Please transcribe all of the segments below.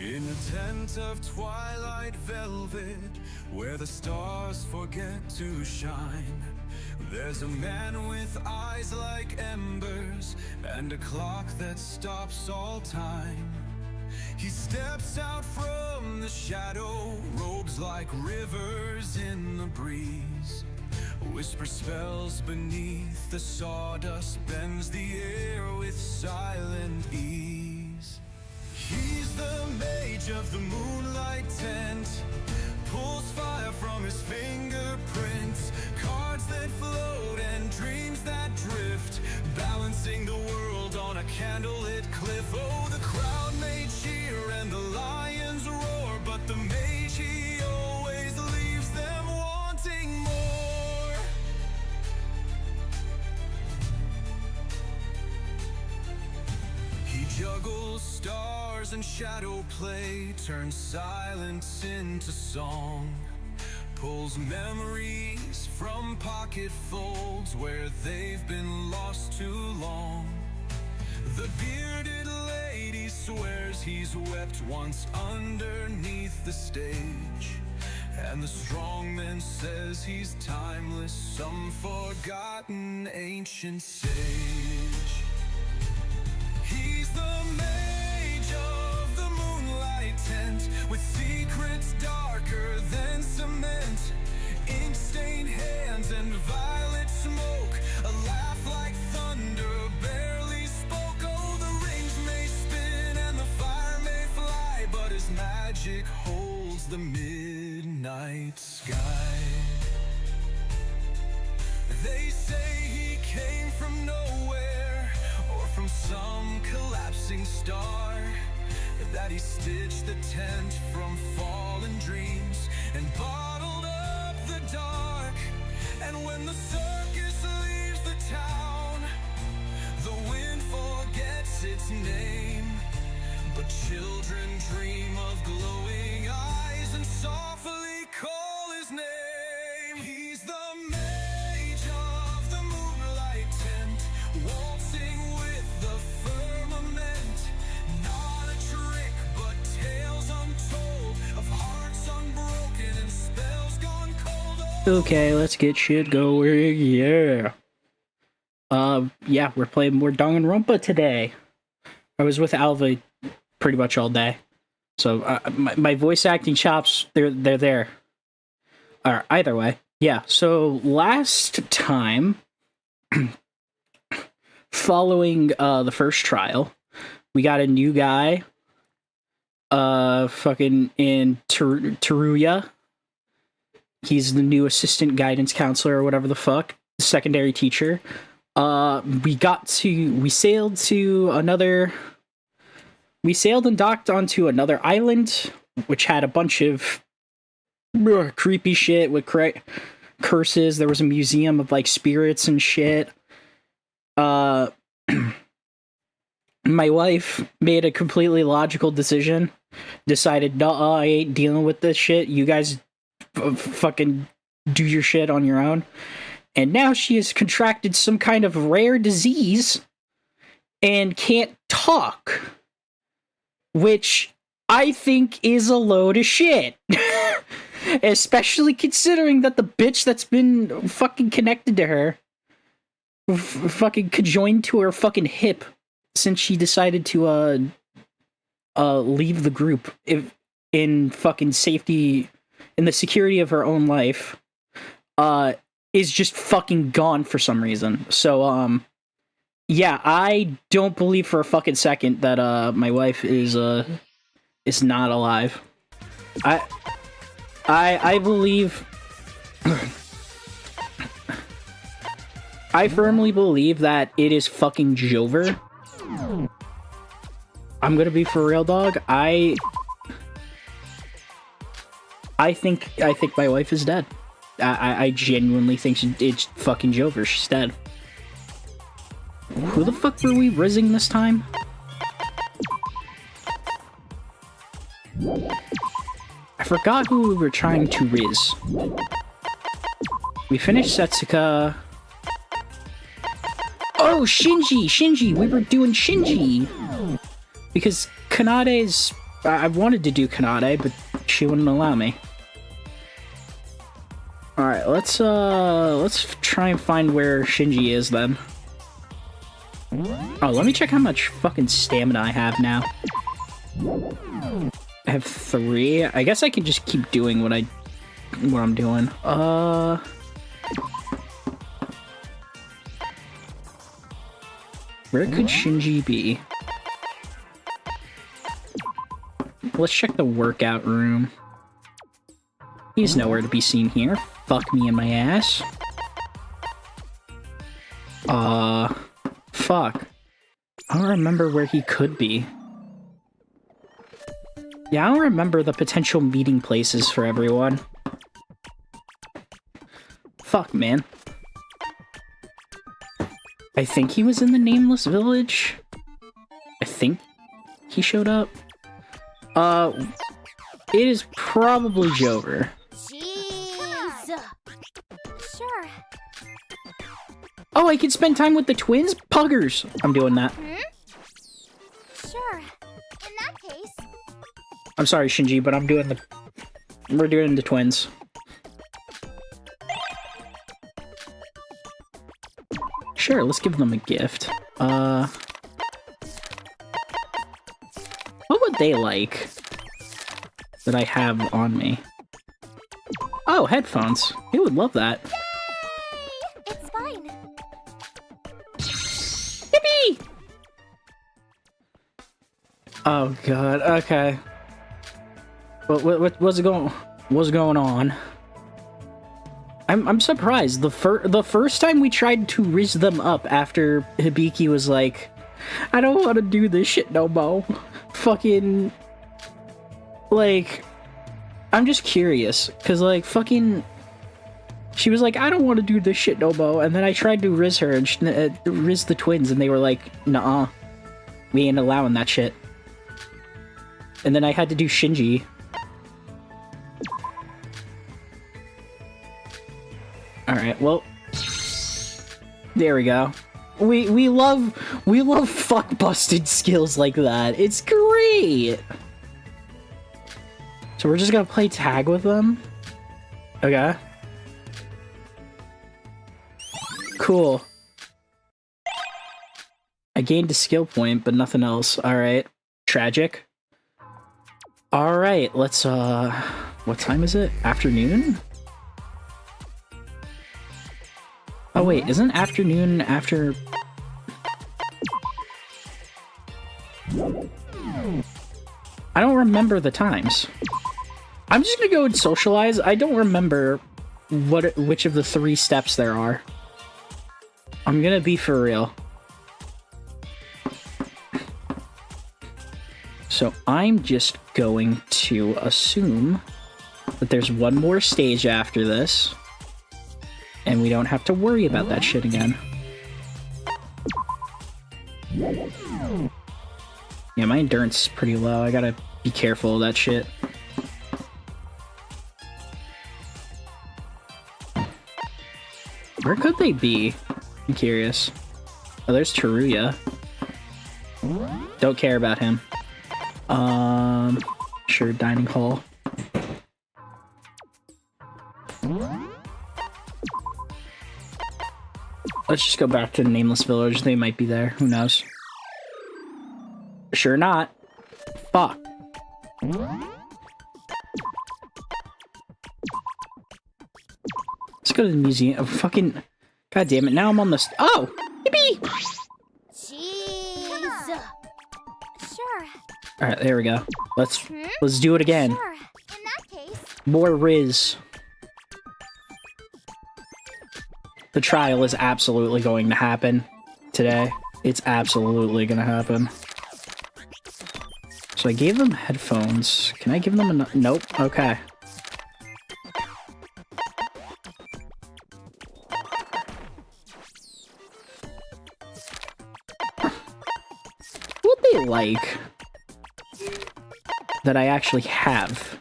In a tent of twilight velvet, where the stars forget to shine, there's a man with eyes like embers and a clock that stops all time. He steps out from the shadow, robes like rivers in the breeze. Whisper spells beneath the sawdust, bends the air with silent ease. He's the mage of the moonlight tent, pulls fire from his fingerprints, cards that float and dreams that drift, balancing the world on a candlelit cliff. Oh, the crowd may cheer and the lions roar, but the mage, he always leaves them wanting more. He juggles stars and shadow play, turns silence into song, pulls memories from pocket folds where they've been lost too long. The bearded lady swears he's wept once underneath the stage, and the strong man says he's timeless, some forgotten ancient sage. He's the mage of the moonlight tent, with secrets darker than cement, ink-stained hands and violet smoke, a laugh like thunder barely spoke. Oh, the rings may spin and the fire may fly, but his magic holds the midnight sky. They say he came from nowhere, or from some collapsing star, that he stitched the tent from fallen dreams and bottled up the dark. And when the circus leaves the town, the wind forgets its name, but children dream of glowing eyes and softly call his name. He's the mage of the moonlight tent, waltzing with the firmament, not a trick but tales untold of hearts unbroken and spells gone cold. Okay, let's get shit going, yeah. Yeah, we're playing more Danganronpa today. I was with Alva pretty much all day, so my voice acting chops, they're there. Either way, yeah, so last time, following the first trial, we got a new guy, fucking in Teruya. He's the new assistant guidance counselor or whatever the fuck, secondary teacher. We sailed and docked onto another island, which had a bunch of creepy shit with curses. There was a museum of, like, spirits and shit. My wife made a completely logical decision, decided, no, I ain't dealing with this shit. You guys fucking do your shit on your own. And now she has contracted some kind of rare disease and can't talk, which I think is a load of shit. Especially considering that the bitch that's been fucking connected to her, fucking conjoined to her fucking hip since she decided to leave the group in fucking safety, in the security of her own life, is just fucking gone for some reason. So, yeah, I don't believe for a fucking second that, my wife is not alive. I believe... I firmly believe that it is fucking Jover. I'm gonna be for real, dog. I think my wife is dead. I genuinely think it's fucking Jover. She's dead. Who the fuck were we rizzing this time? I forgot who we were trying to riz. We finished Setsuka. Oh, Shinji! We were doing Shinji! Because Kanade's I wanted to do Kanade, but she wouldn't allow me. Alright, let's try and find where Shinji is then. Oh, let me check how much fucking stamina I have now. I have 3. I guess I can just keep doing what I'm doing. Where could Shinji be? Let's check the workout room. He's nowhere to be seen here. Fuck me in my ass. Fuck. I don't remember where he could be. Yeah, I don't remember the potential meeting places for everyone. Fuck, man. I think he was in the Nameless Village. I think he showed up. It is probably Jover. Jeez. Sure. Oh, I can spend time with the twins? Puggers! I'm doing that. Sure. In that case. I'm sorry, Shinji, but we're doing the twins. Sure, let's give them a gift. What would they like that I have on me? Oh, headphones. They would love that. Yay! It's fine. Yippee! Oh god, okay. What's going on? I'm surprised. The first time we tried to riz them up after Hibiki was like, I don't want to do this shit no more. Fucking, like, I'm just curious, cause like fucking, she was like, I don't want to do this shit no more, and then I tried to riz her and riz the twins, and they were like, nah, we ain't allowing that shit. And then I had to do Shinji. Alright, well, there we go. We love fuck-busted skills like that. It's great! So we're just gonna play tag with them? Okay. Cool. I gained a skill point, but nothing else. Alright. Tragic. Alright, let's, what time is it? Afternoon? Oh wait, isn't afternoon after... I don't remember the times. I'm just gonna go and socialize. I don't remember which of the 3 steps there are. I'm gonna be for real. So I'm just going to assume that there's one more stage after this. And we don't have to worry about that shit again. Yeah, my endurance is pretty low. I gotta be careful of that shit. Where could they be? I'm curious. Oh, there's Teruya. Don't care about him. Sure, dining hall. Let's just go back to the Nameless Village. They might be there. Who knows? Sure not. Fuck. Let's go to the museum. Oh, fucking... God damn it. Now I'm on the... Oh! Yippee! Jeez. Sure. Alright, there we go. Let's do it again. Sure. In that case. More Riz. The trial is absolutely going to happen today. It's absolutely gonna happen. So I gave them headphones. Can I give them a... Nope. Okay. What they like that I actually have?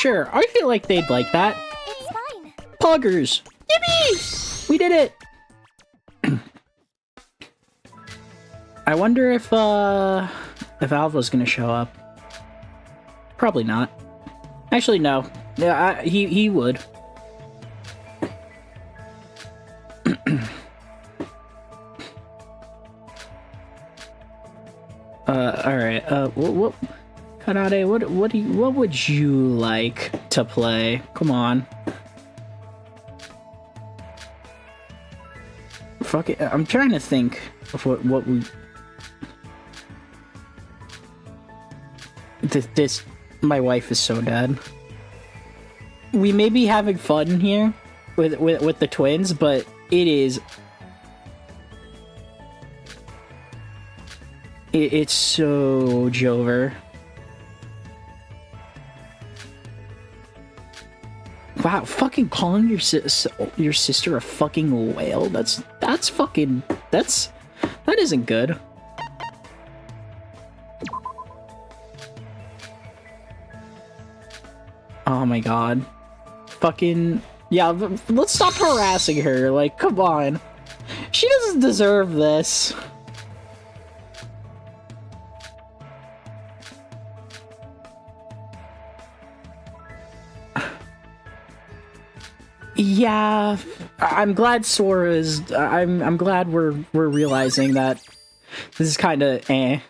Sure, I feel like they'd like that. It's fine. Poggers! Yippee! We did it! I wonder if Alva's gonna show up. Probably not. Actually, no. Yeah, he would. Alright, what Kanade, what would you like to play? Come on. Fuck it, I'm trying to think of what we... This, my wife is so dead. We may be having fun here with the twins, but it is... It's so Jover. Wow, fucking calling your sister a fucking whale? That isn't good. Oh my god. Fucking... Yeah, let's stop harassing her, like, come on. She doesn't deserve this. Yeah, I'm glad Sora's... I'm glad we're realizing that this is kind of eh.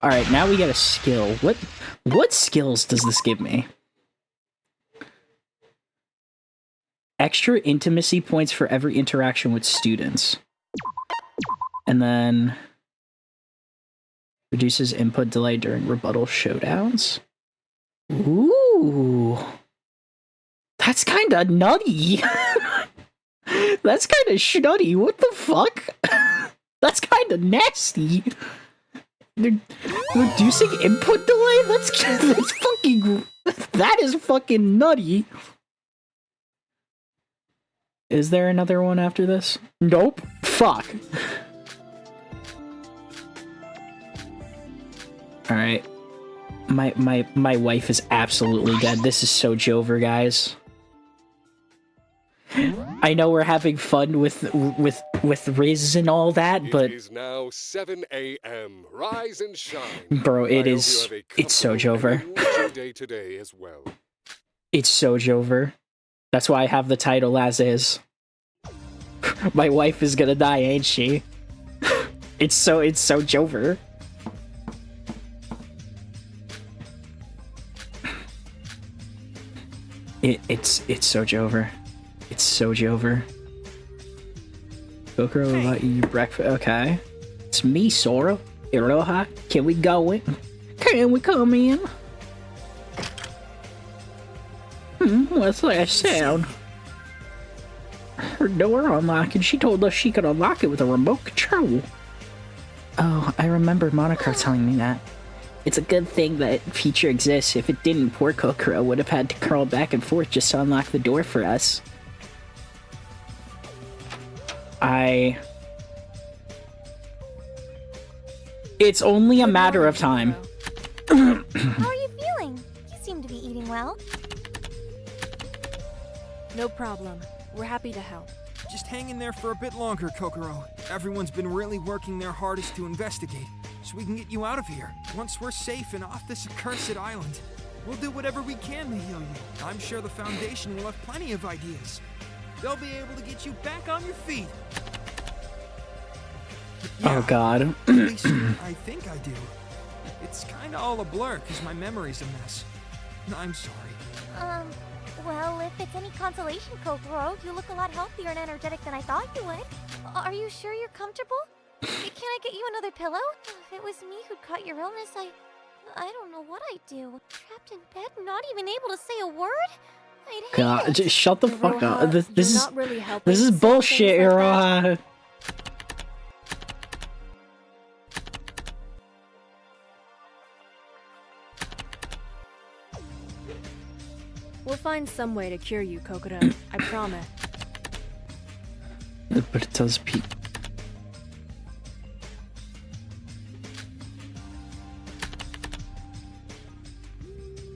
Alright, now we get a skill. What skills does this give me? Extra intimacy points for every interaction with students. And then... reduces input delay during rebuttal showdowns. Ooh... That's kinda nutty. That's kinda schnutty. What the fuck? That's kinda nasty. Reducing input delay? That's fucking... That is fucking nutty. Is there another one after this? Nope. Fuck. Alright. My wife is absolutely dead. This is so Jover, guys. I know we're having fun with Riz and all that, but it is now 7 a.m. Rise and shine. Bro, it's so Jover. Day today as well. It's so Jover. That's why I have the title as is. My wife is gonna die, ain't she? It's so Jover. It's so Jover. It's so Jover. Kokoro will let you breakfast. Okay. It's me, Sora. Iroha. Can we go in? Can we come in? What's that sound? Her door unlocked and she told us she could unlock it with a remote control. Oh, I remember Monaco telling me that. It's a good thing that feature exists. If it didn't, poor Kokoro would have had to crawl back and forth just to unlock the door for us. It's only a matter of time. How are you feeling? You seem to be eating well. No problem. We're happy to help. Just hang in there for a bit longer, Kokoro. Everyone's been really working their hardest to investigate, so we can get you out of here. Once we're safe and off this accursed island, we'll do whatever we can to heal you. I'm sure the Foundation will have plenty of ideas. They'll be able to get you back on your feet. Oh god. At least I think I do. It's kinda all a blur because my memory's a mess. I'm sorry. Well, if it's any consolation, Kokoro, you look a lot healthier and energetic than I thought you would. Are you sure you're comfortable? Can I get you another pillow? If it was me who'd caught your illness, I don't know what I'd do. Trapped in bed, not even able to say a word? I'd hate God, it. just shut the fuck up. This is really this is bullshit, Iroha. We'll find some way to cure you, Kokoro. I promise. But it does peak.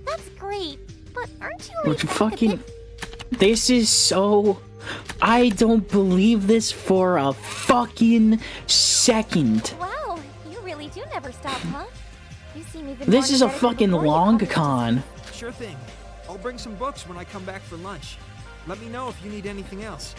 That's great, but fucking... This is so... I don't believe this for a fucking second. Wow, you really do never stop, huh? You seem even This more is a energetic than fucking before you long come to con. Sure thing. I'll bring some books when I come back for lunch. Let me know if you need anything else.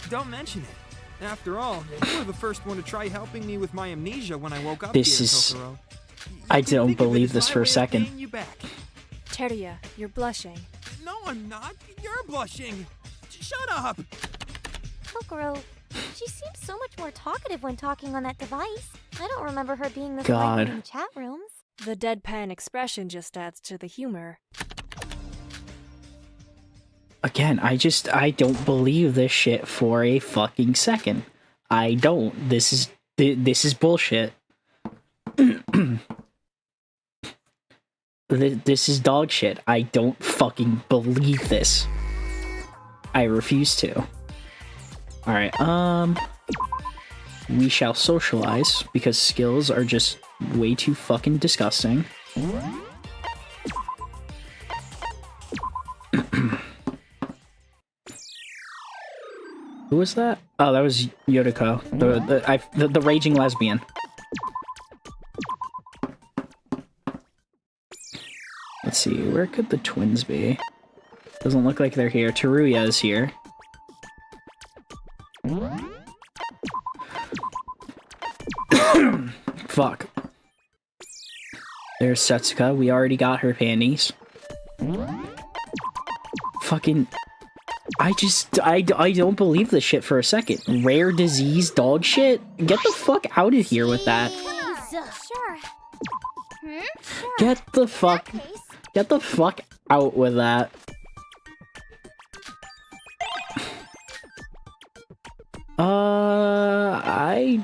Don't mention it. After all, you were the first one to try helping me with my amnesia when I woke up This here, is- Kokoro. I You can don't think of it believe as this my for a way of second. paying you back. Teruya, you're blushing. No, I'm not. You're blushing. Shut up. Kokoro, she seems so much more talkative when talking on that device. I don't remember her being this God. lively in chat rooms. The deadpan expression just adds to the humor. Again, I don't believe this shit for a fucking second. I don't. This is bullshit. This is dog shit. I don't fucking believe this. I refuse to. Alright, we shall socialize, because skills are just way too fucking disgusting. Who was that? Oh, that was Yotoko, the raging lesbian. Let's see, where could the twins be? Doesn't look like they're here. Teruya is here. Fuck. There's Setsuka. We already got her panties. Fucking... I don't believe this shit for a second. Rare disease dog shit? Get the fuck out of here with that. Sure. Sure. Get the fuck... In that case, Get the fuck out with that. I...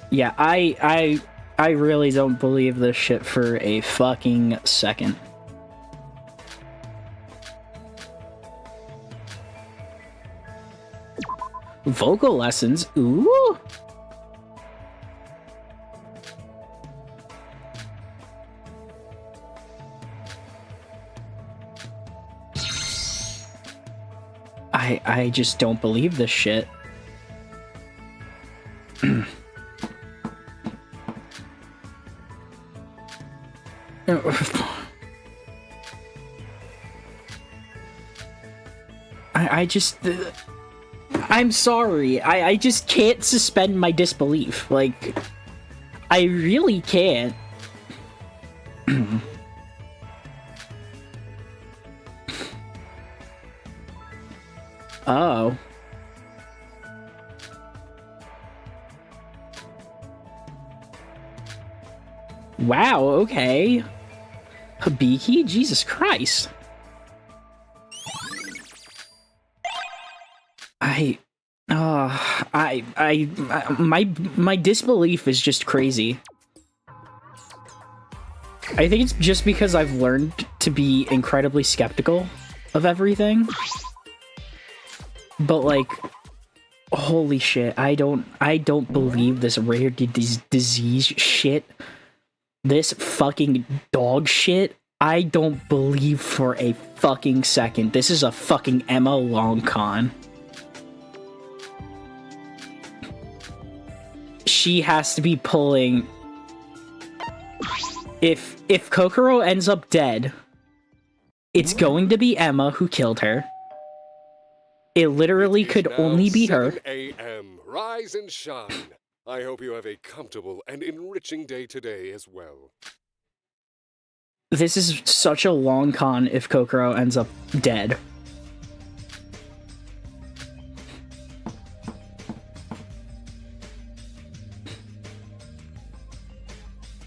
Yeah, I really don't believe this shit for a fucking second. Vocal lessons? Ooh! I just don't believe this shit. I just... I'm sorry. I just can't suspend my disbelief. Like, I really can't. Oh. Wow, okay. Hibiki? Jesus Christ. My disbelief is just crazy. I think it's just because I've learned to be incredibly skeptical of everything. But like, holy shit, I don't believe this rare disease shit. This fucking dog shit. I don't believe for a fucking second. This is a fucking Emma long con. She has to be pulling... If Kokoro ends up dead, it's going to be Emma who killed her. It literally could It is now only be her. 7 a.m. Rise and shine. I hope you have a comfortable and enriching day today as well. This is such a long con if Kokoro ends up dead.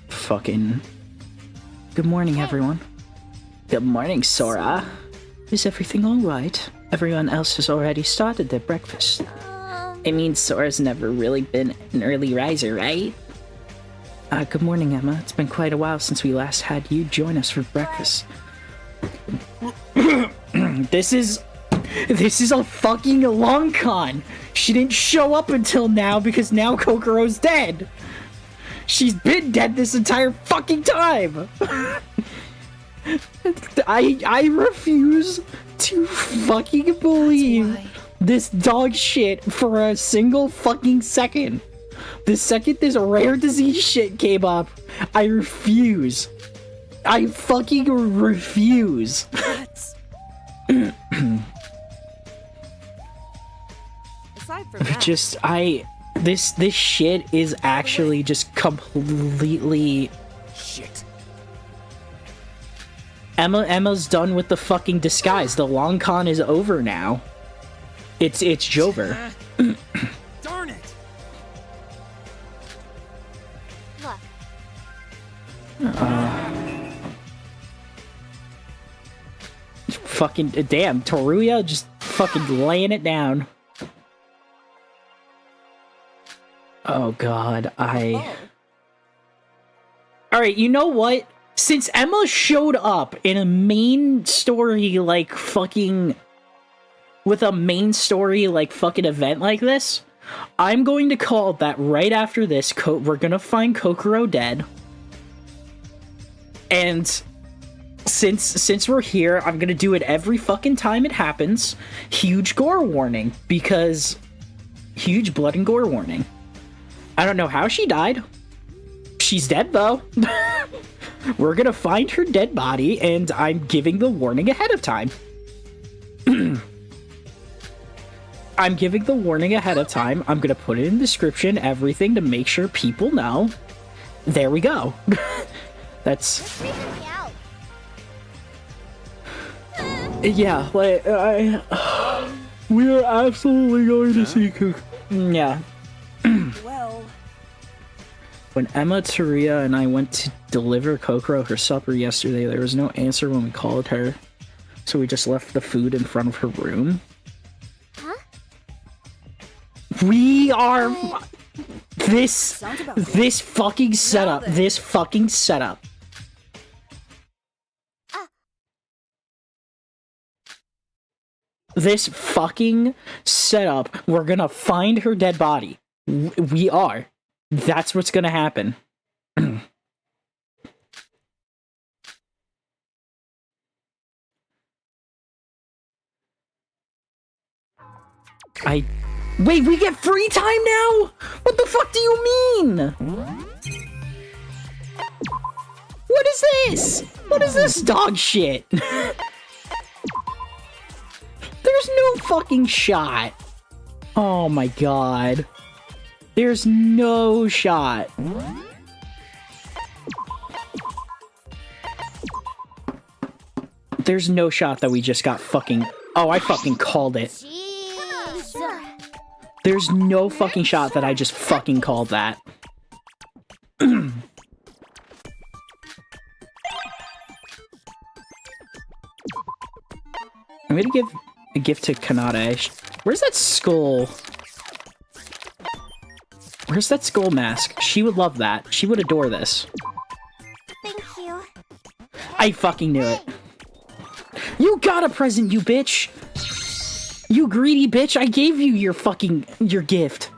Fucking... Good morning, everyone. Good morning, Sora. Is everything alright? Everyone else has already started their breakfast. I mean, Sora's never really been an early riser, right? Good morning, Emma. It's been quite a while since we last had you join us for breakfast. This is a fucking long con. She didn't show up until now because now Kokoro's dead. She's been dead this entire fucking time. I refuse to fucking believe this dog shit for a single fucking second. The second this rare disease shit came up, I refuse. I fucking refuse. Aside from that, This shit is actually just completely Shit. Emma's done with the fucking disguise. The long con is over now. It's Jover. Darn it. Look, Fucking damn, Teruya just fucking laying it down. Oh god, Alright, you know what? Since Emma showed up in a main story like fucking with a main story like fucking event like this, I'm going to call that right after this we're gonna find Kokoro dead. And since we're here, I'm gonna do it every fucking time it happens. Huge gore warning, because huge blood and gore warning. I don't know how she died. She's dead though. We're gonna find her dead body, and I'm giving the warning ahead of time. I'm giving the warning ahead of time. I'm gonna put it in the description, everything, to make sure people know. There we go. That's... freaking me out. Yeah, like, we are absolutely going to see Yeah. well, When Emma, Teruya, and I went to deliver Kokoro her supper yesterday, there was no answer when we called her. So we just left the food in front of her room. Huh? We are... This sounds about right. This fucking setup. Now then. This fucking setup. This fucking setup. We're gonna find her dead body. We are. That's what's gonna happen. Wait, we get free time now? What the fuck do you mean? What is this? What is this dog shit? There's no fucking shot. Oh my god. There's no shot. There's no shot that we just got fucking... Oh, I fucking called it. Jeez. There's no fucking shot that I just fucking called that. I'm gonna give a gift to Kanade. Where's that skull? Where's that skull mask? She would love that. She would adore this. Thank you. I fucking knew it. You got a present, you bitch! You greedy bitch, I gave you your gift.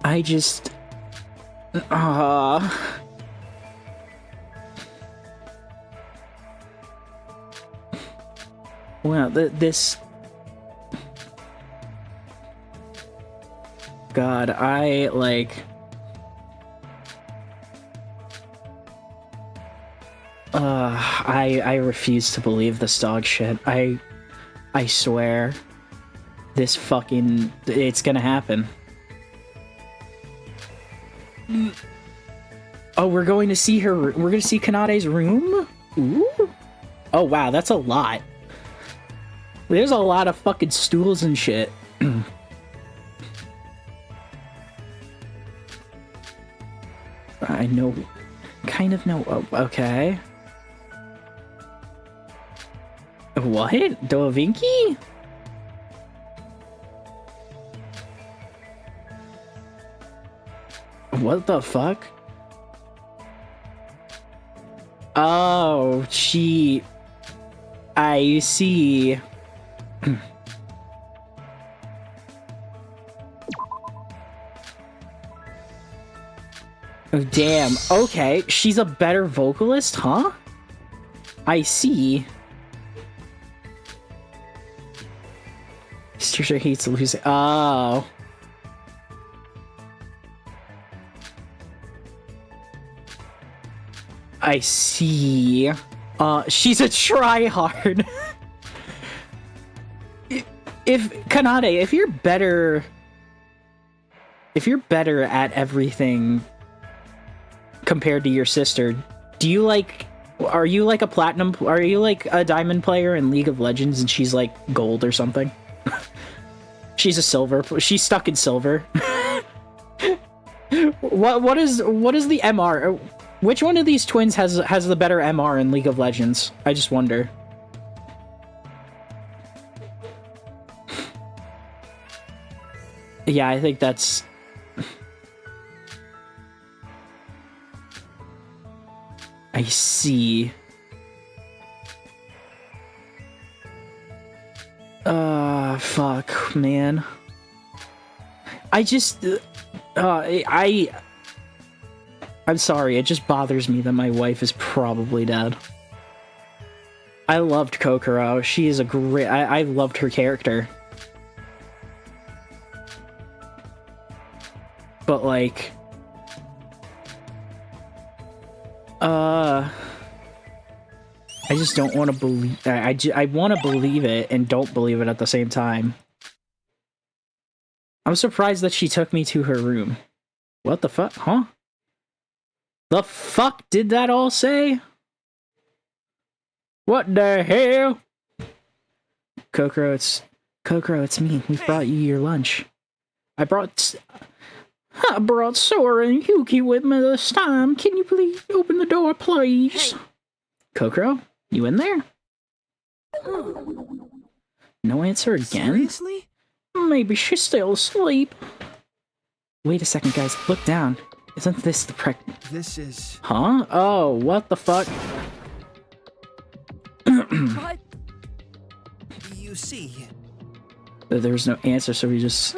I just... Well, this... God, I, like... I refuse to believe this dog shit. I swear. This fucking... It's gonna happen. Oh, we're going to see her... We're gonna see Kanade's room? Ooh. Oh, wow, that's a lot. There's a lot of fucking stools and shit. I know... Kind of know... Oh, okay. What? Dovinky? What the fuck? Oh, I see. Oh, damn. Okay, she's a better vocalist, huh? I see. Sister hates losing. Oh. I see. She's a tryhard. If Kanade, if you're better at everything compared to your sister, are you like a diamond player in League of Legends and she's like gold or something? She's a silver. She's stuck in silver. What is the MR? Which one of these twins has the better MR in League of Legends? I just wonder. Yeah, I think that's... I see. Fuck, man. I'm sorry, it just bothers me that my wife is probably dead. I loved Kokoro. She is a great... I loved her character. But, like... I just don't want to believe... I want to believe it and don't believe it at the same time. I'm surprised that she took me to her room. What the fuck? Huh? The fuck did that all say? What the hell? Kokoro, it's me. We brought you your lunch. I brought Sora and Yuki with me this time. Can you please open the door, please? Hey. Kokoro, you in there? No answer again? Seriously? Maybe she's still asleep. Wait a second, guys. Look down. Isn't this the This is... Huh? Oh, what the fuck? What? You see... There's no answer, so we just...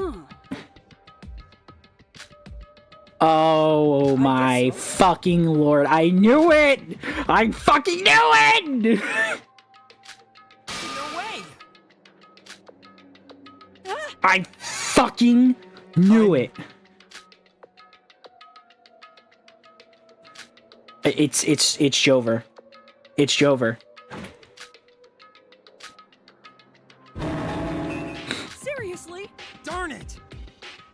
Oh my fucking lord. I knew it! I fucking knew it! No way! I fucking knew it. It's Jover. It's Jover. Seriously? Darn it!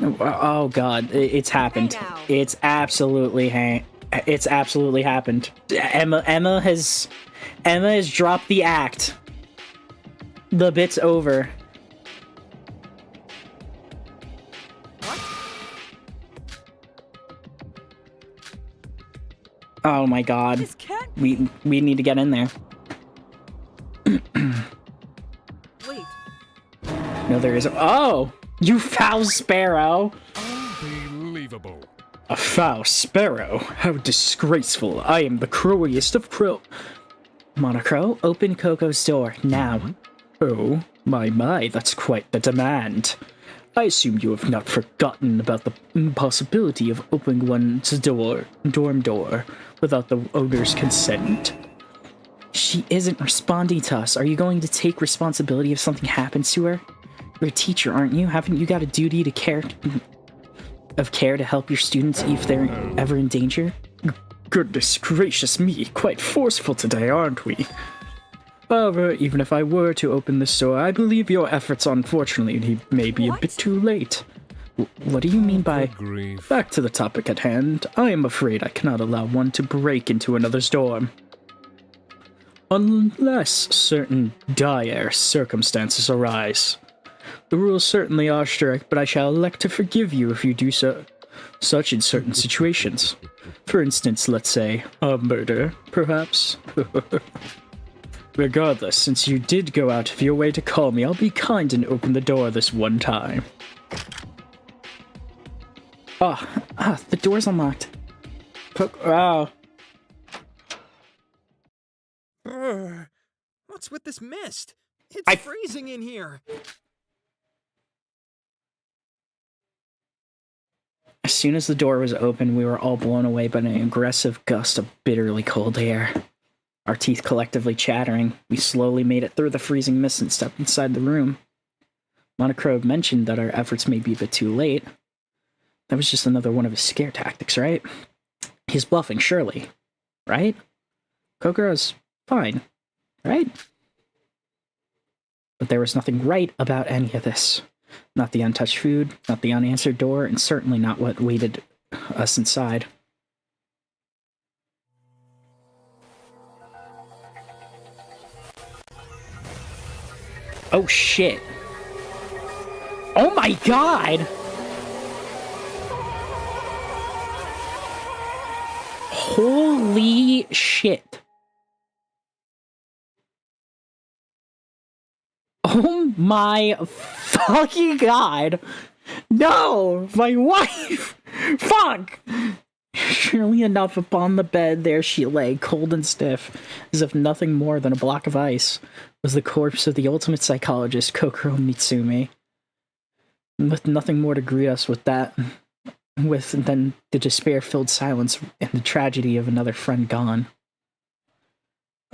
Oh god, it's happened. Hey It's absolutely happened. Emma has dropped the act. The bit's over. What? Oh my god. This can't We need to get in there. wait. No, there is. Oh! You foul sparrow! Unbelievable. A foul sparrow? How disgraceful. I am the crowiest of crow. Monocro, open Coco's door, now. Oh, my, that's quite the demand. I assume you have not forgotten about the impossibility of opening one's dorm door, without the owner's consent. She isn't responding to us. Are you going to take responsibility if something happens to her? You're a teacher, aren't you? Haven't you got a duty to care to help your students if they're ever in danger? Goodness gracious me, quite forceful today, aren't we? However, even if I were to open this door, I believe your efforts, unfortunately, may be a bit too late. What do you mean by... Grief. Back to the topic at hand. I am afraid I cannot allow one to break into another's dorm. Unless certain dire circumstances arise. The rules certainly are strict, but I shall elect to forgive you if you do such in certain situations. For instance, let's say, a murder, perhaps? Regardless, since you did go out of your way to call me, I'll be kind and open the door this one time. Ah, the door's unlocked. Oh. What's with this mist? It's freezing in here. As soon as the door was open, we were all blown away by an aggressive gust of bitterly cold air. Our teeth collectively chattering, we slowly made it through the freezing mist and stepped inside the room. Monochrome mentioned that our efforts may be a bit too late. That was just another one of his scare tactics, right? He's bluffing, surely. Right? Kokoro's fine, right? But there was nothing right about any of this. Not the untouched food, not the unanswered door, and certainly not what waited us inside. Oh shit. Oh my god! Holy shit. Oh my fucking god! No! My wife! Fuck! Surely enough, upon the bed there she lay, cold and stiff, as if nothing more than a block of ice, was the corpse of the ultimate psychologist, Kokoro Mitsumi. With nothing more to greet us than the despair-filled silence and the tragedy of another friend gone.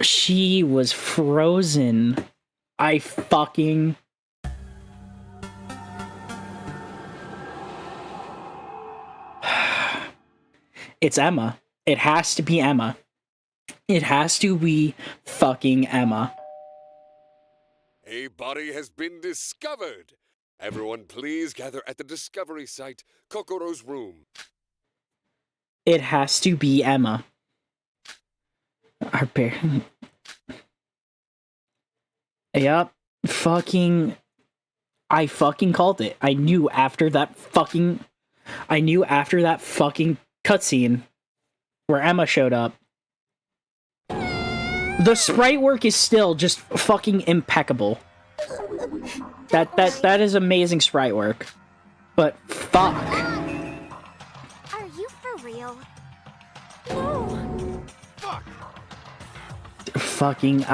She was frozen. I fucking... It's Emma. It has to be Emma. It has to be fucking Emma. A body has been discovered. Everyone please gather at the discovery site, Kokoro's room. It has to be Emma. Our parent... Yep. Fucking... I fucking called it. I knew after that fucking cutscene where Emma showed up. The sprite work is still just fucking impeccable. That is amazing sprite work. But fuck. Are you for real? No. Fuck. Fucking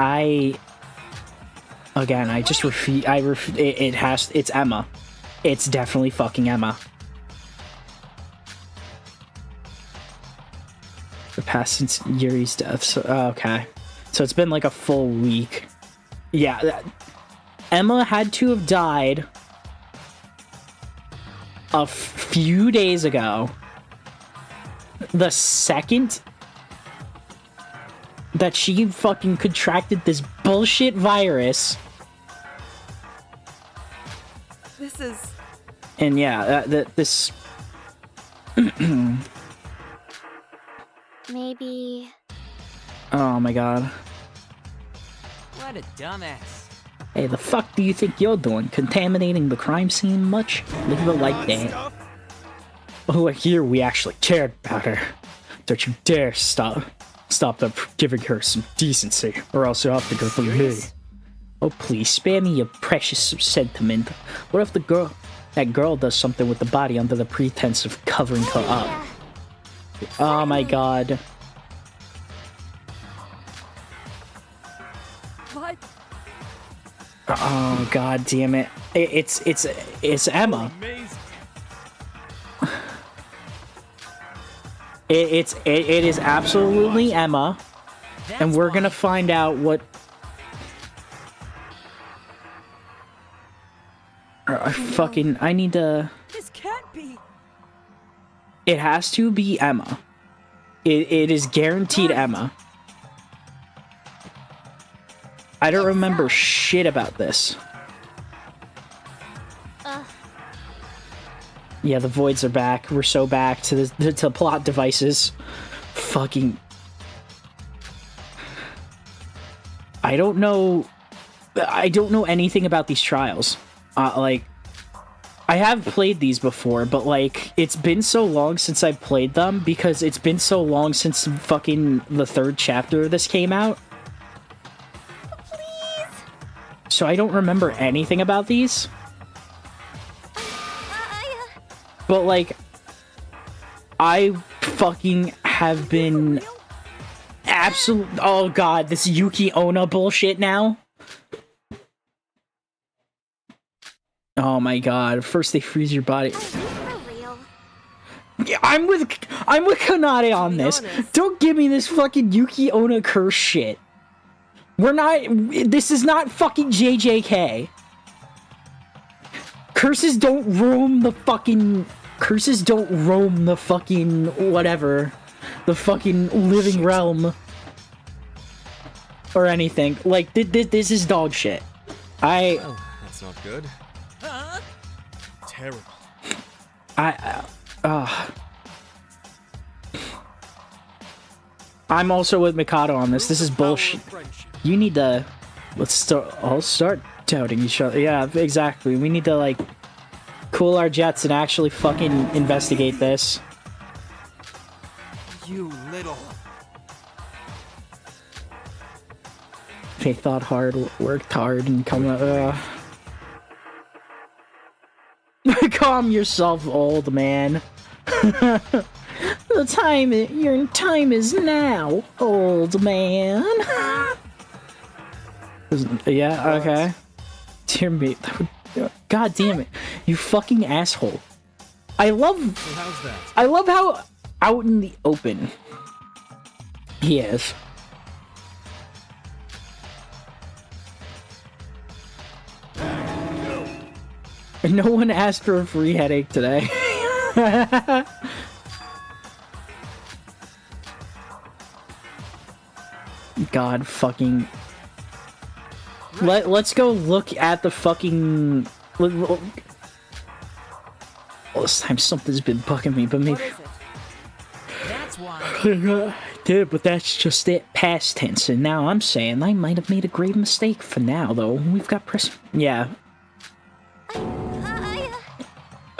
Again, I just refuse. It's Emma. It's definitely fucking Emma. The past since Yuri's death. So, okay. So it's been like a full week. Yeah. Emma had to have died a few days ago. The second that she fucking contracted this bullshit virus. This is... And yeah, this... Maybe... Oh my god. What a dumbass. Hey, the fuck do you think you're doing? Contaminating the crime scene much? Leave it like that. Oh, here we actually cared about her. Don't you dare stop them from giving her some decency, or else you'll have to go through me. Oh, please, spare me your precious sentiment. What if that girl does something with the body under the pretense of covering her up? Oh my god. What? Oh god damn it. It's Emma. It is absolutely Emma. And we're gonna find out what... I need to... This can't be. It has to be Emma. It is guaranteed Emma. I don't remember shit about this. Yeah, the voids are back. We're so back to the plot devices. Fucking... I don't know anything about these trials. I have played these before, but, like, it's been so long since I've played them because it's been so long since fucking the 3rd chapter of this came out. Please. So I don't remember anything about these. But, like, I fucking have been absolute. Oh god, this Yuki Onna bullshit now. Oh my god! First they freeze your body. For real. Yeah, I'm with Kanade on this. Don't give me this fucking Yuki Onna curse shit. We're not. This is not fucking JJK. Curses don't roam the fucking. Curses don't roam the fucking whatever, the fucking living realm or anything. Like this is dog shit. Oh, that's not good. Terrible. I'm also with Mikado on this. This is bullshit. You need to. Let's start. I'll start doubting each other. Yeah, exactly. We need to like cool our jets and actually fucking investigate this. You little. They thought hard, worked hard, and come up. Calm yourself, old man. Your time is now, old man. Yeah, okay. Dear me, god damn it, you fucking asshole. I love how out in the open he is. No one asked for a free headache today. God fucking. Let's go look at the fucking. All this time something's been bugging me, but maybe. What is it? That's why. Yeah, but that's just it, past tense, and now I'm saying I might have made a grave mistake for now, though. We've got Yeah.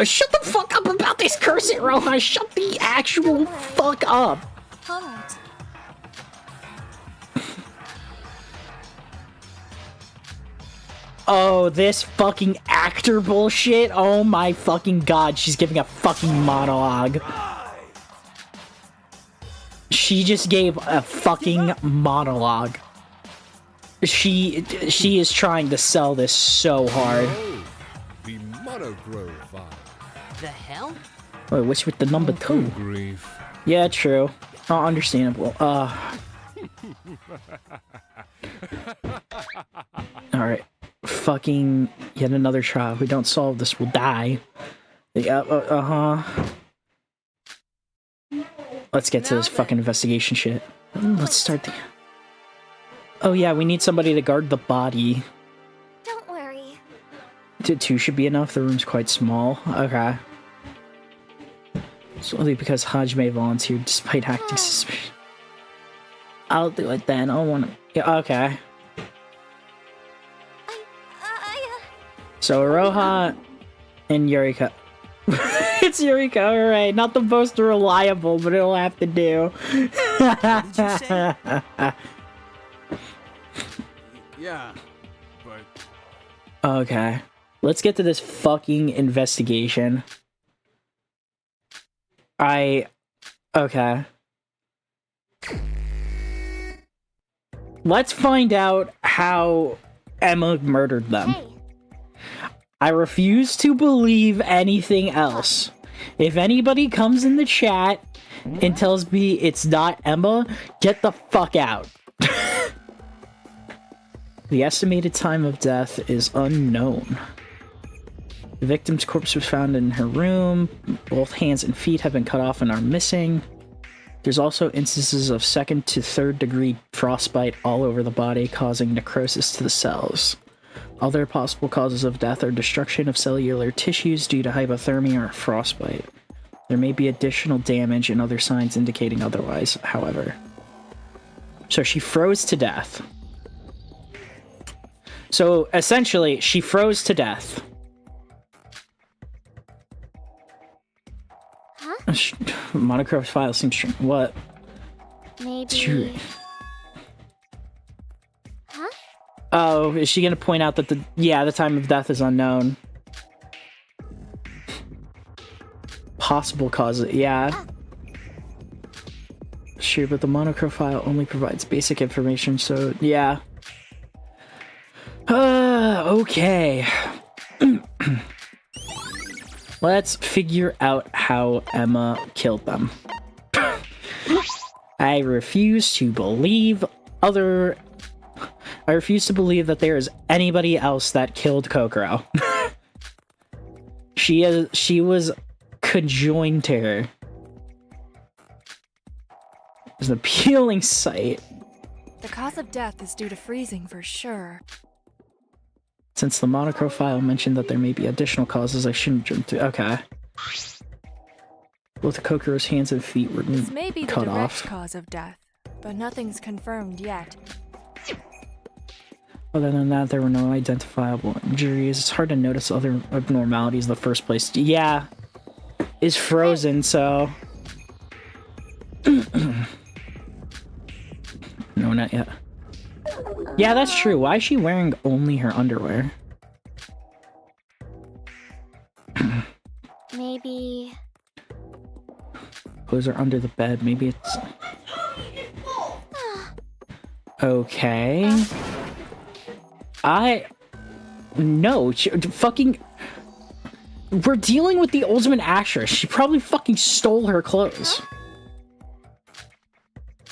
Shut the fuck up about this cursing, Rohan! Shut the actual fuck up! Alright. Oh, this fucking actor bullshit? Oh my fucking god, she's giving a fucking monologue. She just gave a fucking monologue. She is trying to sell this so hard. Oh, the monogrove vibe. The hell? Wait, what's with the number 2? Grief. Yeah, true. Oh, understandable. Alright. Fucking yet another trial. If we don't solve this, we'll die. Yeah, Let's get to this fucking investigation shit. Let's start the... Oh yeah, we need somebody to guard the body. Don't worry. 2 should be enough. The room's quite small. Okay. Solely because Hajime volunteered despite acting suspicious. I'll do it then. I want to... Yeah, okay. So, Roha and Yurika. It's Yurika, alright. Not the most reliable, but it'll have to do. What did you say? Yeah, but... Okay. Let's get to this fucking investigation. Okay. Let's find out how Emma murdered them. Hey. I refuse to believe anything else. If anybody comes in the chat and tells me it's not Emma, get the fuck out. The estimated time of death is unknown. The victim's corpse was found in her room. Both hands and feet have been cut off and are missing. There's also instances of 2nd to 3rd degree frostbite all over the body, causing necrosis to the cells. Other possible causes of death are destruction of cellular tissues due to hypothermia or frostbite. There may be additional damage and other signs indicating otherwise, however. So she froze to death. So essentially, she froze to death. Huh? Monochrome file seems strange. What? Maybe... Huh? Oh, is she gonna point out that the time of death is unknown? Possible cause, yeah. true, but the monochrome file only provides basic information, so yeah. Okay. Let's figure out how Emma killed them. I refuse to believe that there is anybody else that killed Kokoro. She was conjoined to her. It's an appealing sight. The cause of death is due to freezing for sure. Since the monochrome file mentioned that there may be additional causes, I shouldn't jump to. Okay. Both Kokoro's hands and feet were This may be the cut direct off. cause of death, but nothing's confirmed yet. Other than that, there were no identifiable injuries. It's hard to notice other abnormalities in the first place. Yeah, is frozen, so... No, not yet. Yeah, that's true. Why is she wearing only her underwear? Maybe... Clothes are under the bed. Maybe it's... Okay. No, fucking... We're dealing with the ultimate actress. She probably fucking stole her clothes.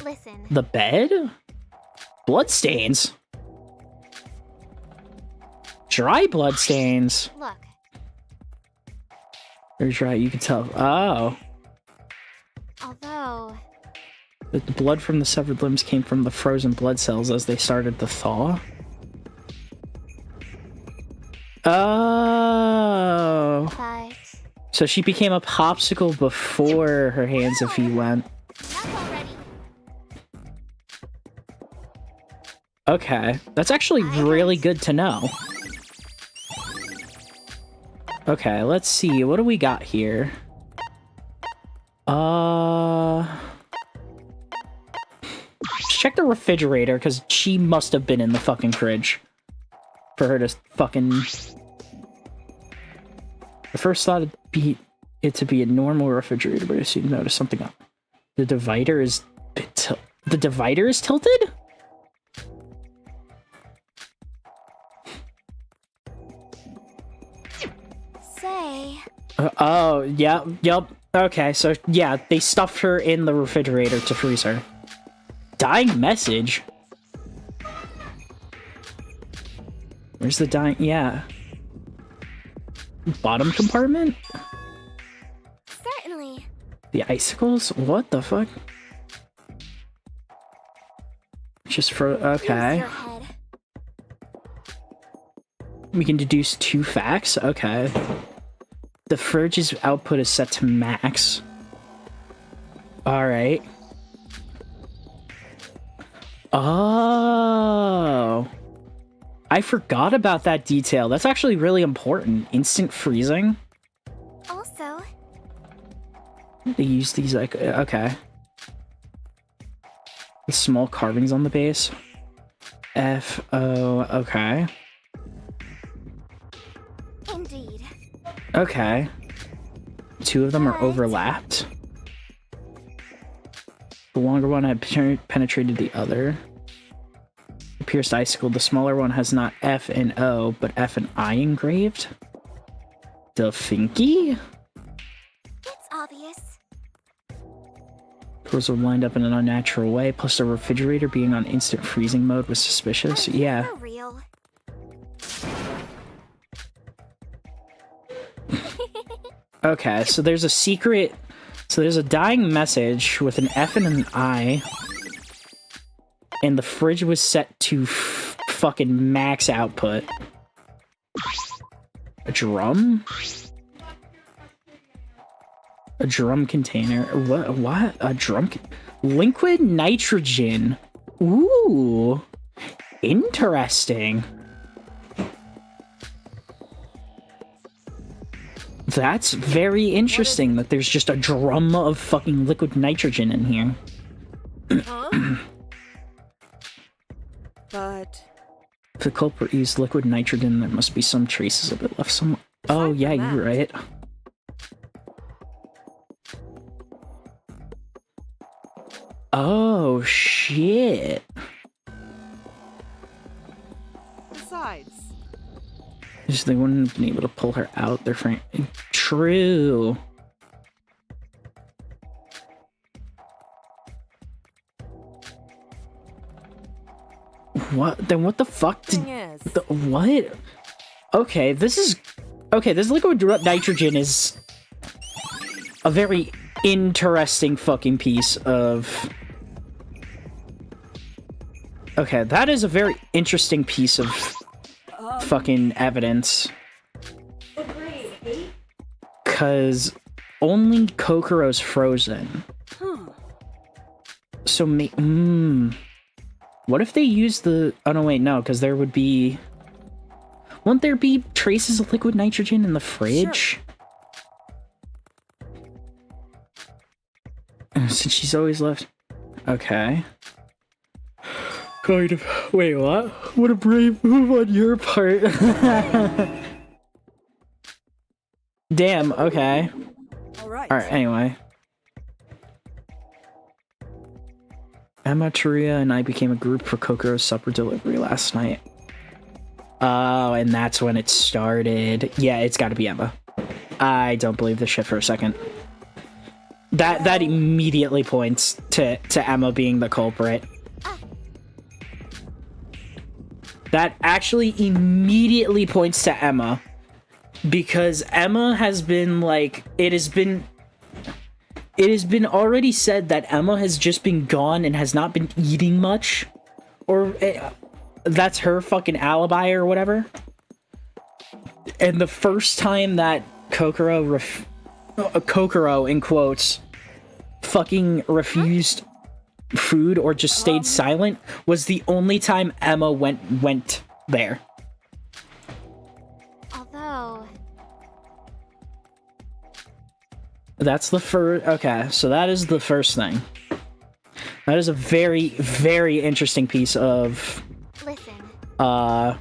Listen. The bed? Bloodstains? Dry bloodstains. Look. They're dry, you can tell. Oh. Although... The blood from the severed limbs came from the frozen blood cells as they started to thaw. Oh. But... So she became a popsicle before her hands and feet went. That's already... Okay. That's actually really good to know. Okay, let's see. What do we got here? Let's check the refrigerator, because she must have been in the fucking fridge. For her to fucking... I first thought it to be a normal refrigerator, but I soon noticed something up. The divider is... The divider is tilted? Say... Oh, yeah, yep. Okay, so yeah, they stuffed her in the refrigerator to freeze her. Dying message? Where's the dying... Yeah. Bottom compartment? Certainly. The icicles? What the fuck? Just for... Okay. Use your head. We can deduce 2 facts? Okay. The fridge's output is set to max. Alright. Oh. I forgot about that detail. That's actually really important. Instant freezing. Also... They use these like... Okay. The small carvings on the base. F-O... Okay. Indeed. Okay. 2 of them are Alright. overlapped. The longer one had penetrated the other. The pierced icicle, the smaller one has not F and O, but F and I engraved. The Finky? It's obvious. Doors were lined up in an unnatural way, plus the refrigerator being on instant freezing mode was suspicious. Yeah. For real. Okay, so there's a secret... So there's a dying message with an F and an I. And the fridge was set to fucking max output. A drum? A drum container. What? A drum... Liquid nitrogen. Ooh. Interesting. That's very interesting that there's just a drum of fucking liquid nitrogen in here. Huh? But... If the culprit used liquid nitrogen, there must be some traces of it left somewhere. Oh, Aside yeah, from you're that- right. Oh, shit. Besides, Just they wouldn't have been able to pull her out their frame. True. What? Then what the fuck did... thing is, What? Okay, this is... Okay, this liquid nitrogen is a very interesting fucking piece of... Okay, that is a very interesting piece of fucking evidence. Cause only Kokoro's frozen. So what if they use the... Oh no, wait, no, because there would be... Won't there be traces of liquid nitrogen in the fridge? Since she's always left... Okay. Kind of... Wait, what? What a brave move on your part. Damn, okay. alright. Alright, anyway. Emma, Taria, and I became a group for Kokoro's supper delivery last night. Oh, and that's when it started. Yeah, it's gotta be Emma. I don't believe this shit for a second. That immediately points to Emma being the culprit. That actually immediately points to Emma. Because Emma has been, like, it has been already said that Emma has just been gone and has not been eating much. Or, that's her fucking alibi or whatever. And the first time that Kokoro, in quotes, fucking refused food or just stayed silent was the only time Emma went there. Although... That's the first... Okay, so that is the first thing. That is a very, very interesting piece of... Listen. But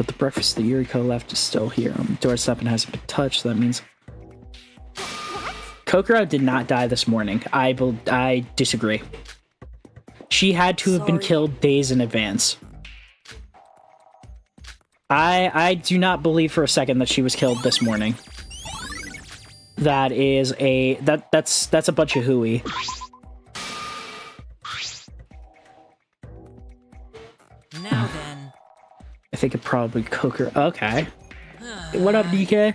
the breakfast that Yuriko left is still here on the doorstep and hasn't been touched, so that means... Kokoro did not die this morning. I disagree. She had to have been killed days in advance. I do not believe for a second that she was killed this morning. That is a... That's a bunch of hooey. Now then. I think it probably Kokoro... Okay. What up, DK?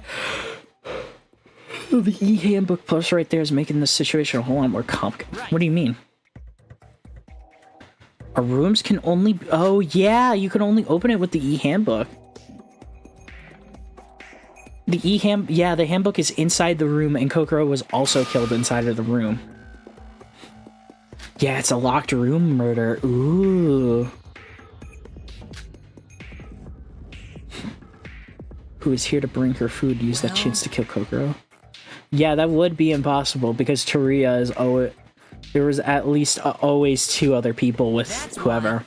The e-handbook poster right there is making this situation a whole lot more complicated. What do you mean? Our rooms can only... Oh, yeah, you can only open it with the e-handbook. Yeah, the handbook is inside the room, and Kokoro was also killed inside of the room. Yeah, it's a locked room murder. Ooh. Who is here to bring her food? Use that chance to kill Kokoro. Yeah, that would be impossible because Taria is... there was at least always two other people with whoever.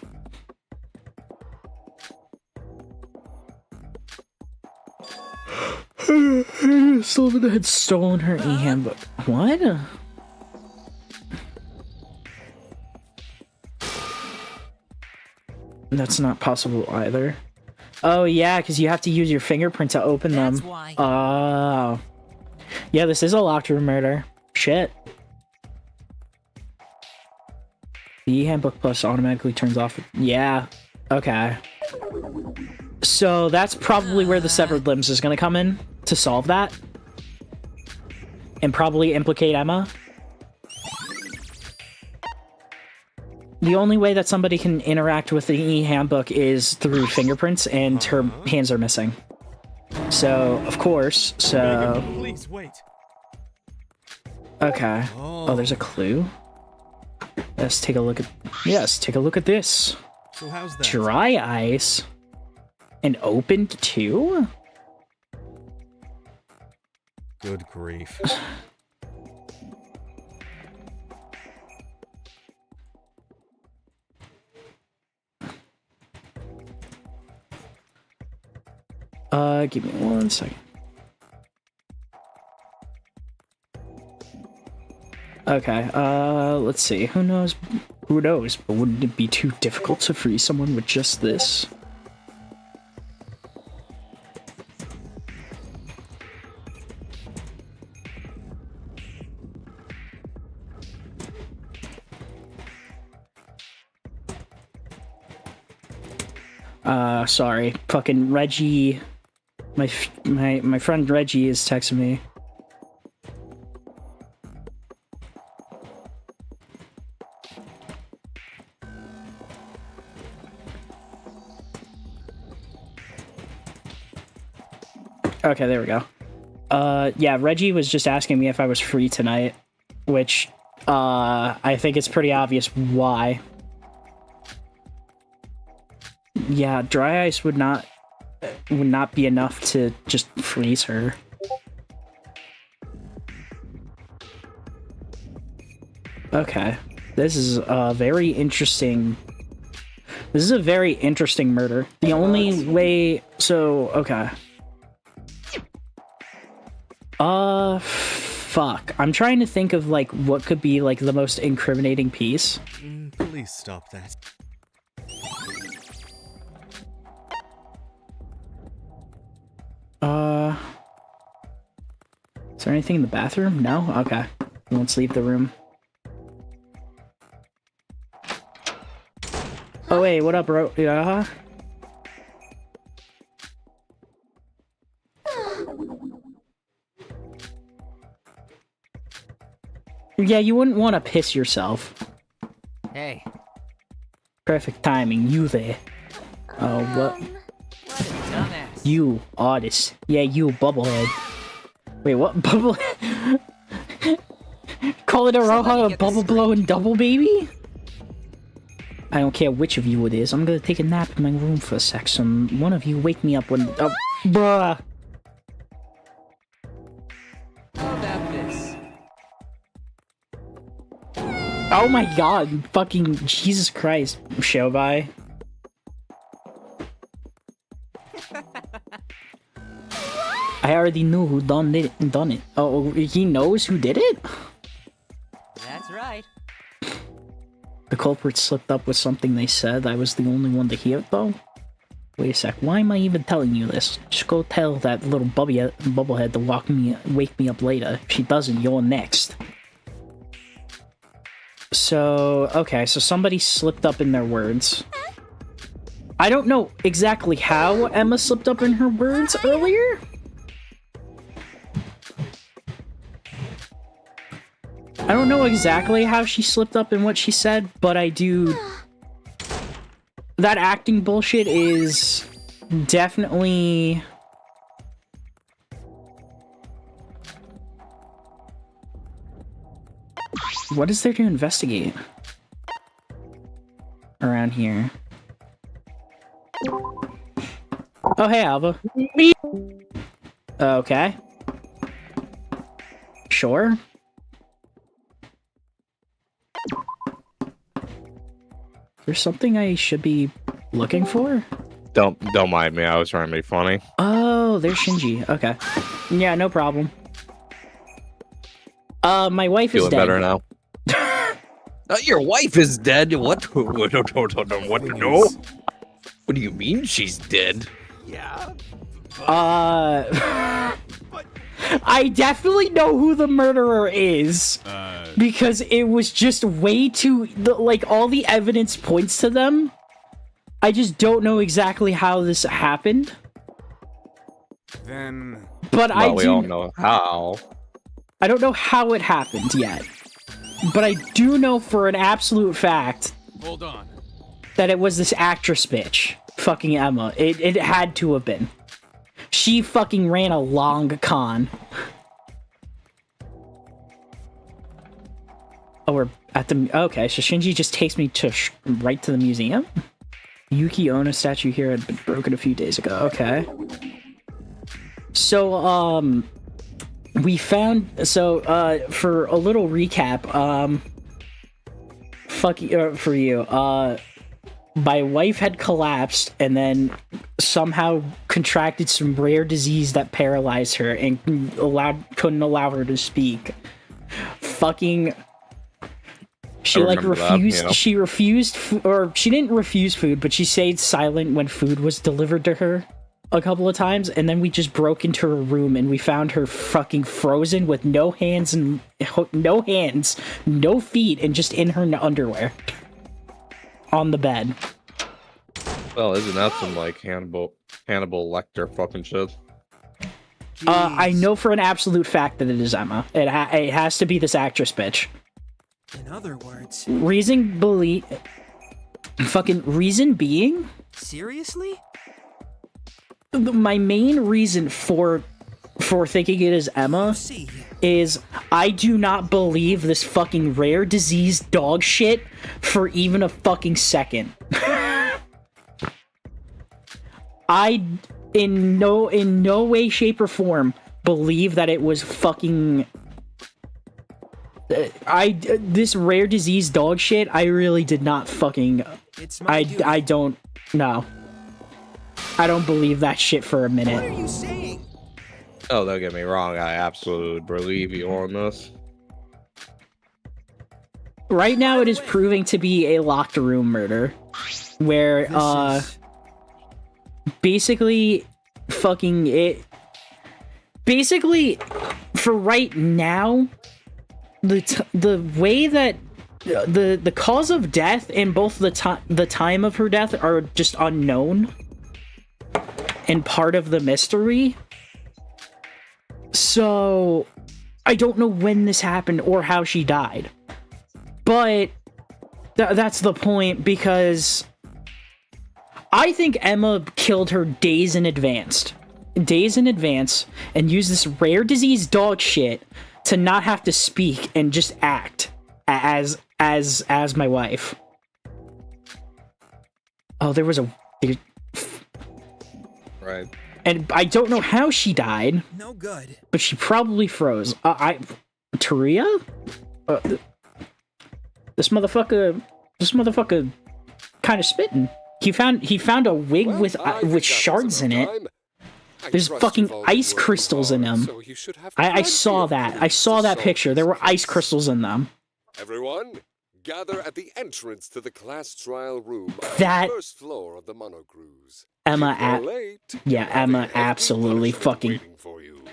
Sylvan had stolen her e-handbook. What? That's not possible either. Oh yeah, because you have to use your fingerprint to open them. Oh. Yeah, this is a locked room murder. Shit. The e-handbook plus automatically turns off. Yeah. Okay. So that's probably where the severed limbs is going to come in to solve that. And probably implicate Emma. The only way that somebody can interact with the e-handbook is through fingerprints, and her hands are missing. So, of course, so... Please wait. Okay. Oh, there's a clue? Let's take a look at... Yes, take a look at this. So how's that? Dry ice. And opened too? Good grief. Give me 1 second. Okay, let's see. Who knows? Who knows? But wouldn't it be too difficult to free someone with just this? Sorry. Fucking Reggie... My friend Reggie is texting me. Okay, there we go. Yeah, Reggie was just asking me if I was free tonight, which, I think it's pretty obvious why. Yeah, dry ice would not be enough to just freeze her. Okay. This is a very interesting... This is a very interesting murder. The only way... So, okay. Fuck. I'm trying to think of, like, what could be, like, the most incriminating piece. Please stop that. Is there anything in the bathroom? No? Okay. Let's leave the room. Oh, wait, what up, bro? Yeah? Yeah, you wouldn't want to piss yourself. Hey. Perfect timing, you there. Oh, what? What a dumbass. You, artist. Yeah, you, bubblehead. Wait, what? Bubblehead? Call it a Roja, a bubble blow, and double baby? I don't care which of you it is. I'm gonna take a nap in my room for a sec. One of you wake me up when... bruh! How about this? Oh my god, fucking Jesus Christ, Shobai. I already knew who done it. Oh, he knows who did it? That's right. The culprit slipped up with something they said. I was the only one to hear it, though. Wait a sec, why am I even telling you this? Just go tell that little bubblehead to wake me up later. If she doesn't, you're next. So, okay, so somebody slipped up in their words. I don't know exactly how Emma slipped up in her words earlier. I don't know exactly how she slipped up in what she said, but I do... That acting bullshit is definitely... What is there to investigate around here? Oh, hey, Alva. Okay. Sure. There's something I should be looking for? Don't mind me. I was trying to be funny. Oh, there's Shinji. Okay. Yeah, no problem. My wife is Feeling dead. better now. Your wife is dead. What? What? No. What do you mean she's dead? Yeah. I definitely know who the murderer is. Because it was just way too... like, all the evidence points to them. I just don't know exactly how this happened. Then... But Well, I we all know how. I don't know how it happened yet. But I do know for an absolute fact... Hold on. That it was this actress bitch. Fucking Emma. It had to have been. She fucking ran a long con. Oh, we're at the... Okay, so Shinji just takes me to right to the museum? Yuki Onna statue here had been broken a few days ago. Okay. So, we found... So, for a little recap, for you, my wife had collapsed and then somehow contracted some rare disease that paralyzed her and couldn't allow her to speak. Fucking She like remember that, refused. you know. She refused, or she didn't refuse food, but she stayed silent when food was delivered to her a couple of times. And then we just broke into her room and we found her fucking frozen with no hands, no feet, and just in her underwear on the bed. Well, isn't that some like Hannibal Lecter fucking shit? I know for an absolute fact that it is Emma. It has to be this actress bitch. In other words, Reason being, seriously? my main reason for thinking it is Emma See, is I do not believe this fucking rare disease dog shit for even a fucking second. I in no way, shape, or form believe that it was fucking this rare disease dog shit. I really did not fucking. it's my duty. I don't know. I don't believe that shit for a What are minute. you saying? Oh, don't get me wrong. I absolutely believe you on this. Right now, it is proving to be a locked room murder, where This is... basically fucking it. Basically, for right now, the way that the cause of death and both the time of her death are just unknown and part of the mystery. So I don't know when this happened or how she died. But that's the point, because I think Emma killed her days in advance, and used this rare disease dog shit to not have to speak and just act as my wife. Oh, there was Right. and I don't know how she died, no good. but she probably froze. Taria? This motherfucker kind of spitting. He found a wig Well, with I think that shards was in it. enough time. I There's trust fucking you've all been ice working crystals in hard, them. so you should have I plenty saw of that. I clues saw to that solve picture. this There were ice case. crystals in them. Everyone, gather at the entrance to the class trial room on That- the first floor of the monocruise. Emma If you're at late, yeah, you'll have a Emma hefty absolutely punishment fucking. waiting for you.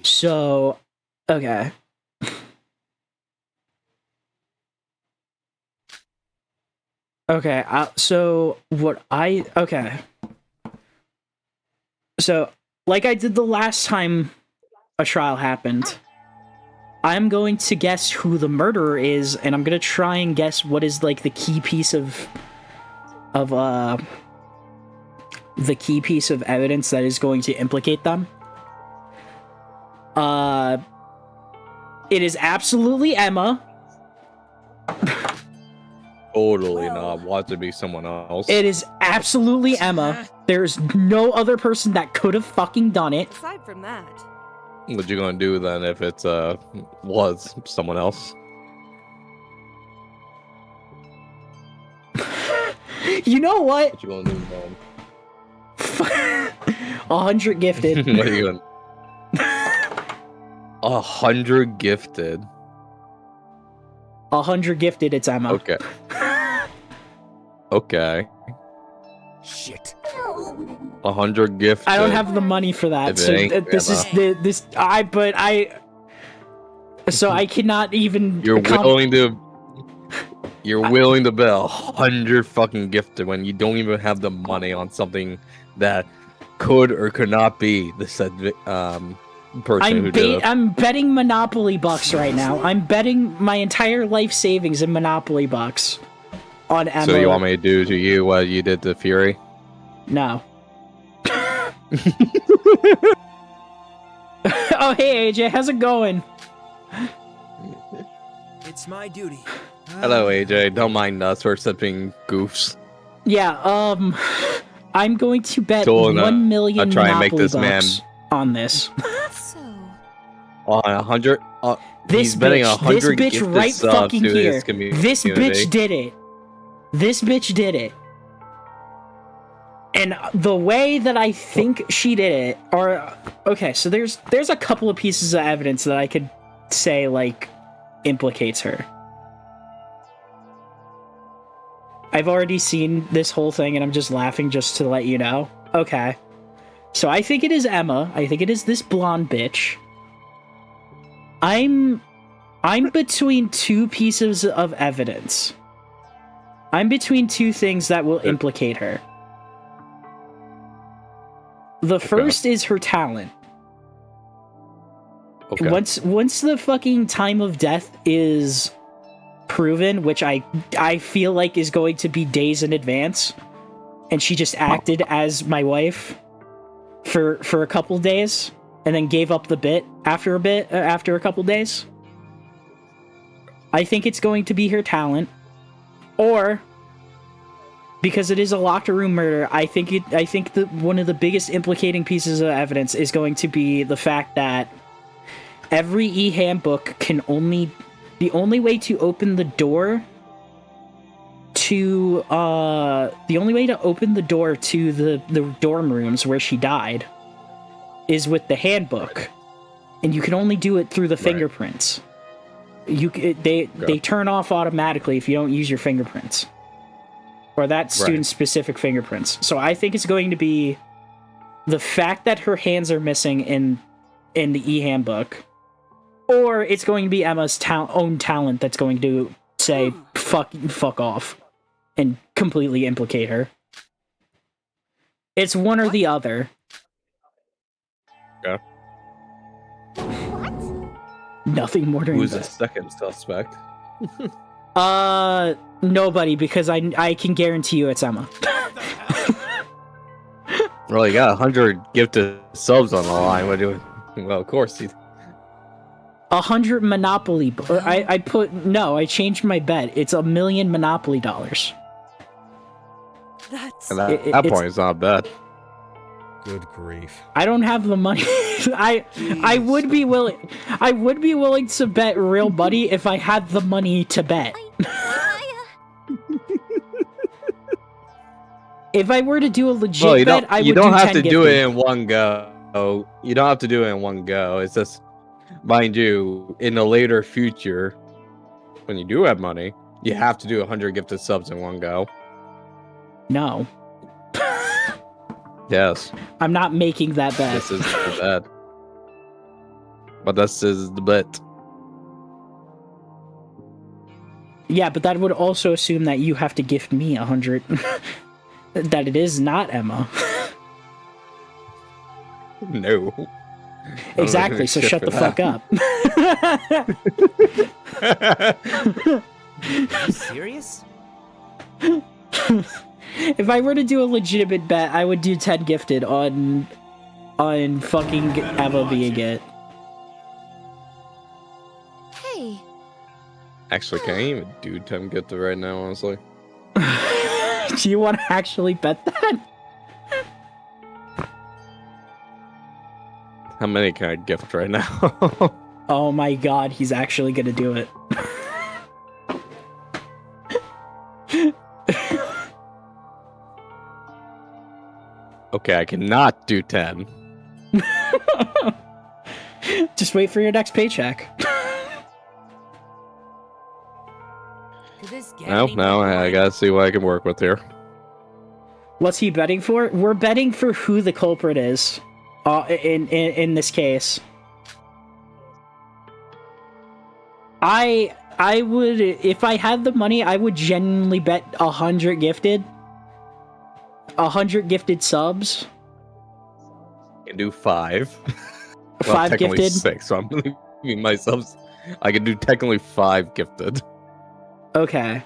So, okay. Okay, so So, like I did the last time a trial happened, I'm going to guess who the murderer is, and I'm gonna try and guess what is like the key piece of evidence that is going to implicate them. It is absolutely Emma. Totally not. Want to be someone else. It is absolutely Emma. There's no other person that could have fucking done it. Aside from that, What you gonna do then if it's was someone else? You know what? What you gonna do then? 100 gifted. What are you gonna? 100 gifted. 100 gifted, it's Emma. Okay. Okay. Shit. 100 gifted. I don't have the money for that. If it So ain't this is so I cannot even. You're willing to bet 100 fucking gifted when you don't even have the money on something that could or could not be the said person who did it. I'm betting Monopoly bucks right now. I'm betting my entire life savings in Monopoly bucks on Emma. So you want me to do to you what you did to Fury? No. Oh, hey AJ, how's it going? It's my duty. Hello AJ, don't mind us, we're sipping goofs. Yeah, I'm going to bet So, 1 million I'll try and make Monopoly this man- bucks on this. So, On 100, This he's betting bitch, 100 this bitch gifted right subs fucking to here. his community. This bitch did it. This bitch did it. And the way that I think she did it, or okay, so there's a couple of pieces of evidence that I could say like implicates her. I've already seen this whole thing and I'm just laughing just to let you know. Okay. So I think it is Emma. I think it is this blonde bitch. I'm between two pieces of evidence. I'm between two things that will implicate her. The first is her talent. Okay. Once the fucking time of death is proven, which I feel like is going to be days in advance, and she just acted as my wife for a couple days, and then gave up the bit after a couple days. I think it's going to be her talent, or because it is a locker room murder, I think one of the biggest implicating pieces of evidence is going to be the fact that every e-handbook the only way to open the door to the dorm rooms where she died is with the handbook, and you can only do it through the fingerprints. They turn off automatically if you don't use your fingerprints, or that student's specific fingerprints. So I think it's going to be the fact that her hands are missing in the e-handbook, or it's going to be Emma's own talent that's going to say fuck off and completely implicate her. It's one or the other. Okay. Nothing more than Who's the second suspect? Nobody, because I can guarantee you it's Emma. Well, you got 100 gifted subs on the line. What do you? Well, of course. 100 Monopoly. I changed my bet. It's $1 million Monopoly dollars. That's... And that point, it's not bad. Good grief. I don't have the money. I would be willing to bet real money if I had the money to bet. If I were to do a legit bet, I would do 10 You don't have to do gifted. it in one go. You don't have to do it in one go. It's just, mind you, in the later future, when you do have money, you have to do 100 gifted subs in one go. No. Yes. I'm not making that bet. This is the bet. But this is the bet. Yeah, but that would also assume that you have to gift me 100. That it is not Emma. No. Exactly, so shut the fuck up. Are you serious? If I were to do a legitimate bet, I would do 10 gifted on fucking Emma being it. Hey. Actually, can I even do 10 gifted right now, honestly? Do you want to actually bet that? How many can I gift right now? Oh my god, he's actually gonna do it. Okay, I cannot do 10. Just wait for your next paycheck. Could this get No, any no, more I boring? gotta see what I can work with here. What's he betting for? We're betting for who the culprit is. In this case. I would, if I had the money, I would genuinely bet 100 gifted. 100 gifted subs. I can do 5. Well, 5 technically gifted. 6, so I'm leaving my subs. I can do technically 5 gifted Okay.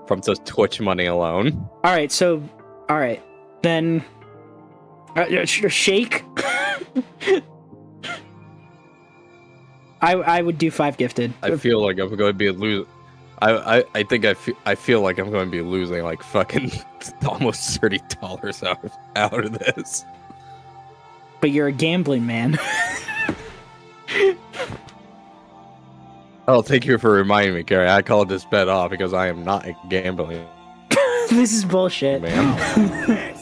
from just Twitch money alone. Alright, so... Alright. Then... Shake? I would do 5 gifted. I feel like I'm going to be losing. I feel like I'm going to be losing like fucking almost $30 out of this. But you're a gambling man. Oh, thank you for reminding me, Carrie. I called this bet off because I am not a gambling This is bullshit. man.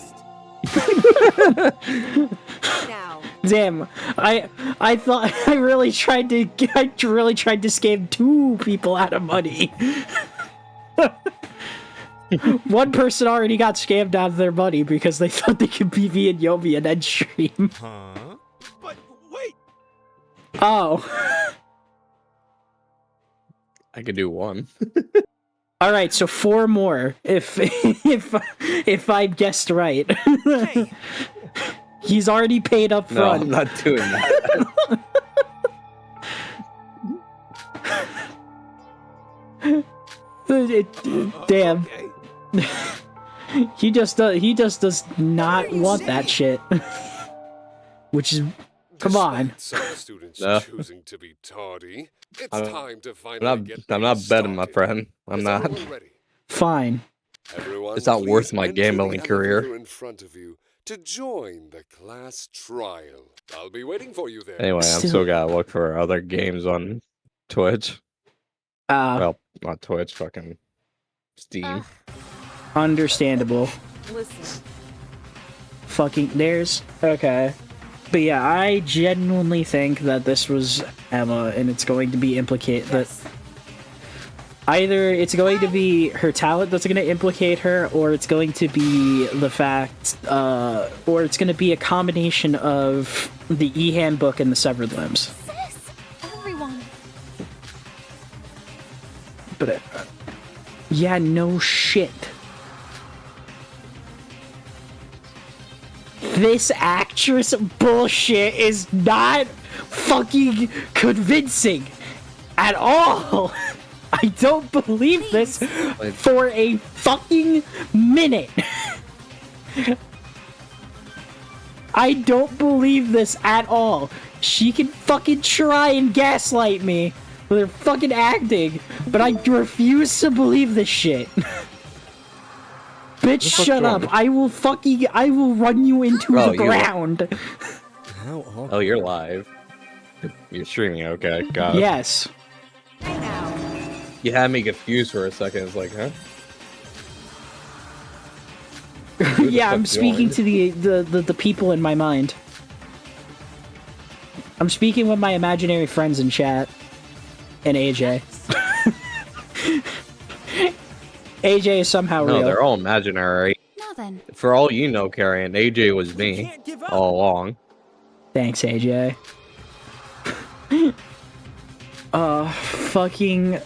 Now, Damn, I thought I really tried to scam 2 people out of money. One person already got scammed out of their money because they thought they could be me and Yomi and then stream. Huh? But wait! Oh. I could do one. All right, so 4 more if I guessed right. Hey! He's already paid up No, front. I'm not doing that. Damn. Okay. He just does not want that shit. Which is come on. Despite some students No. choosing to be tardy, it's I'm- time to finally get I'm not things betting, my started. friend. I'm Is not. everyone ready? Fine. Everyone, It's not please worth my enter the gambling career. elevator in front of you to join the class trial. I'll be waiting for you there. Anyway, I'm still gotta look for other games on Twitch. Well, not Twitch, fucking Steam. Understandable. Listen, Fucking there's okay. But yeah, I genuinely think that this was Emma and it's going to be implicated that yes. either it's going to be her talent that's going to implicate her, or it's going to be the fact, or it's going to be a combination of the e-handbook and the severed limbs. Sis! Everyone! But, yeah, no shit. This actress bullshit is not fucking convincing at all. I don't believe this for a fucking minute. I don't believe this at all. She can fucking try and gaslight me with her fucking acting, but I refuse to believe this shit. Bitch, shut up. I will run you into Bro, the ground. How awful. Oh, you're live. You're streaming, okay, got it. Yes. You had me confused for a second. It's like, huh? Yeah, I'm fuck speaking joined? to the people in my mind. I'm speaking with my imaginary friends in chat. And AJ. AJ is somehow No, real. they're all imaginary. Now then. For all you know, Carrion, AJ was We me can't give up. all along. Thanks, AJ. Fucking...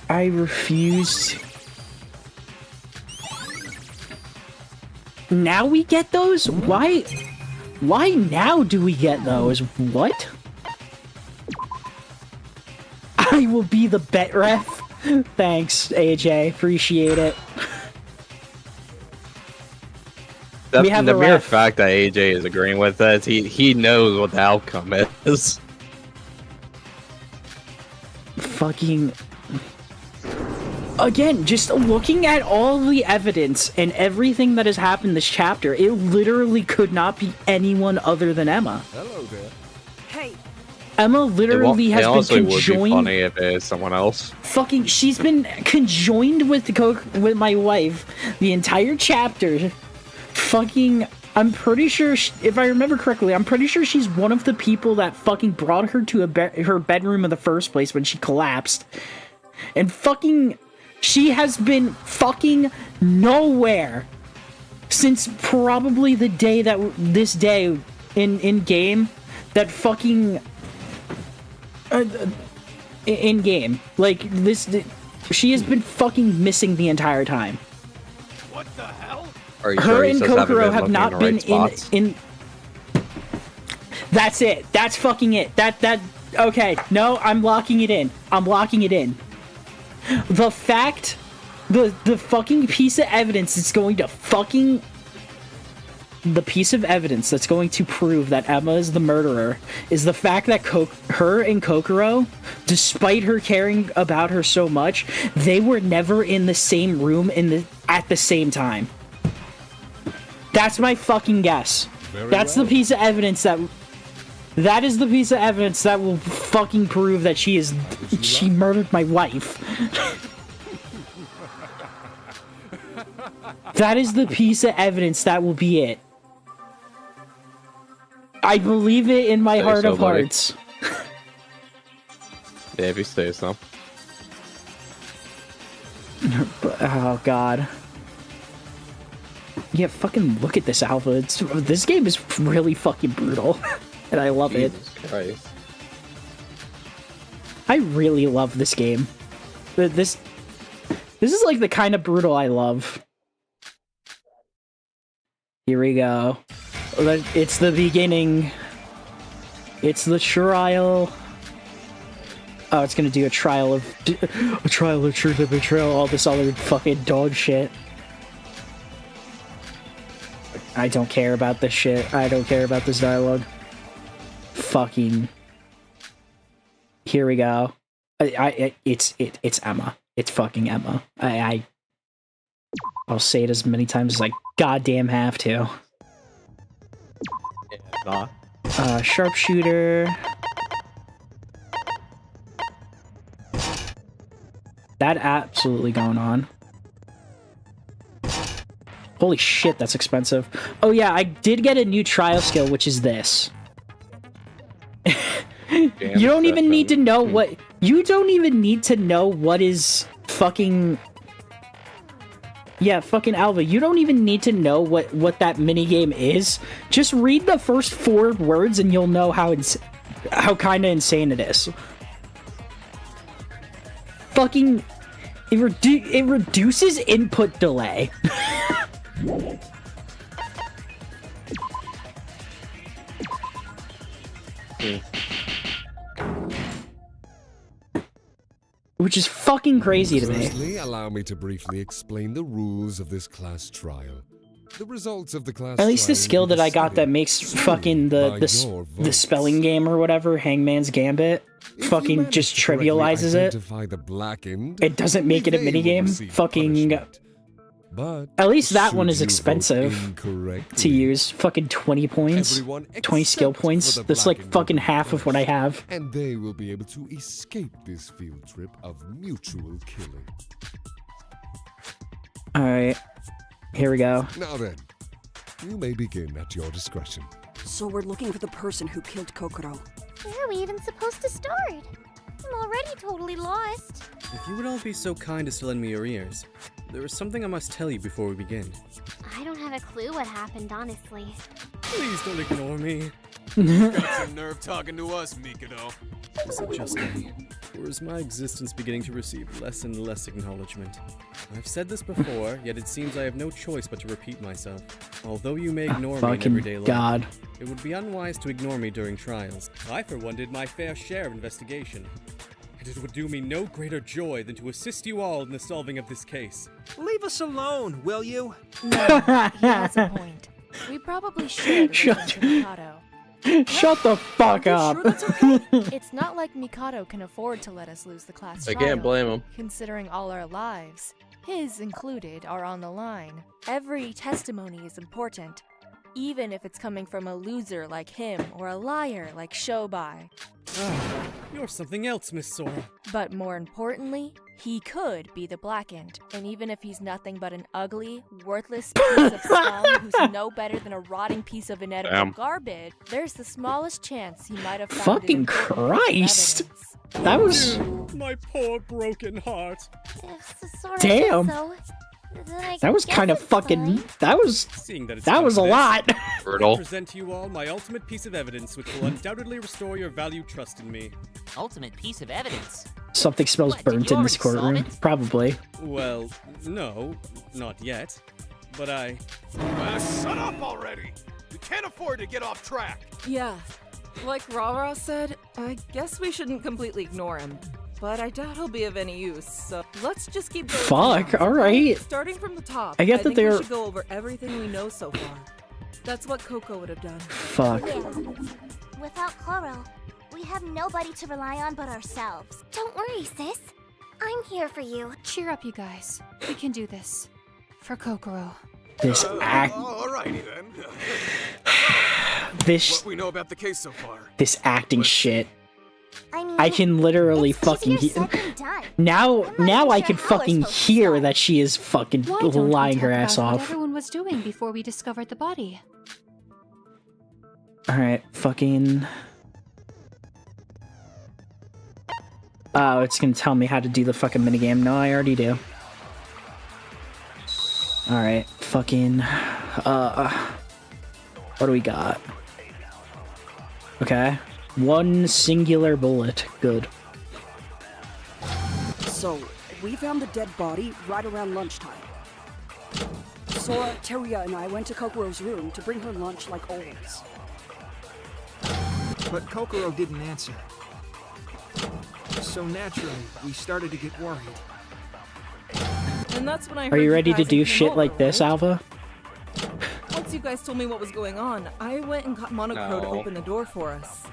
I refuse... Now we get those? Why now do we get those? What? I will be the bet ref. Thanks, AJ. Appreciate it. We have The a mere ref. fact that AJ is agreeing with us, he knows what the outcome is. Fucking... Again, just looking at all the evidence and everything that has happened this chapter, it literally could not be anyone other than Emma. Hello there. Hey, Emma literally It has been honestly would be conjoined. funny if it is someone else. Fucking, she's been conjoined with with my wife the entire chapter. Fucking, I'm pretty sure, if I remember correctly, I'm pretty sure she's one of the people that fucking brought her to her bedroom in the first place when she collapsed. And fucking, she has been fucking nowhere since probably the day that this day in game that fucking in game, like this, she has been fucking missing the entire time. What the hell? Are you Her sure he and says haven't Kokoro been have looking not in the been right spots? in. That's it. That's fucking it. That. Okay. No, I'm locking it in. I'm locking it in. The fact, the fucking piece of evidence that's going to fucking. The piece of evidence that's going to prove that Emma is the murderer is the fact that her and Kokoro, despite her caring about her so much, they were never in the same room at the same time. That's my fucking guess. That's the piece of evidence that is the piece of evidence that will fucking prove that she murdered my wife. That is the piece of evidence that will be it. I believe it in my Say heart so, of buddy. hearts. Yeah, if you say so. Oh god. Yeah, fucking look at this, Alpha. This game is really fucking brutal. And I love it. Jesus Christ. I really love this game. This is like the kind of brutal I love. Here we go. It's the beginning. It's the trial. Oh, it's gonna do a trial of truth and betrayal, all this other fucking dog shit. I don't care about this shit. I don't care about this dialogue. Fucking. Here we go. It's Emma. It's fucking Emma. I'll say it as many times as I goddamn have to. Yeah, nah. Sharpshooter. That absolutely going on. Holy shit, that's expensive. Oh yeah, I did get a new trial skill, which is this. You don't even need to know what... You don't even need to know what is fucking... Yeah, fucking Alva, you don't even need to know what that minigame is. Just read the first 4 words and you'll know how kinda insane it is. Fucking... It reduces input delay. Which is fucking crazy to me. Firstly, allow me to briefly explain the rules of this class trial. The results of the class At least the trial skill will be that I got that decided makes solely fucking by the your votes. spelling game or whatever, Hangman's Gambit, If you fucking manage just to correctly trivializes it. identify the blackened, It doesn't make it a they will minigame. receive Fucking... punishment. But At least that should one is you vote expensive incorrectly, to use. Fucking 20 points. everyone 20 skill except points. for the That's like blackened fucking will be half of what I have. and they will be able to escape this field trip of mutual killing. Alright. Here we go. Now then, you may begin at your discretion. So we're looking for the person who killed Kokoro. Where are we even supposed to start? I'm already totally lost. If you would all be so kind as to lend me your ears, there is something I must tell you before we begin. I don't have a clue what happened, honestly. Please don't ignore me. Got some nerve talking to us, Mikado. Is it just me? Or is my existence beginning to receive less and less acknowledgement? I've said this before, yet it seems I have no choice but to repeat myself. Although you may ignore me in everyday Fucking life, god. it would be unwise to ignore me during trials. I, for one, did my fair share of investigation. And it would do me no greater joy than to assist you all in the solving of this case. Leave us alone, will you? No, he has a point. We probably should Shut- listen to Mikado. Shut the fuck Are up. you sure that's okay? It's not like Mikado can afford to let us lose the class I trial. can't blame him. Considering all our lives, his included, are on the line. Every testimony is important, even if it's coming from a loser like him or a liar like Shobai. Ah, you're something else, Miss Sora. But more importantly, he could be the Blackened, and even if he's nothing but an ugly, worthless piece of scum who's no better than a rotting piece of inedible Damn. garbage, there's the smallest chance he might have found Fucking important Christ. evidence. That was... My poor broken heart. If Sora Damn. says so, then I That was guess kind of it's fucking... fine. That was... Seeing that it's That come was to a this, lot. I Brutal. present to you all my ultimate piece of evidence which will undoubtedly restore your valued trust in me. Ultimate piece of evidence. Something smells What, did burnt you in this already solve courtroom. it? Probably. Well, no, not yet. But I... Shut up already! We can't afford to get off track! Yeah. Like Rara said, I guess we shouldn't completely ignore him. But I doubt he'll be of any use, so let's just keep going. Fuck, down. alright. Starting from the top, I get that think they're- we should go over everything we know so far. That's what Coco would have done. Fuck. Without Koro, we have nobody to rely on but ourselves. Don't worry, sis. I'm here for you. Cheer up, you guys. We can do this. For Kokoro. This act... Alrighty then. This... What we know about the case so far. This acting shit. I mean, I can literally it's fucking... easier said than done. Now I'm not even I sure can how we're fucking supposed to hear start. that she is fucking Why don't we lying her talk ass about what off. everyone was doing before we discovered the body? Alright, fucking... Oh, it's gonna tell me how to do the fucking minigame. No, I already do. Alright, fucking... what do we got? Okay. One singular bullet. Good. So, we found the dead body right around lunchtime. Sora, Teruya, and I went to Kokoro's room to bring her lunch like always. But Kokoro didn't answer. So naturally, we started to get worried. And that's when I Are heard you ready to guys do came shit over, like this, right? Alva? Once you guys told me what was going on, I went and got Monocro to No. open the door for us.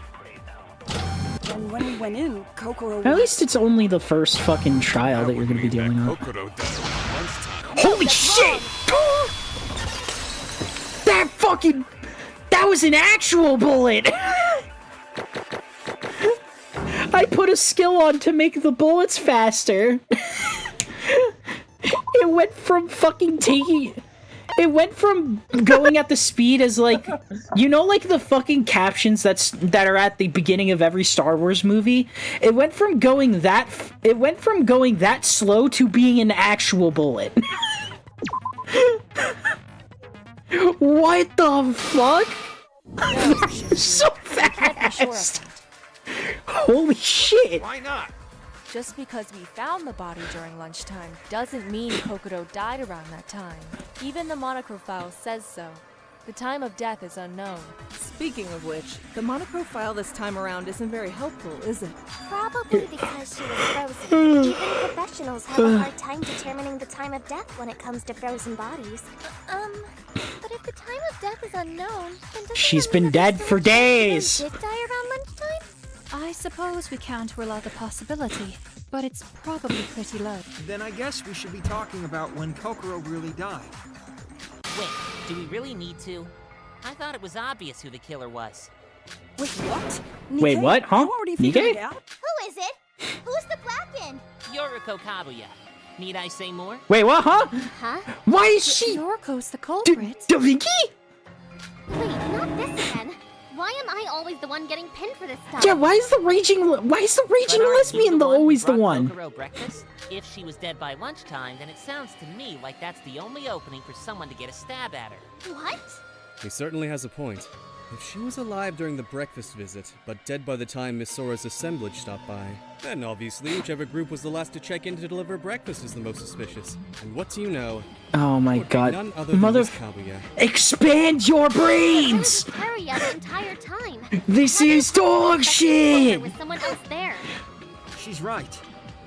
And when we went in, Kokoro At least it's only the first fucking trial that you're gonna be dealing with. Kokoro died at lunchtime. Holy shit! That fucking... That was an actual bullet! I put a skill on to make the bullets faster. It went from fucking taking... It went from going at the speed as, like... You know, like, the fucking captions that are at the beginning of every Star Wars movie? It went from going that... It went from going that slow to being an actual bullet. What the fuck? So fast! Holy shit! Why not? Just because we found the body during lunchtime doesn't mean Kokoro died around that time. Even the Monocro file says so. The time of death is unknown. Speaking of which, the Monocro file this time around isn't very helpful, is it? Probably because she was frozen. Even professionals have a hard time determining the time of death when it comes to frozen bodies. But if the time of death is unknown, then doesn't She's that been mean that dead the for surgeon days! did die around lunchtime? I suppose we can't rule out the possibility, but it's probably pretty low. Then I guess we should be talking about when Kokoro really died. Wait, do we really need to? I thought it was obvious who the killer was. Wait, what? Wait, Nikkei, what? Huh? You already figured Nikkei? it out? Who is it? Who's the Blackened? Yoriko Kabuya. Need I say more? Wait, what, huh? Huh? Why is she... Yoriko's the culprit. Da Vinci? Wait, not this again. Why am I always the one getting pinned for this stuff? Yeah, why is the raging But aren't you lesbian always the who brought one? Kokoro breakfast? If she was dead by lunchtime, then it sounds to me like that's the only opening for someone to get a stab at her. What? He certainly has a point. If she was alive during the breakfast visit, but dead by the time Miss Sora's assemblage stopped by, then obviously whichever group was the last to check in to deliver breakfast is the most suspicious. And what do you know? Oh my It would be god. none other than Mother... Miss Kabuya. Expand your brains! Teruya the entire time. This How do you is dog expect shit! there was someone else there? She's right.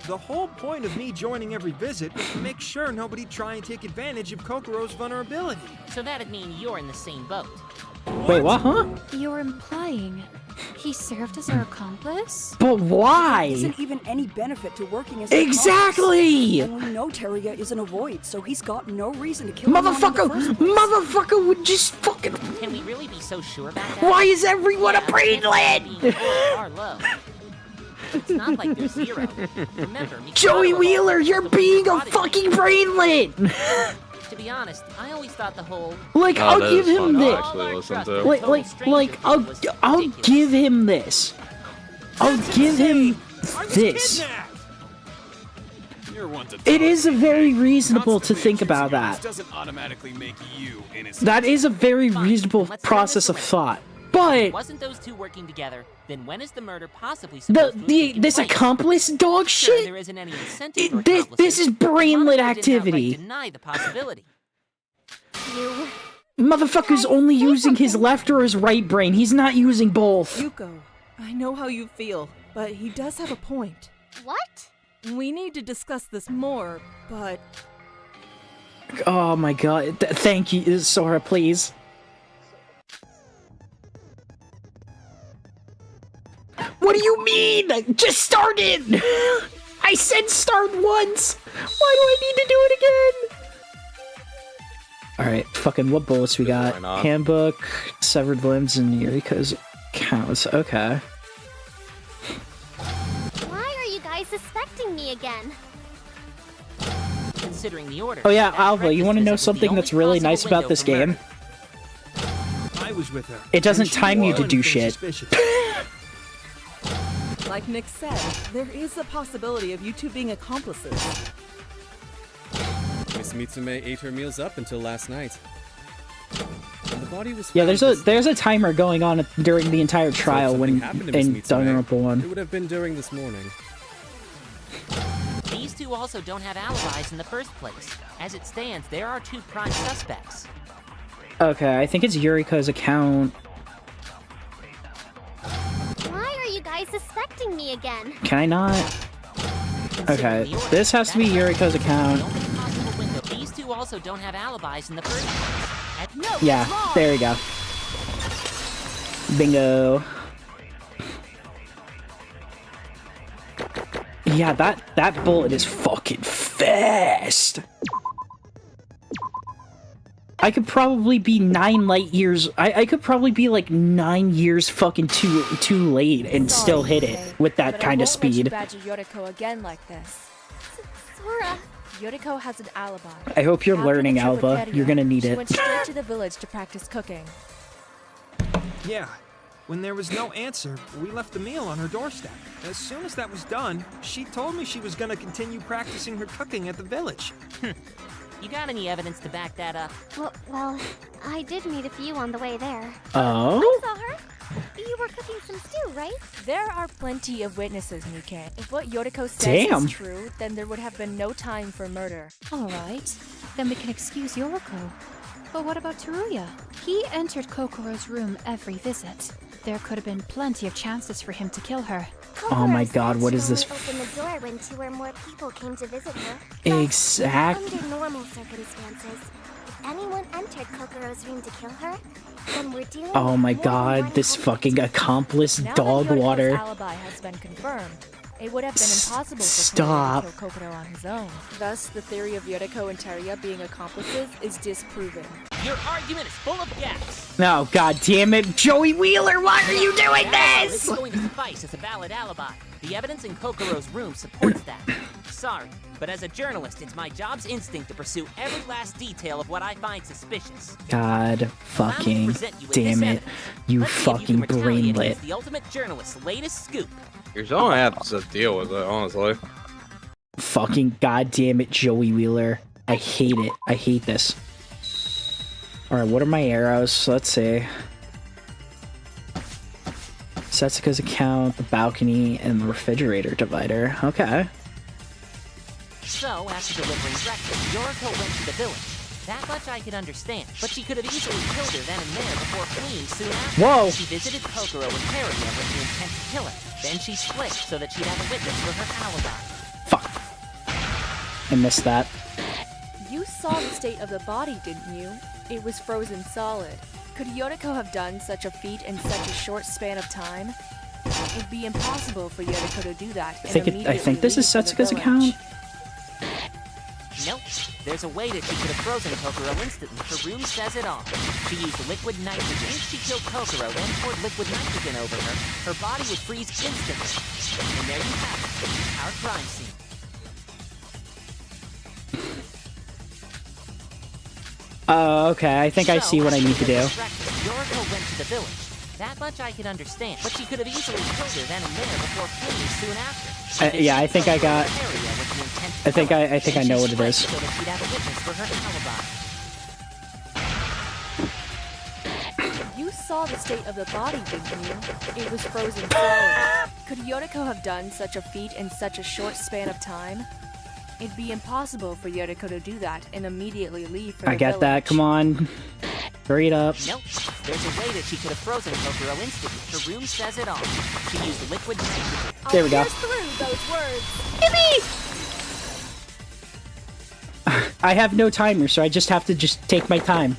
The whole point of me joining every visit was to make sure nobody'd try and take advantage of Kokoro's vulnerability. So that'd mean you're in the same boat. Wait, what, huh? You're implying he served as our accomplice? But There why? isn't even any benefit to working as an Exactly! accomplice. And we know Teruya isn't a void, so he's got no reason to kill anyone in the Motherfucker! first place. Motherfucker would just fucking... Can we really be so sure about that? Why is everyone a Yeah, chances of brainlet? being high are low. But it's not like they're zero. Remember, Mikado Joey alone Wheeler, was you're the being a prodigy. fucking brainlet! To be honest, I always thought the whole Like, Oh, I'll that give is him fun to this. actually listen to. I'll give him this. I'll give him this. You're one to It talk. is a very reasonable to Constantly think accusing about others that. doesn't automatically make you innocent. That is a very reasonable let's turn process this of around. thought. But wasn't those two working together, then when is the murder possibly the supposed to have taken this place? accomplice dog Sure, shit. there isn't any incentive for This accomplices, is but brainlet Monaco didn't outright activity. deny the possibility. You... Motherfucker's only using his left or his right brain. He's not using both. Yuko, I know how you feel, but he does have a point. What? We need to discuss this more, but Oh my god. Thank you, Sora, please. What do you mean? Just started! I said start once! Why do I need to do it again? Alright, fucking what bullets we got? Why not? Handbook, severed limbs, and Eureka's counts. Okay. Why are you guys suspecting me again? Considering the order. Oh yeah, that Alva, you breakfast want to visit know was the something only that's really possible nice about window this for murder. game? I was with her. It doesn't and she time you didn't to do do anything shit. suspicious. like Nick said, there is a possibility of you two being accomplices. Miss guess Mitsume ate her meals up until last night. And the body was Yeah, found there's a timer going on during the entire So if trial something when happened to Miss in Mitsume, Danganronpa 1. It would have been during this morning. These two also don't have alibis in the first place. As it stands, there are two prime suspects. Okay, I think it's Yuriko's account. Why are you guys suspecting me again? Can I not? Okay, this has to be Yuriko's account. The only possible window. These two also don't have alibis in the first place. No, Yeah, it's wrong. there you go. Bingo. Yeah, that bullet is fucking fast. I could probably be 9 light years. I could probably be like 9 years fucking too late and still hit it with that but kind I of won't let you speed. badger Yoriko again like this. Sora. Yoriko has an alibi. I hope you're After the learning, trip with Alba. Teria, You're gonna need she it. went straight to the village to practice cooking. Yeah. When there was no answer, we left the meal on her doorstep. As soon as that was done, she told me she was gonna continue practicing her cooking at the village. You got any evidence to back that up? Well, I did meet a few on the way there. Oh? I saw her. You were cooking some stew, right? There are plenty of witnesses, Nikke. If what Yoriko says Damn. is true, then there would have been no time for murder. Alright, then we can excuse Yoriko. But what about Teruya? He entered Kokoro's room every visit. There could have been plenty of chances for him to kill her. Oh my Kokoro god, said what she is this? only opened the door when 2 or more people came to visit her. Exact. Under normal circumstances, if anyone entered Kokoro's room to kill her, then we're dealing Oh with my more than god, one this fucking entity. accomplice Now dog that Yoriko's water. alibi has been confirmed, it would have been impossible for Stop. Teruya to kill Kokoro on his own. Thus, the theory of Yoriko and Teruya being accomplices is disproven. Your argument is full of gaps. No, god damn it, Joey Wheeler, why are you doing This this? is going to suffice as a valid alibi. The evidence in Kokoro's room supports that. Sorry, but as a journalist, it's my job's instinct to pursue every last detail of what I find suspicious. God fucking present you with damn this it, you Let's see if you fucking can retaliate brainlet. against the ultimate journalist's latest scoop. You're just gonna have to deal with it, honestly. Fucking goddamn it, Joey Wheeler. I hate it. I hate this. Alright, what are my arrows? Let's see. Setsuka's account, the balcony, and the refrigerator divider. Okay. So, after delivering breakfast, Yoriko went to the village. That much I could understand, but she could have easily killed her then and there before fleeing soon after. Whoa! She visited Kokoro with Teria with the intent to kill her. Then she split so that she'd have a witness for her alibi. Fuck. I missed that. You saw the state of the body, didn't you? It was frozen solid. Could Yoriko have done such a feat in such a short span of time? It'd be impossible for Yoriko to do that. I think this is Setsuka's account. Nope. There's a way that she could have frozen Kokoro instantly. Her room says it all. She used liquid nitrogen. If she killed Kokoro, then poured liquid nitrogen over her, her body would freeze instantly. And there you have it. Our crime scene. Oh, okay. I think I see what I need to do. Yoriko went to the village. That much I could understand, but she could have easily killed her then and there before fleeing soon after. Yeah, I think I got. I think I know what it is. So that she'd have a witness for her alibi. You saw the state of the body, didn't you? It was frozen solid. Could Yoriko have done such a feat in such a short span of time? It'd be impossible for Yoriko to do that and immediately leave for the I get that. Come on. Hurry it up. Nope. There's a way that she could have frozen Kokoro instantly. Her room says it all. She used liquid nitrogen. There we go. Through those words. I have no timer, so I just have to take my time.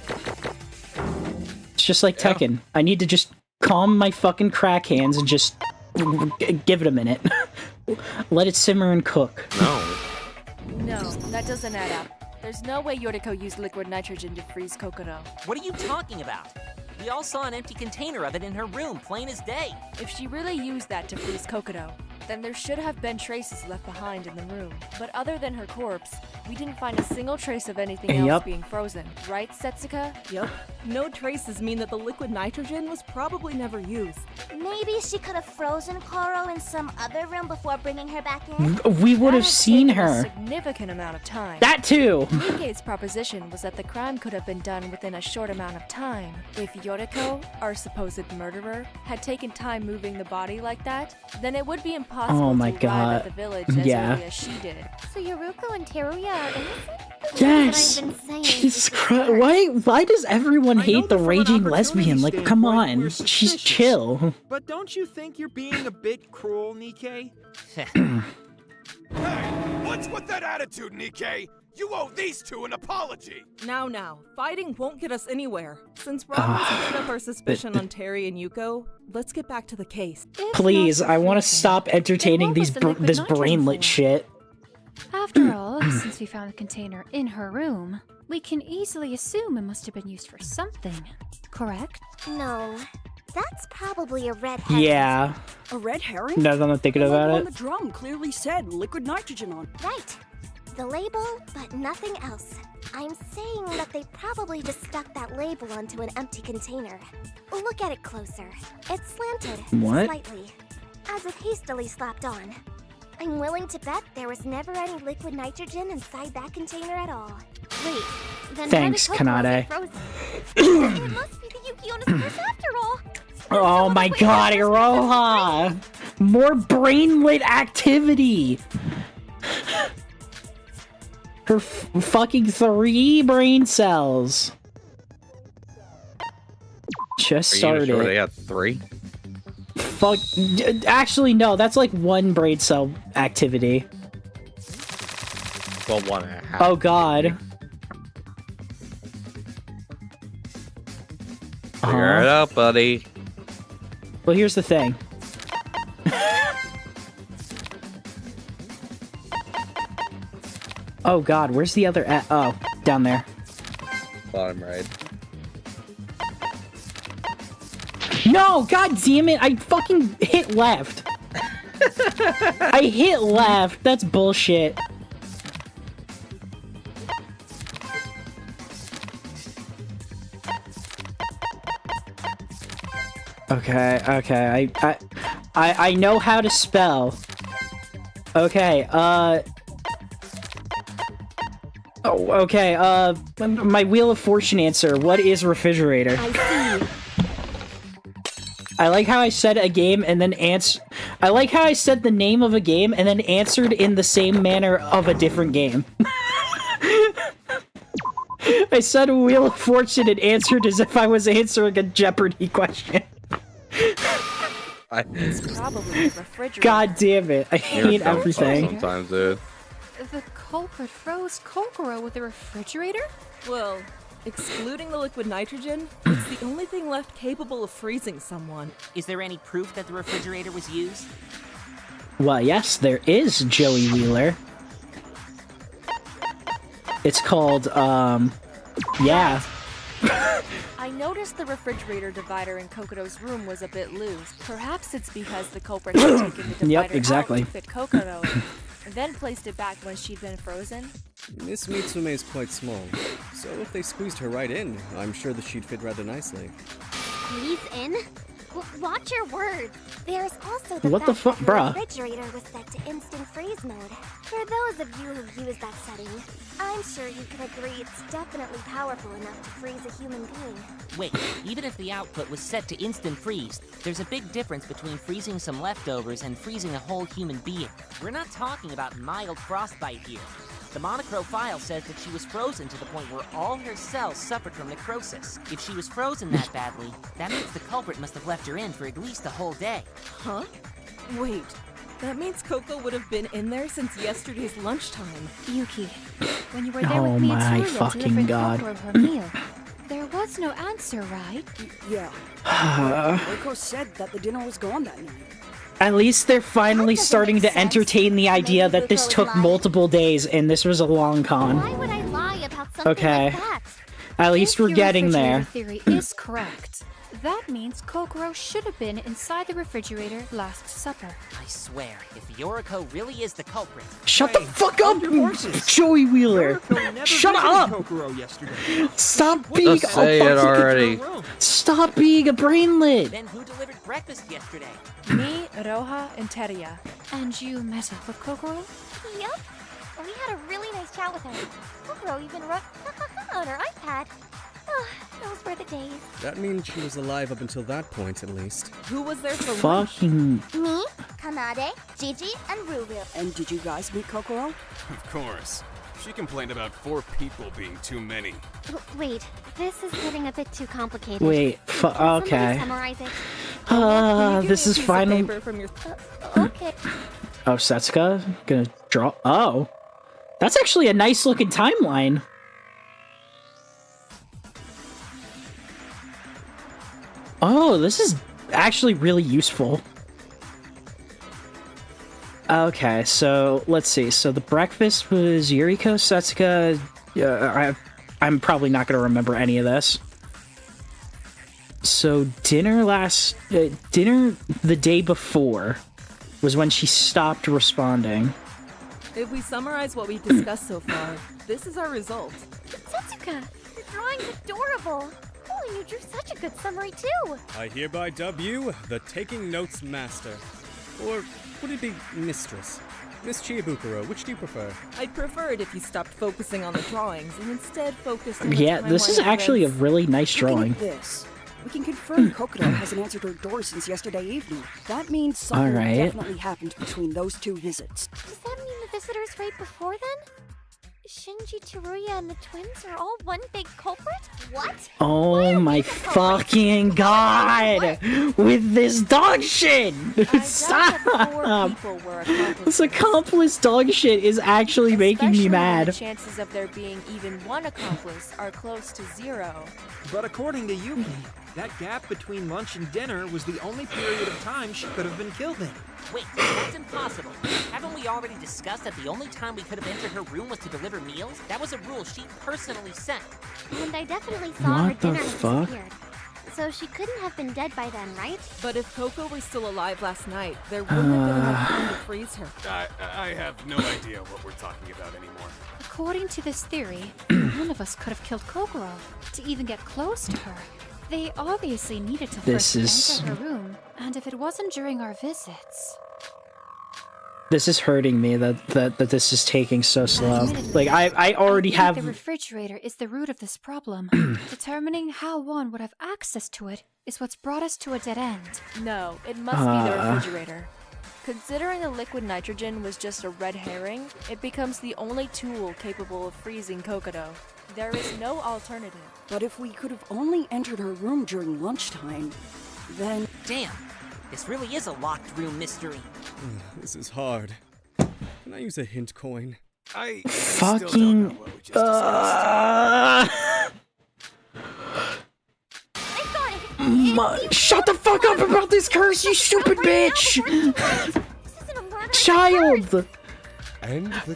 It's just like Tekken. I need to just calm my fucking crack hands and just give it a minute. Let it simmer and cook. No, that doesn't add up. There's no way Yoriko used liquid nitrogen to freeze Kokoro. What are you talking about? We all saw an empty container of it in her room, plain as day. If she really used that to freeze Kokoro, then there should have been traces left behind in the room. But other than her corpse, we didn't find a single trace of anything else Yup. being frozen. Right, Setsuka? Yup. No traces mean that the liquid nitrogen was probably never used. Maybe she could have frozen Koro in some other room before bringing her back in. We would have That had seen taken a her. significant amount of time. That too. Nike's proposition was that the crime could have been done within a short amount of time. If Yoriko, our supposed murderer, had taken time moving the body like that, then it would be impossible Oh my to arrive God. at the village as Yeah. early as she did. So Yoruko and Teruya are innocent? Yes. That's what I've been saying Jesus since the Christ! start. Why does everyone I know hate the that from an raging opportunity lesbian? Like, come standpoint, on, we're she's suspicious. chill. But don't you think you're being a bit cruel, Nikkei? Hey, what's with that attitude, Nikkei? You owe these two an apology. Now, fighting won't get us anywhere. Since Robert's put up our suspicion on Terry and Yuko, let's get back to the case. If Please, not I want to freezing, stop then entertaining what these was the liquid this nitrogen brainlet for? shit. After all, since we found the container in her room, we can easily assume it must have been used for something, correct? No, that's probably a red herring. Yeah. A red herring? Now that I'm thinking The about label it. on the drum clearly said liquid nitrogen on it. Right. The label, but nothing else. I'm saying that they probably just stuck that label onto an empty container. Look at it closer. It's slanted. What? Slightly. As if hastily slapped on. I'm willing to bet there was never any liquid nitrogen inside that container at all. Wait, then Thanks, why did Kokoro Kanade. get frozen? It must be the Yukiona's curse after all. Oh my God, Iroha! More brainlet activity. Her fucking 3 brain cells. Just Are you started. sure they had 3? Fuck. Actually, no. That's like 1 brain cell activity. Well, 1.5. Oh God. Figure it out, buddy. Well, here's the thing. Oh God, where's the other? Oh, down there. Bottom right. No, God damn it! I fucking hit left. I hit left. That's bullshit. Okay. I know how to spell. Okay. Oh, okay. My Wheel of Fortune answer. What is refrigerator? I see. I like how I said a game and then I like how I said the name of a game and then answered in the same manner of a different game. I said Wheel of Fortune and answered as if I was answering a Jeopardy question. It's probably the refrigerator. God damn it. I You're hate dumb everything. sometimes, dude. The culprit froze Kokoro with a refrigerator? Well, excluding the liquid nitrogen, it's the only thing left capable of freezing someone. Is there any proof that the refrigerator was used? Well, yes, there is, Joey Wheeler. It's called, yeah. I noticed the refrigerator divider in Kokoro's room was a bit loose. Perhaps it's because the culprit had taken the divider Yep, exactly. out to fit Kokoro, and then placed it back when she'd been frozen. Miss Mitsume is quite small, so if they squeezed her right in, I'm sure that she'd fit rather nicely. Squeeze in? Watch your words. There's also the What the fact fuck, that bruh? the refrigerator was set to instant freeze mode. For those of you who've used that setting, I'm sure you can agree it's definitely powerful enough to freeze a human being. Wait, even if the output was set to instant freeze, there's a big difference between freezing some leftovers and freezing a whole human being. We're not talking about mild frostbite here. The monochrome file says that she was frozen to the point where all her cells suffered from necrosis. If she was frozen that badly, that means the culprit must have left her in for at least a whole day. Huh? Wait, that means Coco would have been in there since yesterday's lunchtime. Yuki, when you were there Oh with me my and Teruya fucking delivering God. Kokoro her meal, there was no answer, right? Yeah. Rico said that the dinner was gone that night. At least they're finally doesn't starting make to sense. entertain the idea Maybe that this Luca took would lie. multiple days and this was a long con. Why would I lie about something Okay. like that? At least If we're your getting refrigerator there. theory is correct, That means Kokoro should have been inside the refrigerator last supper. I swear, if Yoriko really is the culprit... Shut the fuck up, Joey Wheeler! Shut up! Kokoro yesterday. Stop being Just say it already. Stop being a brainlet! Then who delivered breakfast yesterday? Me, Roha, and Teria. And you met up with Kokoro? Yup. We had a really nice chat with her. Kokoro even wrote on her iPad. Oh, those were the days. That means she was alive up until that point, at least. Who was there for lunch? Fucking... Me, Kanade, Gigi, and Ruru. And did you guys meet Kokoro? Of course. She complained about 4 people being too many. Wait, this is getting a bit too complicated. Wait, Can somebody okay. summarize it? This is final... From your... Okay. Oh, Setsuka? Gonna draw... Oh. That's actually a nice looking timeline. Oh, this is actually really useful. Okay, so let's see. So the breakfast was Yuriko, Setsuka. I'm probably not going to remember any of this. So dinner the day before was when she stopped responding. If we summarize what we discussed so far, this is our result. Setsuka, your drawing's adorable. Oh, and you drew such a good summary too. I hereby dub you the Taking Notes Master. Or would it be Mistress? Miss Chiabukuro, which do you prefer? I'd prefer it if you stopped focusing on the drawings and instead focused on the Yeah, this is timeline actually a events. really nice drawing. Looking at this, we can confirm Kokoro hasn't answered her door since yesterday evening. That means something Alright. definitely happened between those 2 visits. Does that mean the visitors right before then? Shinji, Teruya, and the twins are all one big culprit? What? Oh my fucking god! With this dog shit! Stop! This accomplice dog shit is actually making me Especially when mad. The chances of there being even one accomplice are close to 0. But according to Yuki, that gap between lunch and dinner was the only period of time she could have been killed in. Wait, that's impossible. Haven't we already discussed that the only time we could have entered her room was to deliver meals? That was a rule she personally set. And I definitely saw her What the dinner had fuck? disappeared. So she couldn't have been dead by then, right? But if Coco was still alive last night, there wouldn't have been enough time to freeze her. I have no idea what we're talking about anymore. According to this theory, none of us could have killed Kokoro to even get close to her. They obviously needed to This first is- enter her room, and if it wasn't during our visits... This is hurting me that this is taking so slow. Like, I already I think have... the refrigerator is the root of this problem. Determining how one would have access to it is what's brought us to a dead end. No, it must be the refrigerator. Considering the liquid nitrogen was just a red herring, it becomes the only tool capable of freezing Kokoro. There is no alternative. But if we could have only entered her room during lunchtime, then... Damn, this really is a locked room mystery. This is hard. Can I use a hint coin? I Fucking... still don't know what we just Shut the fuck up about this curse, you stupid bitch! Child!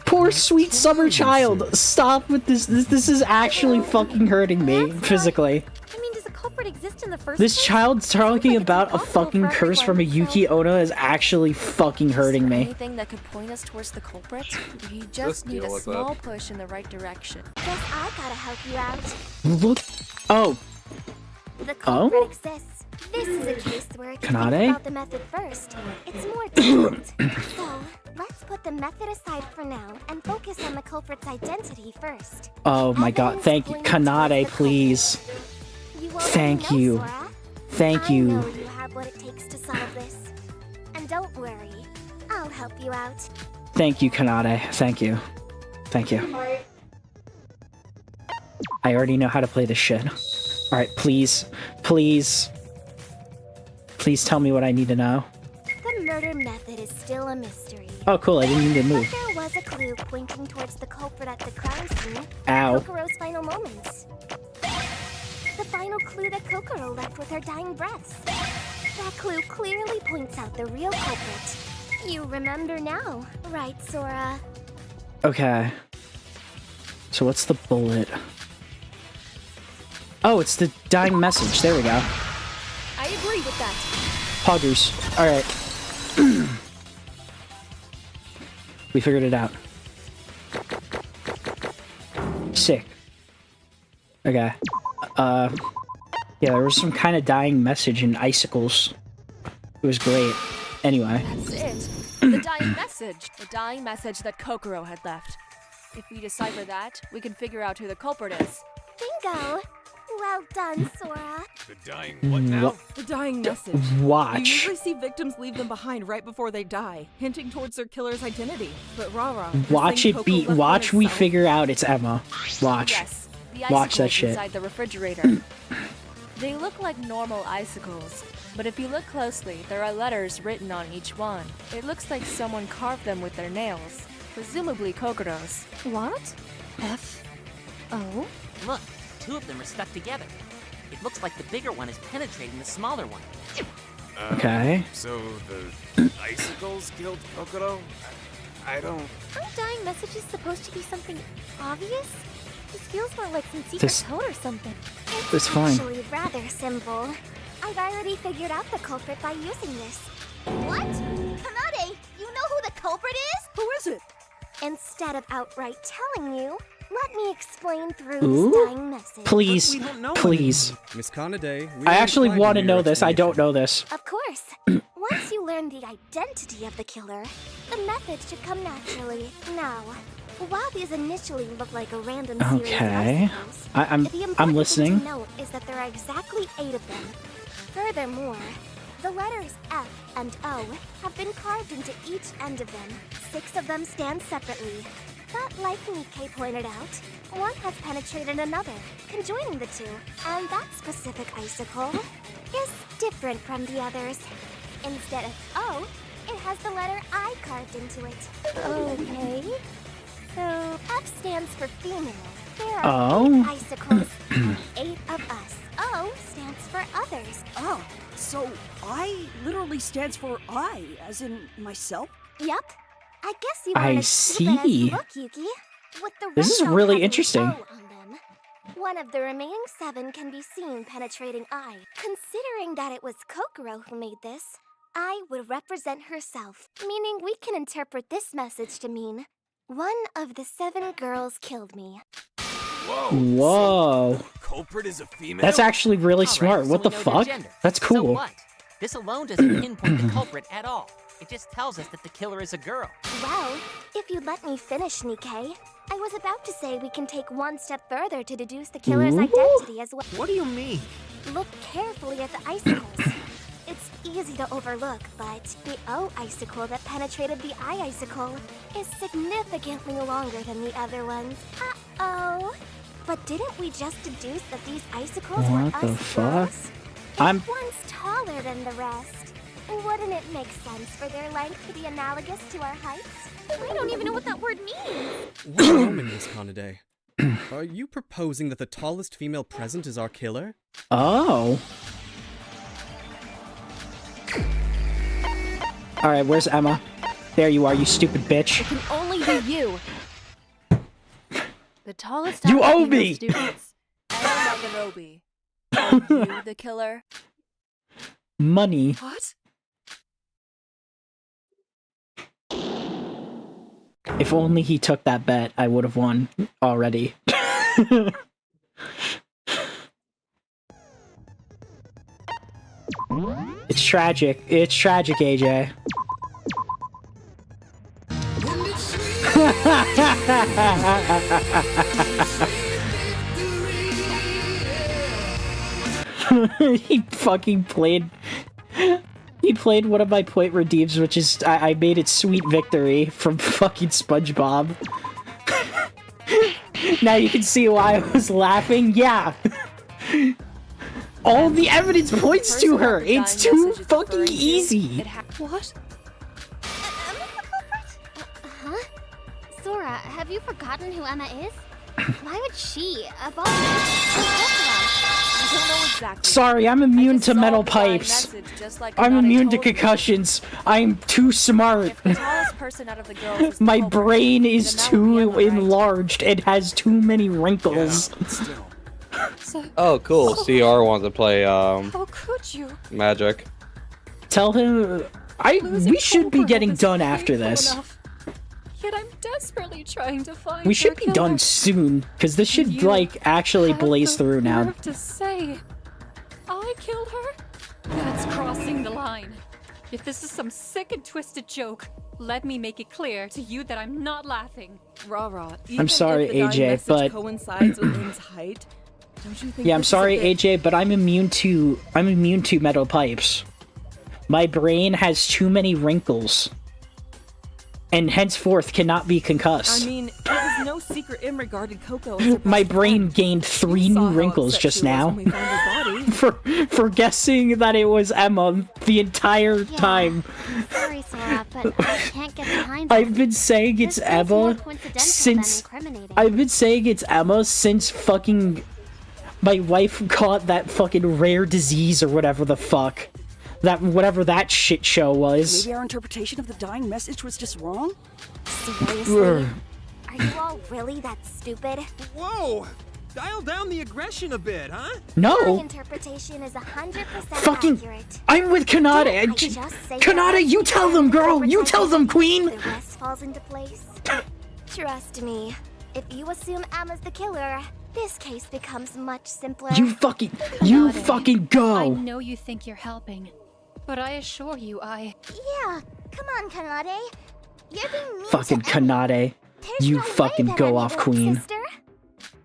Poor sweet summer child! Stop with this. This is actually fucking hurting me physically. I mean, does a culprit exist in the first This place? child talking about a fucking for curse from a everyone, Yuki Onna is actually fucking hurting me. Anything that could point us towards the culprit? We Just just need deal a with small it. push in the right direction. Guess I gotta help you out. Look. Oh. The culprit Oh? exists. This is a case where if you Kanade? think about the method first, it's more difficult. So, let's put the method aside for now and focus on the culprit's identity first. Oh my god. Thank you. Kanade, please. You already Thank know, you. Sora. Thank I you. know you have what it takes to solve this. And don't worry, I'll help you out. Thank you, Kanade. Thank you. Thank you. I already know how to play this shit. Alright, please. Please. Please tell me what I need to know. The murder method is still a mystery. Oh, cool. I didn't need to move. But there was a clue pointing towards the culprit at the crime scene. Ow. Kokoro's final moments. The final clue that Kokoro left with her dying breaths. That clue clearly points out the real culprit. You remember now, right, Sora? Okay. So what's the bullet? Oh, it's the dying message. There we go. agree with that. Poggers. Alright. We figured it out. Sick. Okay. Yeah, there was some kind of dying message in icicles. It was great. Anyway. That's it. The dying message. The dying message that Kokoro had left. If we decipher that, we can figure out who the culprit is. Bingo! Well done, Sora. The dying what now? The dying message. Watch. You usually see victims leave them behind right before they die, hinting towards their killer's identity. But Rara, Watch it be. Watch we figure out it's Emma. Watch. Yes, the Watch that icicles shit. inside the refrigerator. They look like normal icicles, but if you look closely, there are letters written on each one. It looks like someone carved them with their nails, presumably Kokoro's. What? F-O? Look, two of them are stuck together. It looks like the bigger one is penetrating the smaller one. Okay. So the icicles killed Kokoro? I don't... Aren't dying messages supposed to be something obvious? This feels more like some secret This- code or something. It's fine. Actually rather simple. I've already figured out the culprit by using this. What? Kanade, you know who the culprit is? Who is it? Instead of outright telling you, let me explain through Ooh? this dying message. Please. We don't know Please. Miss Kanade, we I actually are want to inclined know your this. I don't explanation. know this. Of course. Once you learn the identity of the killer, the method should come naturally. Now, while these initially look like a random series Okay. of icicles, I'm the important thing listening. to note is that there are exactly 8 of them. Furthermore, the letters F and O have been carved into each end of them. 6 of them stand separately. But like Nikkei pointed out, one has penetrated another, conjoining the two. And that specific icicle is different from the others. Instead of O, it has the letter I carved into it. Okay. So F stands for female. There are Oh. 8 icicles, and 8 of us. O stands for others. Oh, so I literally stands for I, as in myself? Yup. I guess you I aren't as stupid as you see. look, Yuki. With the This rest is all really having interesting. O on them. One of the remaining 7 can be seen penetrating I. Considering that it was Kokoro who made this, I would represent herself, meaning we can interpret this message to mean one of the 7 girls killed me. Whoa! Whoa. So the culprit is a female? That's actually really All right, smart. so What we the know their fuck? gender. That's So cool. what? This alone doesn't pinpoint the culprit at all. It just tells us that the killer is a girl. Well, if you'd let me finish, Nikkei, I was about to say we can take one step further to deduce the killer's Ooh. identity as well. What do you mean? Look carefully at the icicles. It's easy to overlook, but the O icicle that penetrated the I icicle is significantly longer than the other ones. Uh-oh. But didn't we just deduce that these icicles were What the us fuck? girls? I'm- If one's taller than the rest, wouldn't it make sense for their length to be analogous to our heights? I don't even know what that word means. One moment, Miss Kanade. Are you proposing that the tallest female present is our killer? Oh. Alright, where's Emma? There you are, you stupid bitch. It can only be you. The tallest You out of owe the female me! students. Emma Naganobi. Are you the killer? Money. What? If only he took that bet, I would have won already. It's tragic. It's tragic, AJ. He fucking played. He played one of my point redeems, which is I made it Sweet Victory from fucking SpongeBob. Now you can see why I was laughing. Yeah. All the evidence points to her. It's too fucking easy. What? Huh? Sora, have you forgotten who Emma is? Why would she, of all I don't know exactly. Sorry, I'm immune to metal pipes. I'm immune to concussions. I'm too smart. The tallest person out of the girls is the My culprit, brain is then that would be too Emma, right? enlarged. It has too many wrinkles. Still. Oh, cool. CR wants to play How could you? Magic. Tell him we should be getting done after this. Enough. Yet I'm desperately trying to find We should her be killer. done soon, because this should, You like, actually have blaze the through now. nerve to say I killed her? That's crossing the line. If this is some sick and twisted joke, let me make it clear to you that I'm not laughing. Rara, I'm sorry, if the dying AJ, message but coincides with Lynn's height, don't you think yeah, I'm this is a sorry, bit- AJ, but I'm immune to metal pipes. My brain has too many wrinkles, and henceforth cannot be concussed. I mean, it was no secret in regarded Coco as her My best brain friend. gained 3 You saw new how wrinkles upset just she was now when we found her body. for guessing that it was Emma the entire Yeah. time. Sorry, Sora, but I can't get behind that. I've been saying it's This seems more Emma coincidental since than incriminating. I've been saying it's Emma since fucking my wife caught that fucking rare disease or whatever the fuck. Whatever that shit show was. Maybe our interpretation of the dying message was just wrong? Seriously? Are you all really that stupid? Whoa! Dial down the aggression a bit, huh? My No. interpretation is 100% Fucking accurate. I'm with Kanata. Didn't I just say Kanata, that? you tell them, girl. You tell them, queen. The rest falls into place. Trust me. If you assume Emma's the killer, this case becomes much simpler. You fucking I go. know you think you're helping, but I assure you Yeah, come on, Kanade. You're being mean Fucking to Emma. Kanade. There's You no way fucking that go Emma off, won't, queen. Sister.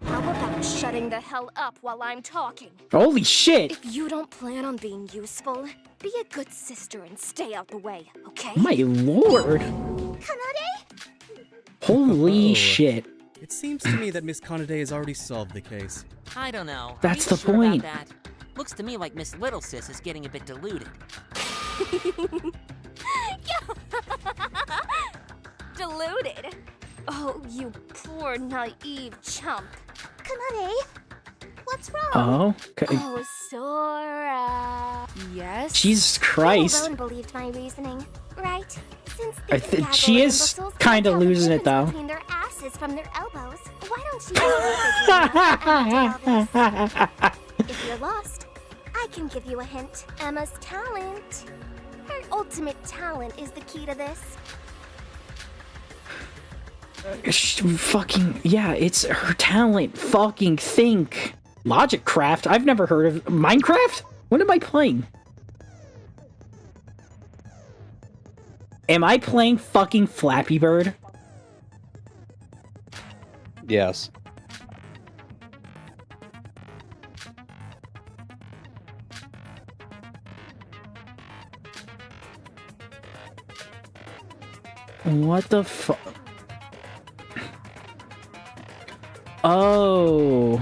How about shutting the hell up while I'm talking? Holy shit. If you don't plan on being useful, be a good sister and stay out the way, okay? My lord. Kanade? Holy Oh. shit. It seems to me that Miss Conade has already solved the case. I don't know. That's Are you the sure point. About that? Looks to me like Miss Little Sis is getting a bit deluded. Deluded? Oh, you poor naive chump. Kanade, what's wrong? Oh, okay. Oh, Sora. Yes? Jesus Christ. Rowan believed my reasoning, right? Since I these think gaggle she is imbeciles kinda can't have losing it, ribbons though. between their asses from their elbows, why don't you just figure it out? If you're lost, I can give you a hint. Emma's talent. Her ultimate talent is the key to this. Fucking, yeah, it's her talent. Fucking think. Logic Craft? I've never heard of Minecraft? What am I playing? Am I playing fucking Flappy Bird? Yes. What the fuck? Oh.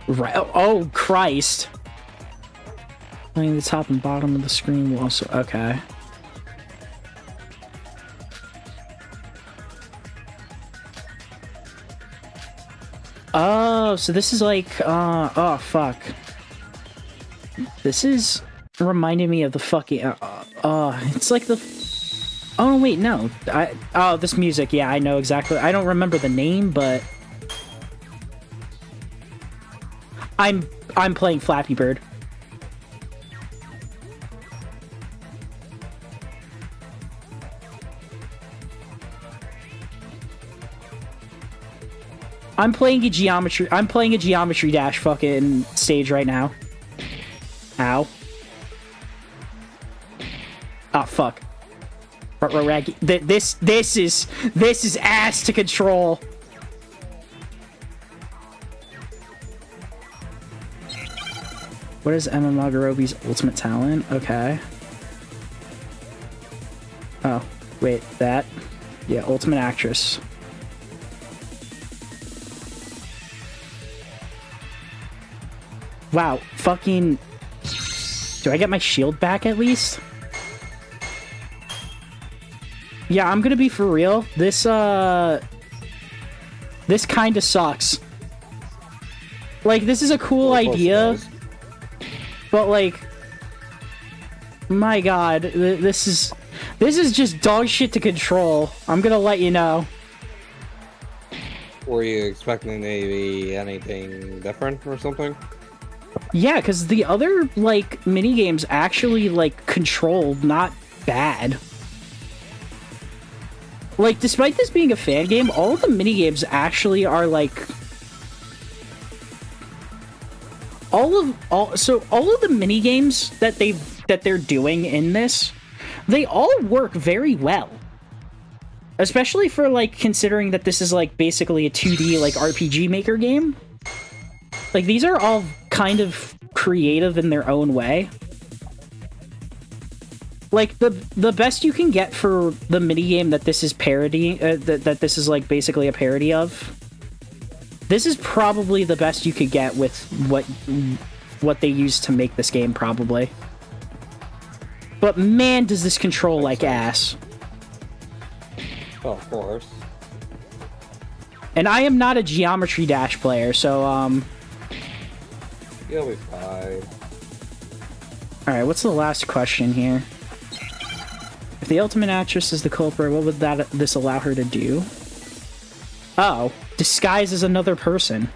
Right. Oh, Christ. Playing the top and bottom of the screen will also... Okay. Oh, so this is like, oh, fuck. This is reminding me of the fucking, it's like the, oh, wait, no. Oh, this music, yeah, I know exactly. I don't remember the name, but I'm playing Flappy Bird. I'm playing a Geometry Dash fucking stage right now. Ow. Oh fuck. This is ass to control. What is Emma Magarobi's ultimate talent? Okay. Oh, wait, that? Yeah, ultimate actress. Wow, fucking... Do I get my shield back at least? Yeah, I'm gonna be for real. This kinda sucks. Like, this is a cool idea, but like... My god, this is just dog shit to control. I'm gonna let you know. Were you expecting maybe anything different or something? Yeah, because the other, like, minigames actually, like, controlled not bad. Like, despite this being a fan game, all of the minigames actually are, like... All of the minigames that they're doing in this, they all work very well. Especially for, like, considering that this is, like, basically a 2D, like, RPG Maker game. Like, these are all kind of creative in their own way. Like, the best you can get for the minigame that this is parody, that this is, like, basically a parody of, this is probably the best you could get with what they used to make this game, probably. But man, does this control like ass. Oh, of course. And I am not a Geometry Dash player, so, You'll be fine. Alright, what's the last question here? If the ultimate actress is the culprit, what would this allow her to do? Oh, disguise as another person.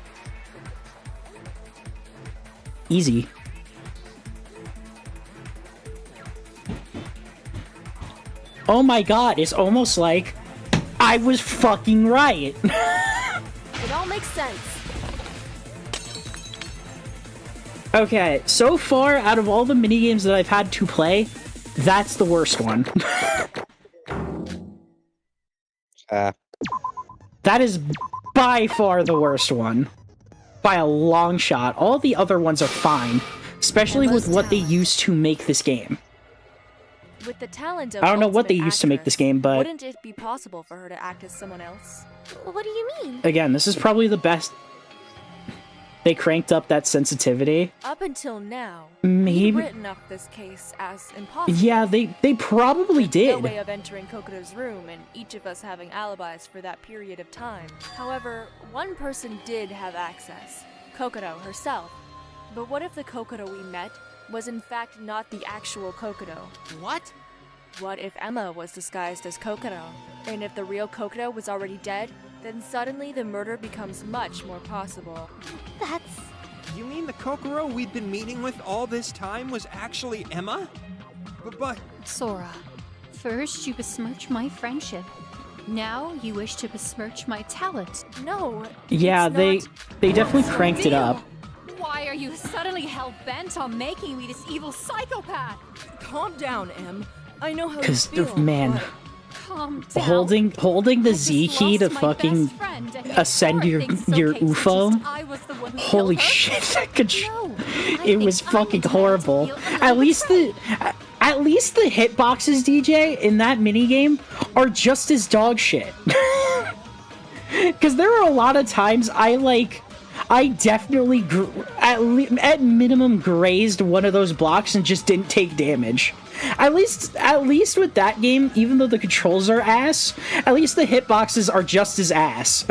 Easy. Oh my god, it's almost like I was fucking right. It all makes sense. Okay, so far, out of all the minigames that I've had to play, that's the worst one. That is by far the worst one. By a long shot. All the other ones are fine. Especially with what they used to make this game. With the talent of I don't know what they ultimate used to make this actress, game, but... wouldn't it be possible for her to act as someone else? What do you mean? Again, this is probably the best... They cranked up that sensitivity. Up until now, Maybe- we've written up this case as impossible. Yeah, they probably No did. way of entering Kokoto's room and each of us having alibis for that period of time. However, one person did have access, Kokoto herself. But what if the Kokoto we met was in fact not the actual Kokoto? What? What if Emma was disguised as Kokoto? And if the real Kokoto was already dead, then suddenly the murder becomes much more possible. That's... You mean the Kokoro we'd been meeting with all this time was actually Emma? But... Sora, first you besmirch my friendship. Now you wish to besmirch my talent. No. Yeah, they definitely cranked it up. Why are you suddenly hell-bent on making me this evil psychopath? Calm down, Em. I know how you Because, feel. man, Calm down. holding the I Z just key to lost my fucking best friend, and ascend Sora your thinks it's your okay to UFO. suggest I was the one who Holy killed her? shit, that could No, it was fucking horrible. At least the hitboxes, DJ, in that minigame are just as dog shit. Because there are a lot of times I definitely at minimum grazed one of those blocks and just didn't take damage. At least with that game, even though the controls are ass, at least the hitboxes are just as ass.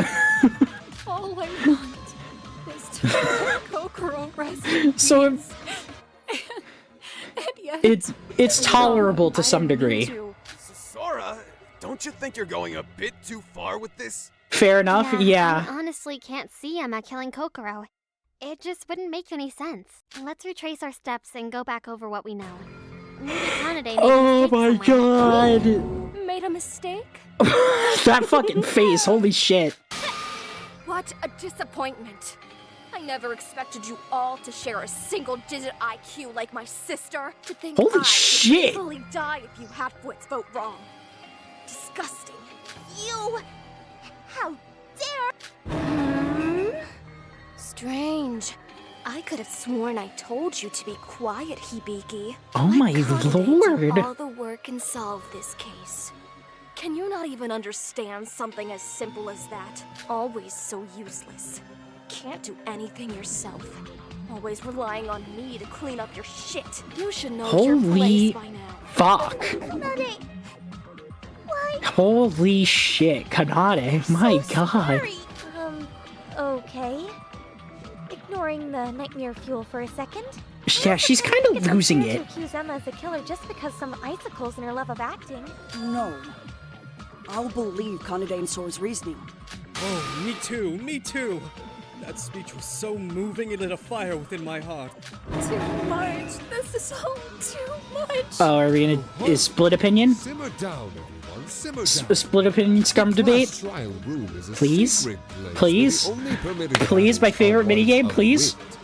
All I want is to let Kokoro rest in So peace. And yet, it's tolerable to some degree. Sora, don't you think you're going a bit too far with this? Fair enough, yeah. I honestly can't see Emma killing Kokoro. It just wouldn't make any sense. Let's retrace our steps and go back over what we know. Maybe Kanade made a Oh mistake my somewhere. god. Made a mistake? That fucking face, holy shit. What a disappointment. I never expected you all to share a single-digit IQ like my sister. To think Holy I shit. could easily die if you half-wits vote wrong. Disgusting. You... How dare... Strange. I could have sworn I told you to be quiet, Hibiki. Oh my lord. Do all the work and solve this case. Can you not even understand something as simple as that? Always so useless. Can't do anything yourself. Always relying on me to clean up your shit. You should know your Holy place by now. fuck. Kanade, why? Holy shit, Kanade, my god. Okay. Ignoring the nightmare fuel for a second. Yeah, she's kind of losing unfair it. to accuse Emma as a killer just because some icicles in her love of acting. No. I'll believe Kanade and Sora's reasoning. Oh, me too, me too. That speech was so moving it lit a fire within my heart. Too much. This is all too much. Oh, are we gonna is split opinion? Simmer down, everyone. Simmer A split opinion scum debate? trial room is a Please? secret place Please? where the only permitted Please, my battles favorite are minigame, ones of please? wit.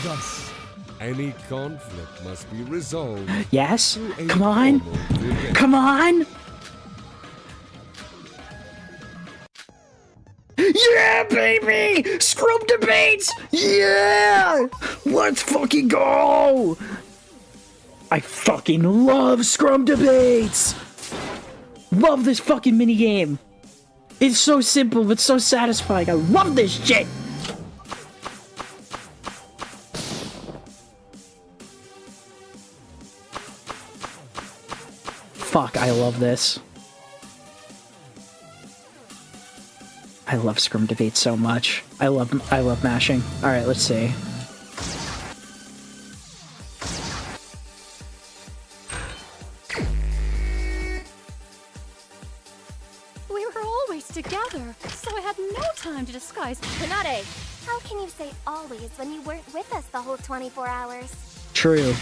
Thus, any conflict must be resolved. Yes? through a Come on? formal debate. Come on? Yeah, baby! Scrub debates! Yeah! Let's fucking go! I fucking love Scrum debates! Love this fucking minigame! It's so simple but so satisfying. I love this shit! Fuck, I love this. I love Scrum debates so much. I love mashing. Alright, let's see. We were always together, so I had no time to disguise. Tsunade, how can you say always when you weren't with us the whole 24 hours? True.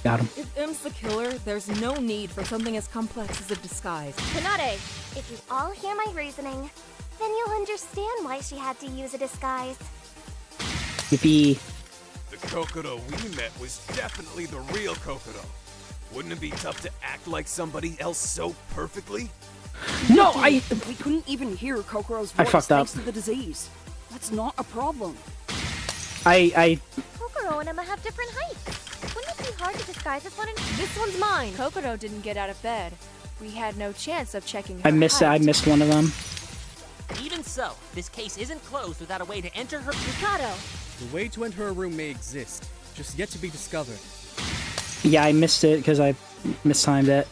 Got him. If M's the killer, there's no need for something as complex as a disguise. Tsunade, if you all hear my reasoning, then you'll understand why she had to use a disguise. Yippee. The Kokoro we met was definitely the real Kokoro. Wouldn't it be tough to act like somebody else so perfectly? No, We couldn't even hear Kokoro's I voice fucked up. thanks to the disease. That's not a problem. Kokoro and Emma have different heights. Wouldn't it be hard to disguise as one another? This one's mine. Kokoro didn't get out of bed. We had no chance of checking her I missed one of them. Even so, this case isn't closed without a way to enter her. Mikado! The way to enter her room may exist, just yet to be discovered. Yeah, I missed it because I mistimed it.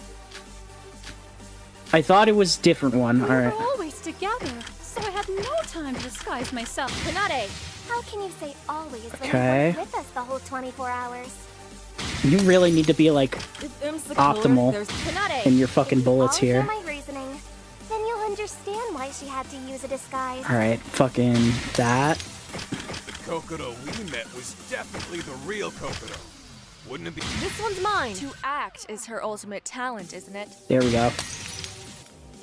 I thought it was a different one. We Alright. were always together, so I had no time to disguise myself. Tsunade, how can you say always when Okay. you weren't with us the whole 24 hours? You really need to be like If M's the optimal killer, Tsunade, in your fucking bullets all hear here. my reasoning, then you'll understand why she had to use a disguise. Alright, fucking that. The Kokoro we met was definitely the real Kokoro. Wouldn't it be? This one's mine. To act is her ultimate talent, isn't it? There we go.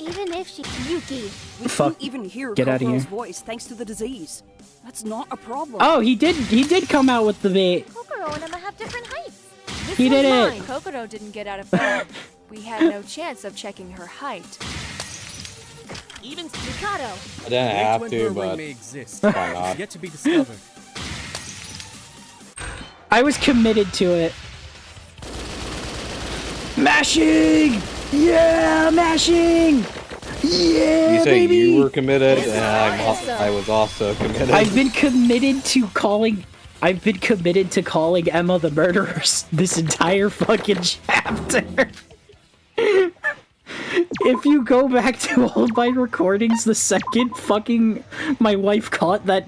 Even if she... Yuki! We Fuck. couldn't even hear Get outta Kokoro's here. voice thanks to the disease. That's not a problem. Oh, he did come out with the bait. Kokoro and Emma have different heights. This He did one's it. mine. Kokoro didn't get out of bed. We had no chance of checking her height. Even Mikado! I didn't have The way to, enter her but room may exist, why just not? yet to be discovered. I was committed to it. Mashing! Yeah, mashing! Yeah, You say baby! you were committed, and I was also committed. I've been committed to calling Emma the murderers this entire fucking chapter. If you go back to all my recordings, the second fucking my wife caught that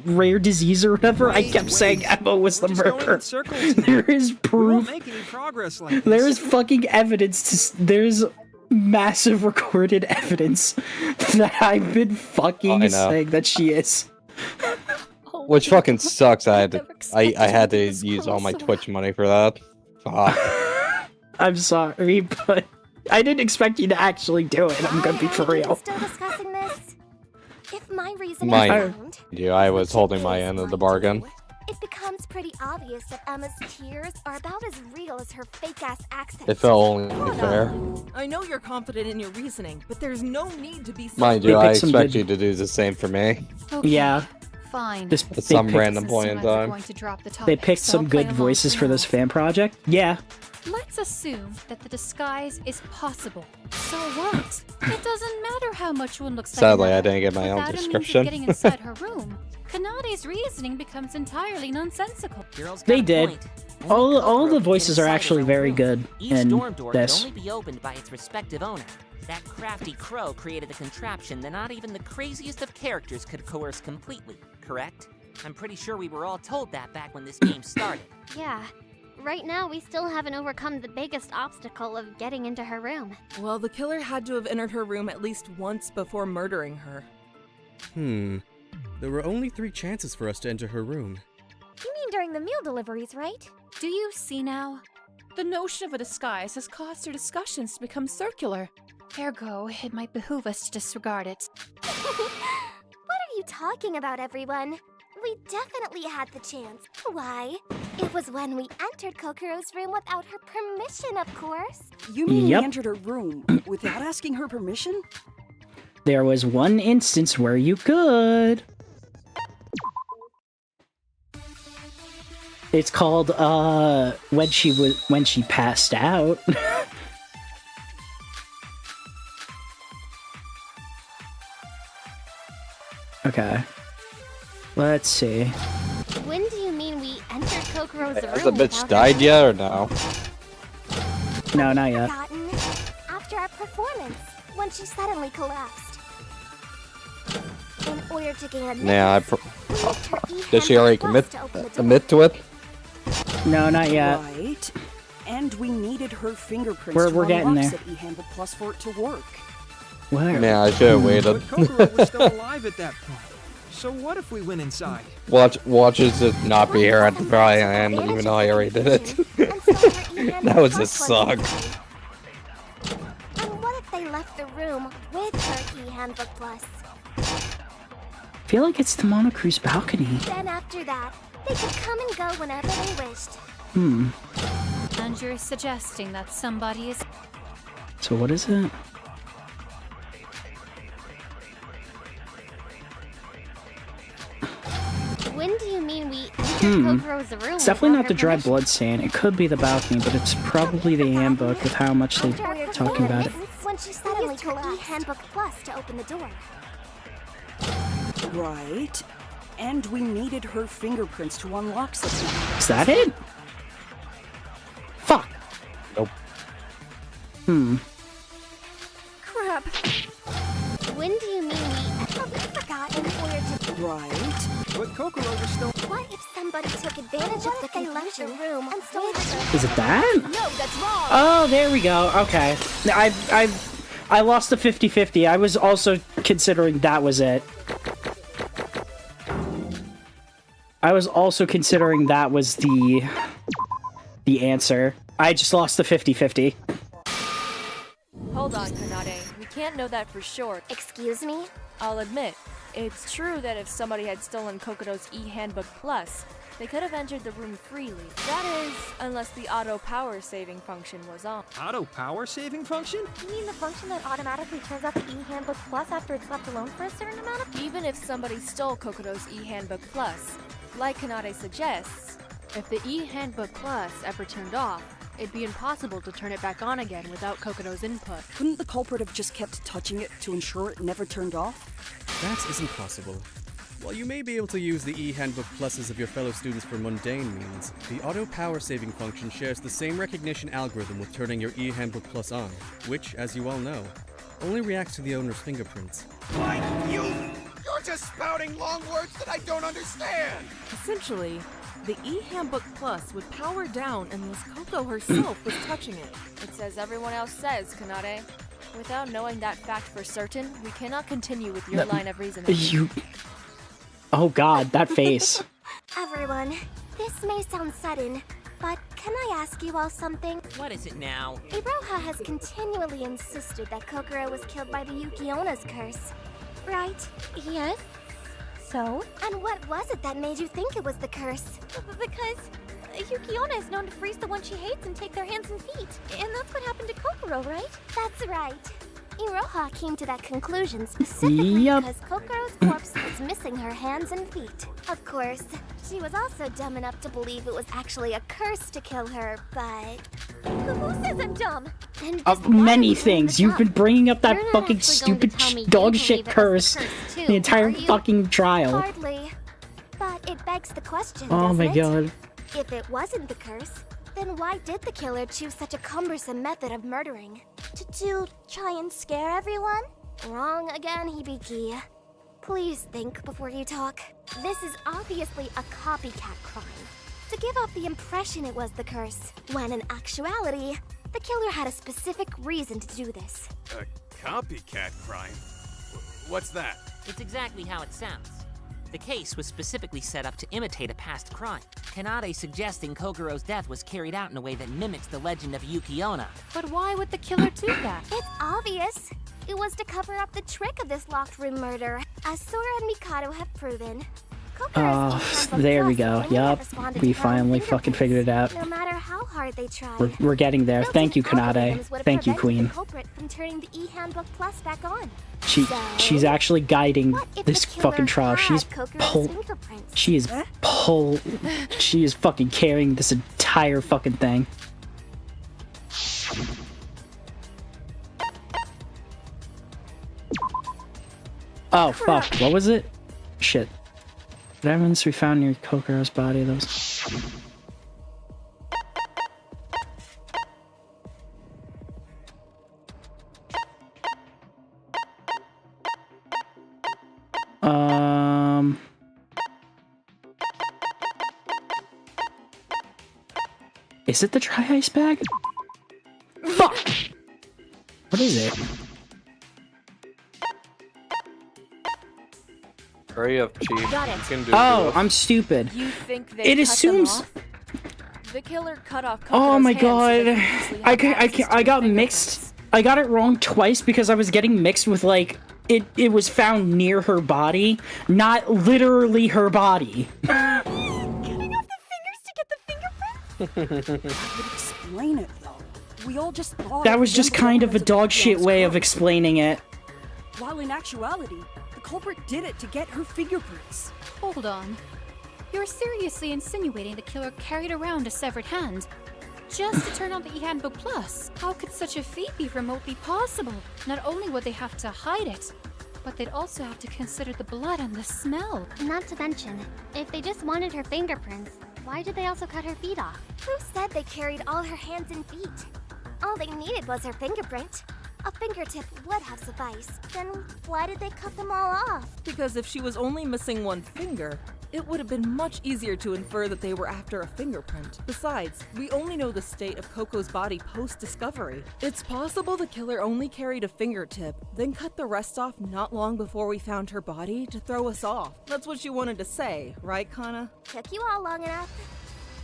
rare disease or whatever, I kept saying Emma was the Just going in murderer. circles here. There is We won't proof. make any progress like this. There is fucking evidence. There's massive recorded evidence that I've been fucking I know. saying that she is. Which fucking sucks. I had to use all my Twitch money for that. Fuck. I'm sorry, but I didn't expect you to actually do it. I'm gonna be for real. Still discussing this? If my reasoning Mind is sound, you, I was holding my end of the bargain. it becomes pretty obvious that Emma's tears are about as real as her fake-ass accent. It felt only fair. I know you're confident in your reasoning, but there's no need to be so... Mind you, I expect you to do the same for me. Okay, Yeah. fine. This, At they some picked- random point in Assume I'm time. going to drop the They topic, picked so some I'll play good along voices for now. this fan project. Yeah. Let's assume that the disguise is possible. So what? It doesn't matter how much one looks Sadly, like I another. didn't get my own Without a means of description. getting inside her room, Kanade's reasoning becomes entirely nonsensical. Girl's got They a did. point. All the Kokoro voices can are get actually inside her very room. good Each in dorm door this. can only be opened by its respective owner. That crafty crow created a contraption that not even the craziest of characters could coerce completely, correct? I'm pretty sure we were all told that back when this game started. Yeah. Right now, we still haven't overcome the biggest obstacle of getting into her room. Well, the killer had to have entered her room at least once before murdering her. There were only 3 chances for us to enter her room. You mean during the meal deliveries, right? Do you see now? The notion of a disguise has caused our discussions to become circular. Ergo, it might behoove us to disregard it. What are you talking about, everyone? We definitely had the chance. Why? It was when we entered Kokuro's room without her permission, of course. You mean Yep. we entered her room without asking her permission? There was one instance where you could. It's called when she passed out. Okay. Let's see. When do you mean we entered Kokuro's room? Has the bitch without died her yet or no? No, not yet. Forgotten? After our performance, when she suddenly collapsed. In order to gain admittance, Yeah, we used her did she already E-handbook commit plus to open the door. to it? No, not yet. Right. And we needed her fingerprints We're to getting unlock there. said E-handbook plus for it to work. Where? Yeah, I should have waited. But Kokoro was still alive at that point. So what if we went inside? Watches it not be here at the probably end, even though I already did it. That was a suck. And what if they left the room with her E-handbook plus? I feel like it's the Monocru's balcony. Then after that, they could come and go whenever they wished. And you're suggesting that somebody is... So what is it? When do you mean we entered Kokuro's room? It's definitely without not the her dried permission? blood stain. It could be the balcony, but it's probably the handbook with how much they're talking about it. When she suddenly used her E-handbook plus to open the door. Right. And we needed her fingerprints to unlock such an Is that it? Fuck. Nope. Crap. When do you mean we forgotten where to... Right. But Kokoro was still... What if somebody took advantage of the confusion room and stole her? Is it that? No, that's wrong. Oh, there we go. Okay. I lost the 50-50. I was also considering that was it. I was also considering that was the answer. I just lost the 50-50. Hold on, Kanade. We can't know that for sure. Excuse me? I'll admit, it's true that if somebody had stolen Kokuro's E-handbook plus, they could have entered the room freely. That is, unless the auto power saving function was on. Auto power saving function? You mean the function that automatically turns off the E-handbook plus after it's left alone for a certain amount of... Even if somebody stole Kokuro's E-handbook plus, like Kanade suggests, if the E-handbook plus ever turned off, it'd be impossible to turn it back on again without Kokuro's input. Couldn't the culprit have just kept touching it to ensure it never turned off? That isn't possible. While you may be able to use the E-handbook pluses of your fellow students for mundane means, the auto power saving function shares the same recognition algorithm with turning your E-handbook plus on, which, as you all know, only reacts to the owner's fingerprints. Like you! You're just spouting long words that I don't understand! Essentially, the E-handbook plus would power down unless Coco herself was touching it. It's as everyone else says, Kanade. Without knowing that fact for certain, we cannot continue with your line of reasoning. You... Oh god, that face. Everyone, this may sound sudden, but can I ask you all something? What is it now? Iroha has continually insisted that Kokoro was killed by the Yukiona's curse, right? Yes. So? And what was it that made you think it was the curse? Because Yukiona is known to freeze the one she hates and take their hands and feet. And that's what happened to Kokoro, right? That's right. Iroha came to that conclusion specifically because Kokoro's corpse was missing her hands and feet. Of course, she was also dumb enough to believe it was actually a curse to kill her, but... Who says I'm dumb? And Of many things. You've been bringing up that fucking stupid dog shit curse the entire fucking trial. Hardly. But it begs the question, Oh my doesn't it? god. If it wasn't the curse, then why did the killer choose such a cumbersome method of murdering? To try and scare everyone? Wrong again, Hibiki. Please think before you talk. This is obviously a copycat crime. To give off the impression it was the curse, when in actuality, the killer had a specific reason to do this. A copycat crime? What's that? It's exactly how it sounds. The case was specifically set up to imitate a past crime. Kanade suggesting Kokuro's death was carried out in a way that mimics the legend of Yuki-onna. But why would the killer do that? It's obvious. It was to cover up the trick of this locked room murder, as Sora and Mikado have proven. Oh, there we go. Yup, we finally fucking figured it out. No matter how hard they try. We're getting there. Thank you, Kanade. Thank you, Queen. The culprit from turning the e-handbook plus back on. She's actually guiding this fucking trial. She's she is fucking carrying this entire fucking thing. Oh fuck, what was it? Shit. What evidence we found near Kokuro's body? Those. Is it the dry ice bag? Fuck! What is it? Hurry up, Chief. Got it. You can do Oh, this. I'm stupid. You think they It cut assumes. them off? The killer cut off Oh Kokuro's my hands so god. they could easily I have ca- I access ca- to I got the mixed. I got it wrong twice because I was getting mixed with like it was found near her body, not literally her body. Cutting off the fingers to get the fingerprints? That would explain it, though. We all just thought That it was just kind of a evidence dog shit John's way of crime. explaining it. While in actuality, the culprit did it to get her fingerprints. Hold on. You're seriously insinuating the killer carried around a severed hand just to turn on the e-handbook plus? How could such a feat be remotely possible? Not only would they have to hide it, but they'd also have to consider the blood and the smell. Not to mention, if they just wanted her fingerprints, why did they also cut her feet off? Who said they carried all her hands and feet? All they needed was her fingerprint. A fingertip would have sufficed. Then why did they cut them all off? Because if she was only missing one finger, it would have been much easier to infer that they were after a fingerprint. Besides, we only know the state of Coco's body post-discovery. It's possible the killer only carried a fingertip, then cut the rest off not long before we found her body to throw us off. That's what you wanted to say, right, Kana? Took you all long enough?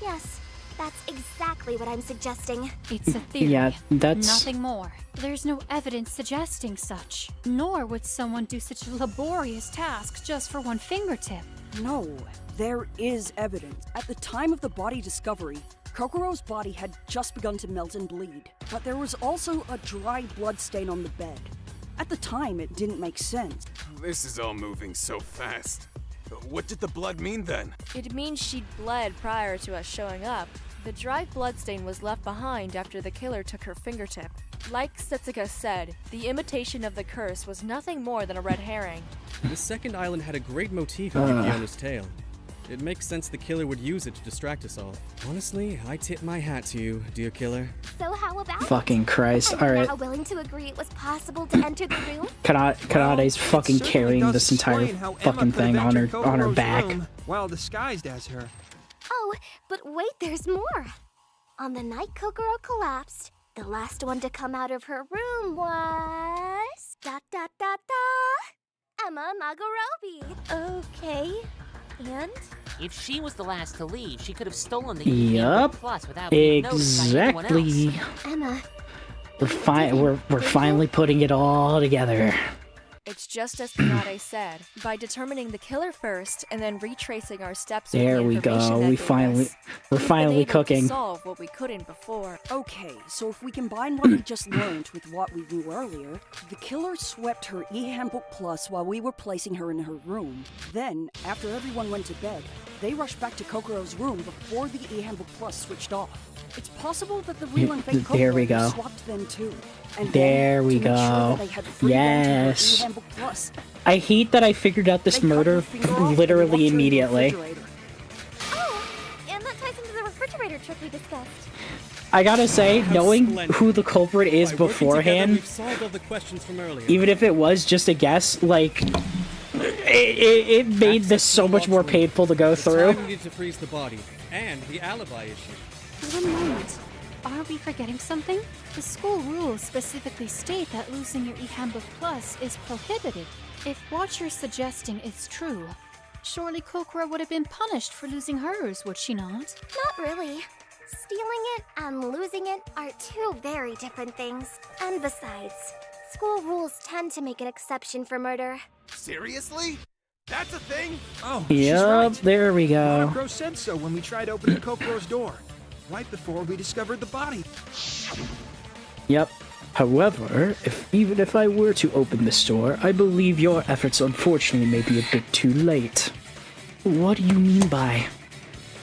Yes, that's exactly what I'm suggesting. It's a theory. Yeah, that's- Nothing more. There's no evidence suggesting such. Nor would someone do such a laborious task just for one fingertip. No, there is evidence. At the time of the body discovery, Kokuro's body had just begun to melt and bleed, but there was also a dry blood stain on the bed. At the time, it didn't make sense. This is all moving so fast. What did the blood mean then? It means she'd bled prior to us showing up. The dry bloodstain was left behind after the killer took her fingertip. Like Setsuka said, the imitation of the curse was nothing more than a red herring. The second island had a great motif of Yukiona's tale. It makes sense the killer would use it to distract us all. Honestly, I tip my hat to you, dear killer. So how about Fucking Christ. Are you Alright. now willing to agree it was possible to enter the room? Kanade's fucking Certainly carrying does this entire explain how Emma fucking could have thing on her entered Kokoro's back. room while disguised as her. Oh, but wait, there's more. On the night Kokoro collapsed, the last one to come out of her room was... Emma Magorobi. Okay, and? If she was the last to leave, she could have stolen the Yup. plus without being noticed by anyone Exactly. else. Emma, We're finally putting it all together. It's just as Kanade said. By determining the killer first and then retracing our steps with There the we information go. that We gave finally us, we're we've been finally able to cooking. solve what we couldn't before. Okay, so if we combine what we just learned with what we knew earlier, the killer swept her e-handbook plus while we were placing her in her room. Then, after everyone went to bed, they rushed back to Kokoro's room before the e-handbook plus switched off. It's possible that the real and fake There we Kokoro go. swapped them too. And There then, we to make sure go. that they had free reign to her Yes. e-handbook plus, I hate that I figured out this they cut her murder finger off and literally locked her in the immediately. refrigerator. oh, and that ties into the refrigerator trick we discussed. I gotta say, knowing Splendid. who the culprit is By working together, beforehand, we've solved all the questions from earlier. even if it was just a guess, like it made this so much more painful to go the through. time needed to freeze the body, and the alibi issue. One moment. Aren't we forgetting something? The school rules specifically state that losing your e-handbook plus is prohibited. If what you're suggesting is true, Surely Kokoro would have been punished for losing hers, would she not? Not really. Stealing it and losing it are two very different things. And besides, school rules tend to make an exception for murder. Seriously? That's a thing? Oh, she's Yep, right. there we go. Monocro said so when we tried opening Kokoro's door, right before we discovered the body. Yep. However, even if I were to open this door, I believe your efforts unfortunately may be a bit too late. What do you mean by?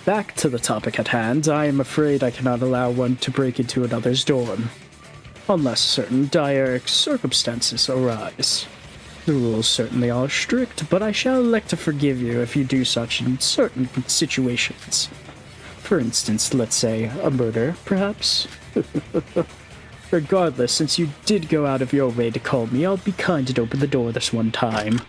Back to the topic at hand, I am afraid I cannot allow one to break into another's dorm, unless certain dire circumstances arise. The rules certainly are strict, but I shall elect to forgive you if you do such in certain situations. For instance, let's say, a murder, perhaps? Regardless, since you did go out of your way to call me, I'll be kind and open the door this one time.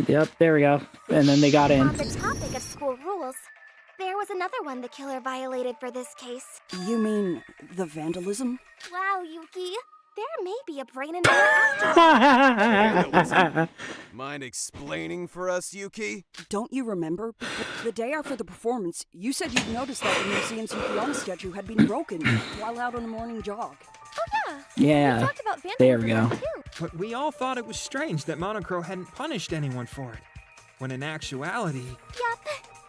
Yep, there we go. And then they got in. On the topic of school rules, there was another one the killer violated for this case. You mean the vandalism? Wow, Yuki. There may be a brain in there after all. Mind explaining for us, Yuki? Don't you remember? The day after the performance, you said you'd noticed that the museum's Yukiona statue had been broken while out on a morning jog. Oh yeah. Yeah, We talked about there we vandalism go. too. But we all thought it was strange that Monocro hadn't punished anyone for it, when in actuality... Yup.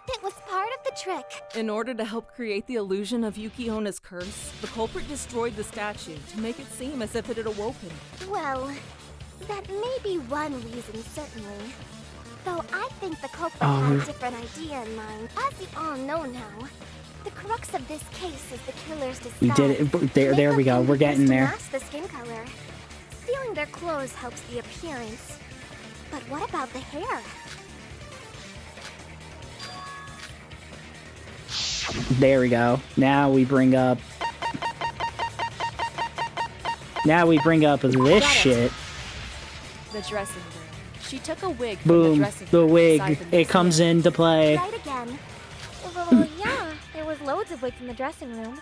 It was part of the trick. In order to help create the illusion of Yukiona's curse, the culprit destroyed the statue to make it seem as if it had awoken. Well, that may be one reason, certainly. Though I think the culprit Oh. had a different idea in mind. As you all know now, the crux of this case is the killer's disguise. We did it. There we go. We're getting there. To match the skin color. Stealing their clothes helps the appearance. But what about the hair? There we go. Now we bring up this shit. The dressing room. She took a wig from the Boom. dressing The room wig. inside the It comes museum. into play. Right again. Well, yeah, there was loads of wigs in the dressing room.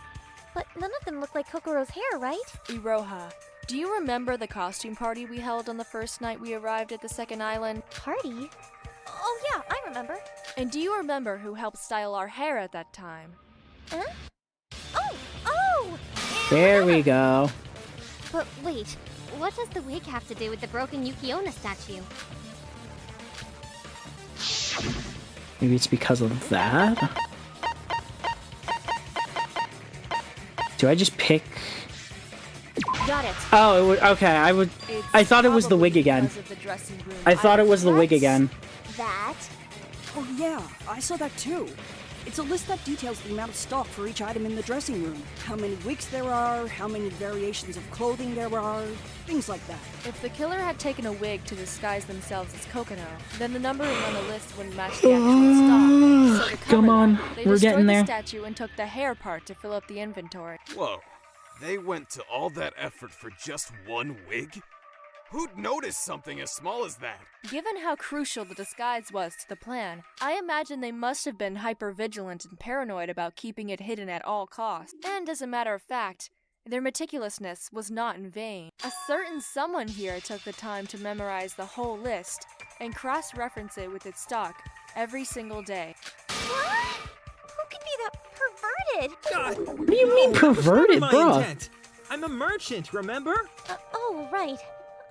But none of them look like Kokoro's hair, right? Iroha, do you remember the costume party we held on the first night we arrived at the second island? Party? Oh yeah, I remember. And do you remember who helped style our hair at that time? Huh? Oh! There we go. But wait, what does the wig have to do with the broken Yukiona statue? Maybe it's because of that? Do I just pick? Got it. Oh, it would, okay. I thought it was the wig again. Because of the dressing room. I thought it was the wig again. That? Oh yeah, I saw that too. It's a list that details the amount of stock for each item in the dressing room. How many wigs there are, how many variations of clothing there are, things like that. If the killer had taken a wig to disguise themselves as Kokono, then the numbering on the list wouldn't match the actual stock. So to cover Come on, that, they we're destroyed getting the there. statue and took the hair part to fill up the inventory. Whoa. They went to all that effort for just one wig? Who'd notice something as small as that? Given how crucial the disguise was to the plan, I imagine they must have been hyper-vigilant and paranoid about keeping it hidden at all costs. And as a matter of fact, their meticulousness was not in vain. A certain someone here took the time to memorize the whole list and cross-reference it with its stock every single day. What? Who could be that perverted? God, What do you mean perverted, my bro? intent. I'm a merchant, remember? Oh, right.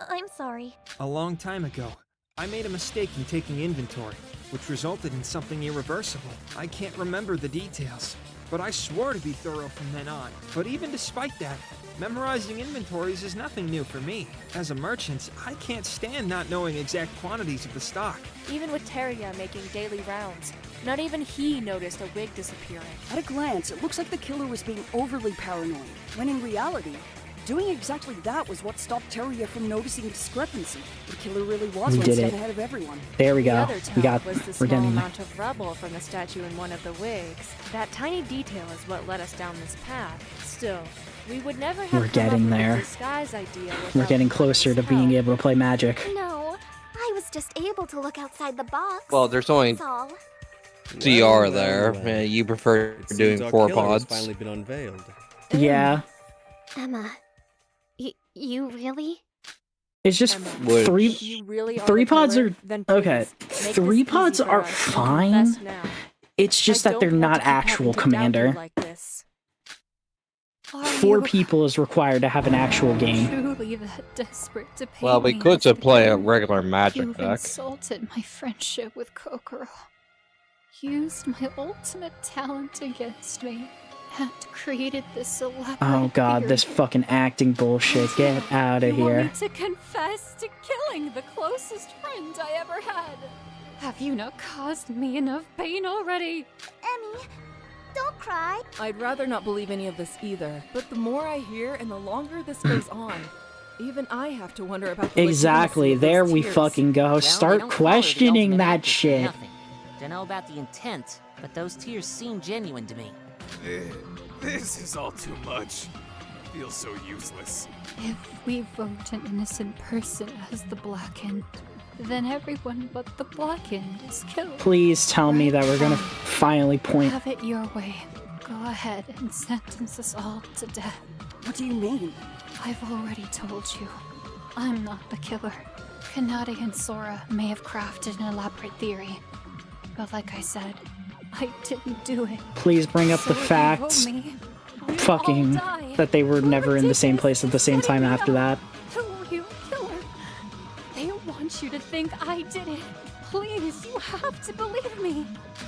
I'm sorry. A long time ago, I made a mistake in taking inventory, which resulted in something irreversible. I can't remember the details, but I swore to be thorough from then on. But even despite that, memorizing inventories is nothing new for me. As a merchant, I can't stand not knowing exact quantities of the stock. Even with Teria making daily rounds, not even he noticed a wig disappearing. At a glance, it looks like the killer was being overly paranoid, when in reality, doing exactly that was what stopped Teria from noticing the discrepancy. The killer really was We one did step it. ahead of everyone. There we The go. other We tell got. was the We're small getting there. amount of rubble from the statue in one of the wigs. That tiny detail is what led us down this path. Still, we would never have We're come getting up with there. a disguise idea We're without getting Kami's closer to help. being able to play Magic. No, I was just able to look outside the box. Well, there's only That's all. CR there. You prefer It doing seems our 4 killer has pods. finally been unveiled. Yeah. Emma, you really? It's just Emma, three. if you really are Three the pods killer, are then okay. please, make Three this pods easy for are us and fine. confess now. It's just I that they're don't want not to keep having actual to doubt you commander. like this. Are 4 you people is required to have an actual game. truly that desperate to pay Well, we me could as just the play a killer? regular magic You've deck. insulted my friendship with Kokoro. Used my ultimate talent against me. And created this elaborate Oh god, this theory. fucking acting bullshit. Get out of You want me here. to confess to killing the closest friend I ever had? Have you not caused me enough pain already? Emmy, don't cry. I'd rather not believe any of this either, but the more I hear and the longer this goes on, even I have to wonder about the Exactly, legitimacy of there those we tears. fucking go. Well, they Start don't call her the questioning ultimate that actress for shit. nothing. Don't know about the intent, but those tears seem genuine to me. This is all too much. I feel so useless. If we vote an innocent person as the Black End, then everyone but the Black End is killed. Please tell me that we're gonna finally point. Have it your way. Go ahead and sentence us all to death. What do you mean? I've already told you. I'm not the killer. Kanade and Sora may have crafted an elaborate theory. But like I said, I didn't do it. Please bring up So the if you facts. vote me, we'll Fucking all die. that they were never in the same place at the same time after that. The real killer. They want you to think I did it. Please, you have to believe me.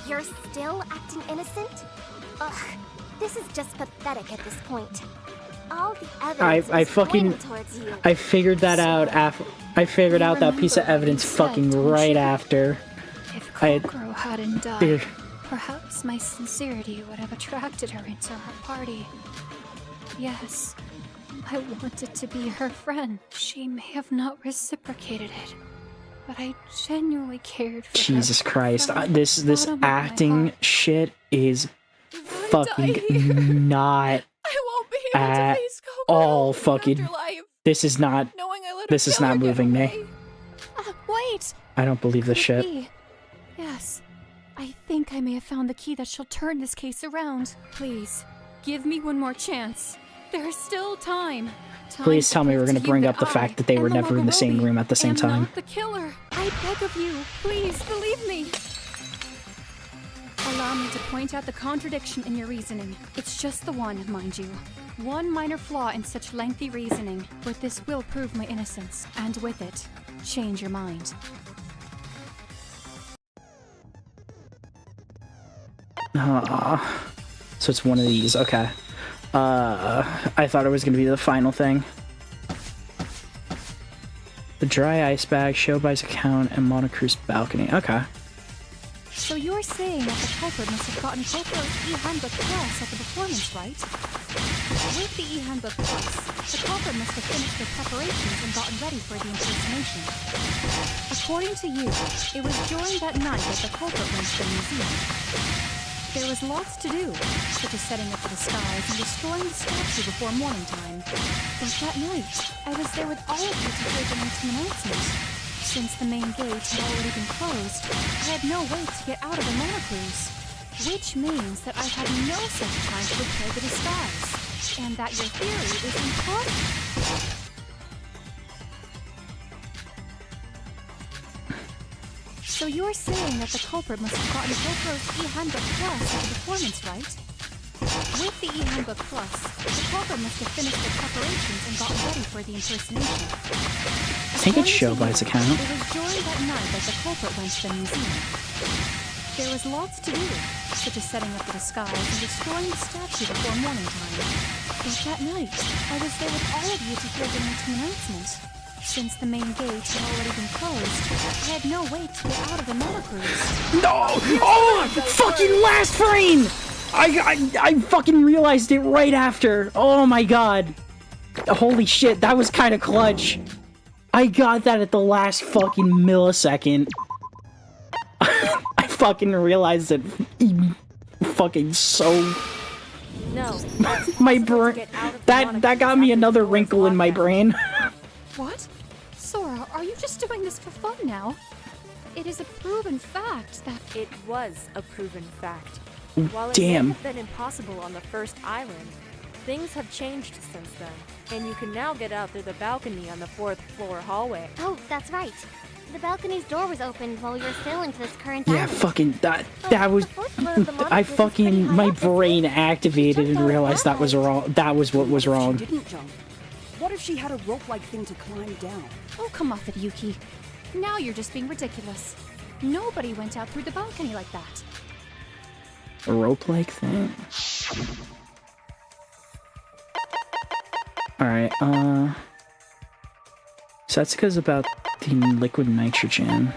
You're still acting innocent? Ugh, this is just pathetic at this point. All the evidence I is fucking pointing towards you. I figured that out after I figured out that piece of evidence fucking right after. If I Kokoro hadn't died, figured. perhaps my sincerity would have attracted her into her party. Yes, I wanted to be her friend. She may have not reciprocated it, but I genuinely cared for her. Jesus Christ, from this the bottom of my acting heart. shit is fucking not I won't be able at to face Kokoro all in the fucking. afterlife, This is not. knowing I let This her is killer not get moving me. away. Wait! I don't believe this Could it shit. be? Yes. I think I may have found the key that shall turn this case around. Please, give me one more chance. There's still time. Please to tell me prove we're gonna to you bring that up the I fact that they am were the never in the same Mogorobi, room at the same am time. not the killer. I beg of you, please believe me. Allow me to point out the contradiction in your reasoning. It's just the one, mind you. One minor flaw in such lengthy reasoning, but this will prove my innocence, and with it, change your mind. So it's one of these. Okay. I thought it was gonna be the final thing. The dry ice bag, Shobui's account, and Monocru's balcony. Okay. So you're saying that the culprit must have gotten Kokoro's e-handbook plus at the performance, right? With the e-handbook plus, the culprit must have finished their preparations and gotten ready for the impersonation. According to you, it was during that night that the culprit went to the museum. There was lots to do, such as setting up the disguise and destroying the statue before morning time. But that night, I was there with all of you to hear the announcement. Since the main gate had already been closed, I had no way to get out of the monocruise. Which means that I had no such time to prepare the disguise, and that your theory is implausible. So you're saying that the culprit must have gotten Kokoro's e-handbook plus at the performance, right? With the e-handbook plus, the culprit must have finished their preparations and gotten ready for the impersonation. I think it's Shobui's account. It was during that night that the culprit went to the museum. There was lots to do, such as setting up the disguise and destroying the statue before morning time. But that night, I was there with all of you to hear the announcement. Since the main gate had already been closed, I had no way to get out of the monocruise. No! Oh! Fucking last frame! I fucking realized it right after. Oh my god. Holy shit, that was kind of clutch. I got that at the last fucking millisecond. I fucking realized it fucking so... No. My brain... That got me another wrinkle in my brain. What? Sora, are you just doing this for fun now? It is a proven fact that... It was a proven fact. While it Damn. may have been impossible on the first island, Things have changed since then, and you can now get out through the balcony on the 4th floor hallway. Oh, that's right. The balcony's door was opened while we were sailing to this current Yeah, island. fucking that was. I fucking my brain activated and realized that was wrong. That was what was wrong. She didn't jump. What if she had a rope-like thing to climb down? Oh, come off it, Yuki. Now you're just being ridiculous. Nobody went out through the balcony like that. A rope-like thing. All right. So that's because about the liquid nitrogen.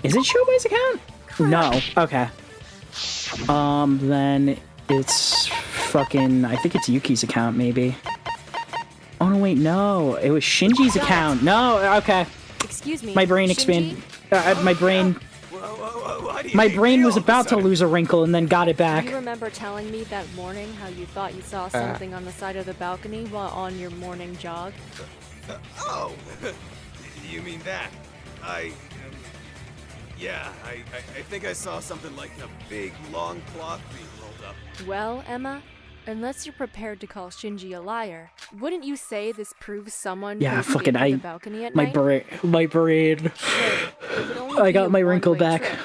Is it Shobay's account? No. Okay. Then it's fucking. I think it's Yuki's account, maybe. Oh no, wait, no. It was Shinji's account. No. Okay. Excuse me. My brain expanded. My brain. My brain was about to lose a wrinkle and then got it back. Do you remember telling me that morning how you thought you saw something on the side of the balcony while on your morning jog? Oh! You mean that? Yeah, I think I saw something like a big, long cloth being rolled up. Well, Emma, unless you're prepared to call Shinji a liar, wouldn't you say this proves someone Yeah, who fucking escaped the balcony at my night? brain. I got my wrinkle back. Trip.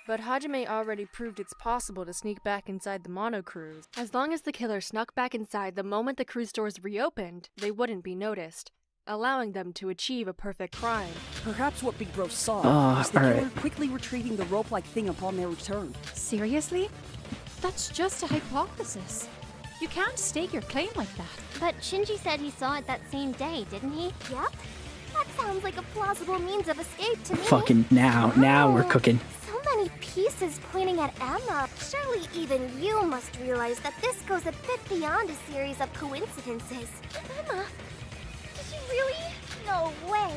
But Hajime already proved it's possible to sneak back inside the mono cruise. As long as the killer snuck back inside the moment the cruise doors reopened, they wouldn't be noticed, allowing them to achieve a perfect crime. Perhaps what Big Bro saw was the alright. killer quickly retrieving the rope-like thing upon their return. Seriously? That's just a hypothesis. You can't stake your claim like that. But Shinji said he saw it that same day, didn't he? Yep. That sounds like a plausible means of escape to me. Fucking now we're cooking. So many pieces pointing at Emma. Surely even you must realize that this goes a bit beyond a series of coincidences. Emma, did you really? No way.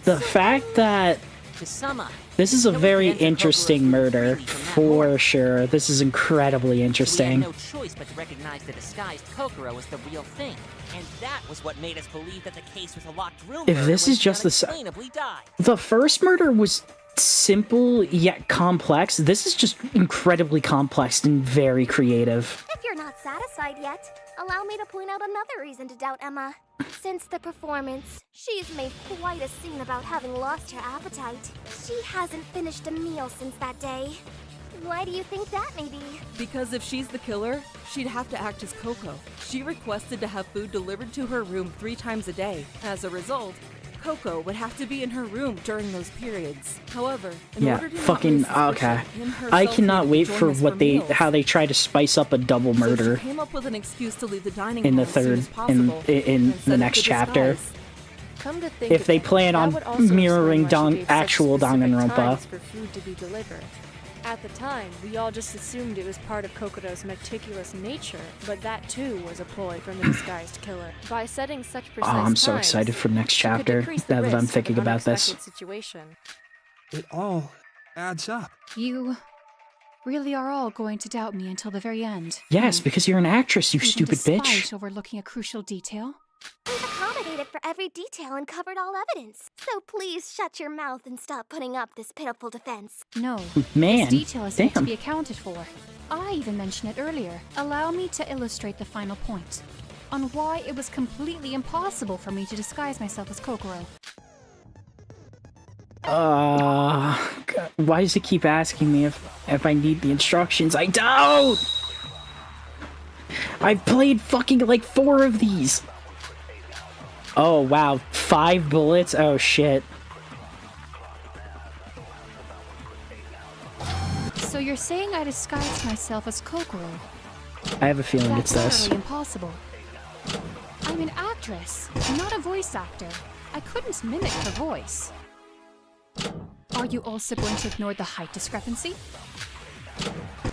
The fact that To sum up, this is a no very one can enter interesting Kokoro's murder, really from that for morning. sure. This is incredibly We interesting. had no choice but to recognize the disguised Kokoro as the real thing. And that was what made us believe that the case was a locked room If murder this when is she just unexplainably died. The first murder was simple yet complex. This is just incredibly complex and very creative. If you're not satisfied yet, allow me to point out another reason to doubt Emma. Since the performance, she's made quite a scene about having lost her appetite. She hasn't finished a meal since that day. Why do you think that may be? Because if she's the killer, she'd have to act as Coco. She requested to have food delivered to her room 3 times a day. As a result, Coco would have to be in her room during those periods. However, in Yeah, order to fucking not raise okay. suspicion, him I herself cannot needed wait to for join us what they meals. how they try to spice up a double So murder she came up with an excuse to leave the dining in the hall as soon third as possible, in and set the up next the chapter. disguise. Come to think If of they it, plan that on would also mirroring explain why she gave such actual specific Danganronpa. times for food to be delivered. At the time, we all just assumed it was part of Kokoro's meticulous nature, but that too was a ploy from the disguised killer. By setting such Oh, precise I'm so times, excited for next she could chapter decrease the now that I'm risk of thinking an about this. unexpected situation. It all adds up. You really are all going to doubt me until the very end. Yes, because you're an actress, you Even stupid despite bitch. overlooking a crucial detail. We've accommodated for every detail and covered all evidence. So please shut your mouth and stop putting up this pitiful defense. No, Man, this detail is yet to damn. be accounted for. I even mentioned it earlier. Allow me to illustrate the final point on why it was completely impossible for me to disguise myself as Kokoro. God, why does it keep asking me if I need the instructions? I don't! I've played fucking like 4 of these. Oh wow, 5 bullets? Oh shit. So you're saying I disguised myself as Kokoro? I have a feeling That's it's this. utterly impossible. I'm an actress, not a voice actor. I couldn't mimic her voice. Are you also going to ignore the height discrepancy?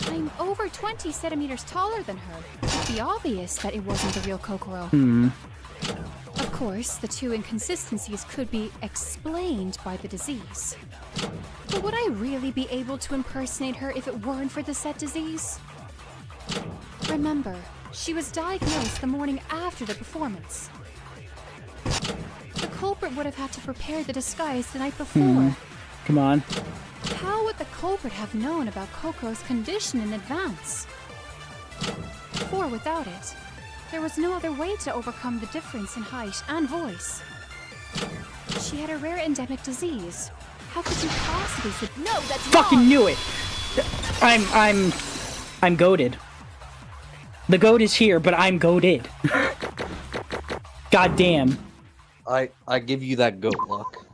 I'm over 20 centimeters taller than her. It'd be obvious that it wasn't the real Kokoro. Of course, the 2 inconsistencies could be explained by the disease. But would I really be able to impersonate her if it weren't for the said disease? Remember, she was diagnosed the morning after the performance. culprit would have had to prepare the disguise the night before. Come on. How would the culprit have known about Coco's condition in advance? For without it, there was no other way to overcome the difference in height and voice. She had a rare endemic disease. How could you possibly say no? That's Fucking wrong. knew it. I'm goated. The goat is here, but I'm goated. God damn. I give you that goat luck.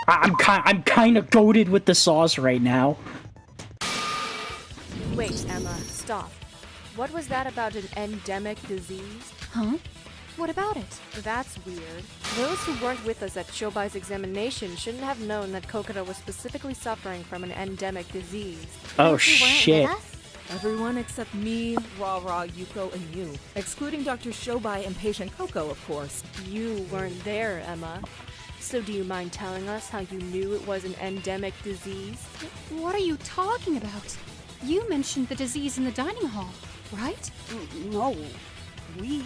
I'm kind of goated with the sauce right now. Wait, Emma, stop. What was that about an endemic disease? Huh? What about it? That's weird. Those who weren't with us at Shobai's examination shouldn't have known that Kokoro was specifically suffering from an endemic disease. Oh shit. Everyone except me, Ra, Yuko, and you. Excluding Dr. Shobai and patient Coco, of course. You weren't there, Emma. So do you mind telling us how you knew it was an endemic disease? What are you talking about? You mentioned the disease in the dining hall, right? No. We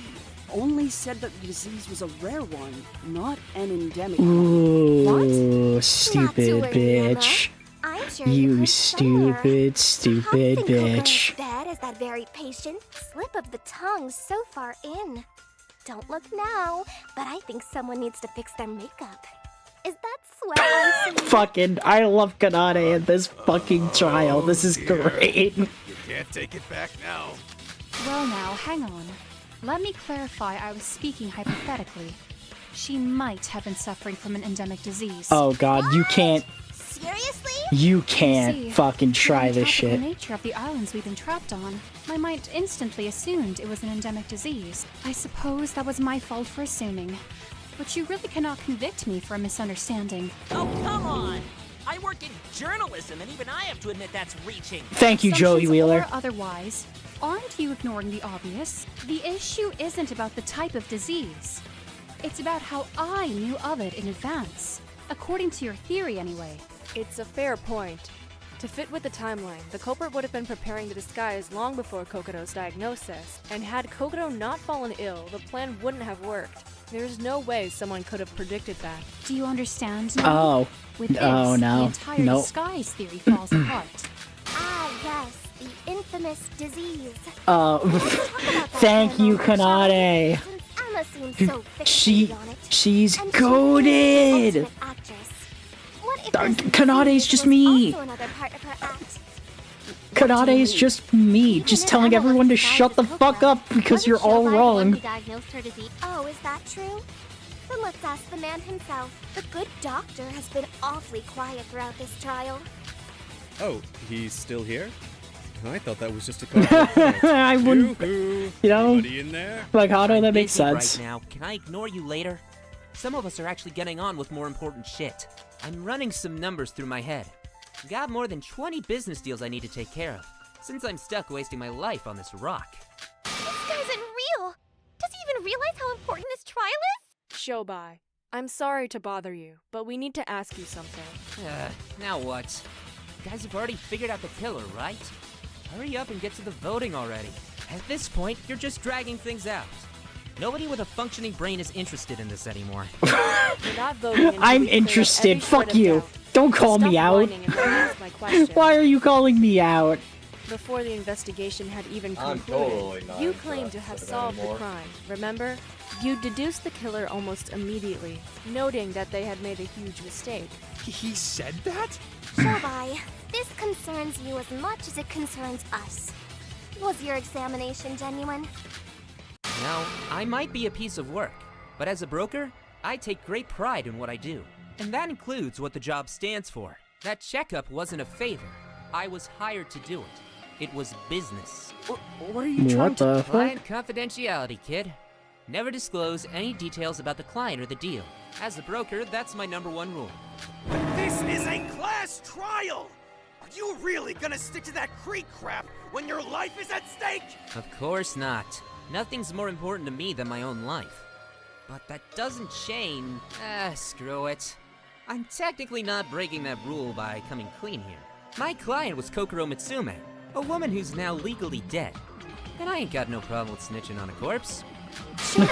only said that the disease was a rare one, not an endemic one. Ooh, stupid bitch. I'm sure You stupid bitch. Bed as that very patient slip of the tongue so far in. Don't look now, but I think someone needs to fix their makeup. Is that sweat on some... Fucking, I love Kanade in this fucking trial. This is great. You can't take it back now. Well now, hang on. Let me clarify I was speaking hypothetically. She might have been suffering from an endemic disease. Oh god, you can't. Seriously? You can't See, fucking try given this the tropical shit. nature of the islands we've been trapped on, my mind instantly assumed it was an endemic disease. I suppose that was my fault for assuming. But you really cannot convict me for a misunderstanding. Oh, come on! I work in journalism, and even I have to admit that's reaching. Thank you, Joey Assumptions Wheeler. Or otherwise, aren't you ignoring the obvious? The issue isn't about the type of disease. It's about how I knew of it in advance. According to your theory, anyway. It's a fair point. To fit with the timeline, the culprit would have been preparing the disguise long before Kokoro's diagnosis, and had Kokoro not fallen ill, the plan wouldn't have worked. There's no way someone could have predicted that. Do you understand now? Oh. With this, Oh no. the entire Nope. disguise theory falls apart. Ah, yes, the infamous disease. Thank you, Kanade. Since Emma seems so She, fixated on it. she's And goated. ultimate actress. What if this Kanade's disease just was me. also another part of her act? Kanade is just me, just telling everyone to shut the fuck up because you're all Wasn't Shobai the one wrong. who diagnosed her disease? Oh, is that true? Then let's ask the man himself. The good doctor has been awfully quiet throughout this trial. Oh, he's still here? I thought that was just a card. I wouldn't, Yoo-hoo. you know, Anybody in there? like Otto, I'm that makes busy sense. Right now. Can I ignore you later? Some of us are actually getting on with more important shit. I'm running some numbers through my head. Got more than 20 business deals I need to take care of, since I'm stuck wasting my life on this rock. This guy isn't real. Does he even realize how important this trial is? Shobai, I'm sorry to bother you, but we need to ask you something. Now what? You guys have already figured out the killer, right? Hurry up and get to the voting already. At this point, you're just dragging things out. Nobody with a functioning brain is interested in this anymore. You're not voting until I'm we clear up interested. every Fuck shred of you. doubt. Don't call Stop me out. whining and let me ask my question. Why are you calling me out? Before the investigation had even I'm concluded, totally not you claimed to have interested solved anymore. the crime, remember? You deduced the killer almost immediately, noting that they had made a huge mistake. He said that? Shobai, this concerns you as much as it concerns us. Was your examination genuine? Now, I might be a piece of work, but as a broker, I take great pride in what I do. And that includes what the job stands for. That checkup wasn't a favor. I was hired to do it. It was business. What are you trying What to... the fuck? Client confidentiality, kid. Never disclose any details about the client or the deal. As a broker, that's my #1 rule. This is a class trial! Are you really gonna stick to that Creek crap when your life is at stake? Of course not. Nothing's more important to me than my own life. But that doesn't change. Screw it. I'm technically not breaking that rule by coming clean here. My client was Kokoro Mitsume, a woman who's now legally dead. And I ain't got no problem with snitching on a corpse. Wait!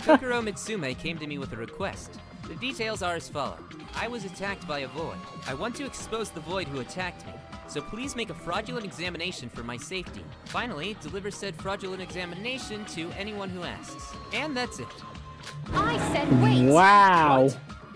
Kokoro Mitsume came to me with a request. The details are as follow. I was attacked by a void. I want to expose the void who attacked me, so please make a fraudulent examination for my safety. Finally, deliver said fraudulent examination to anyone who asks. And that's it. I said wait! Wow.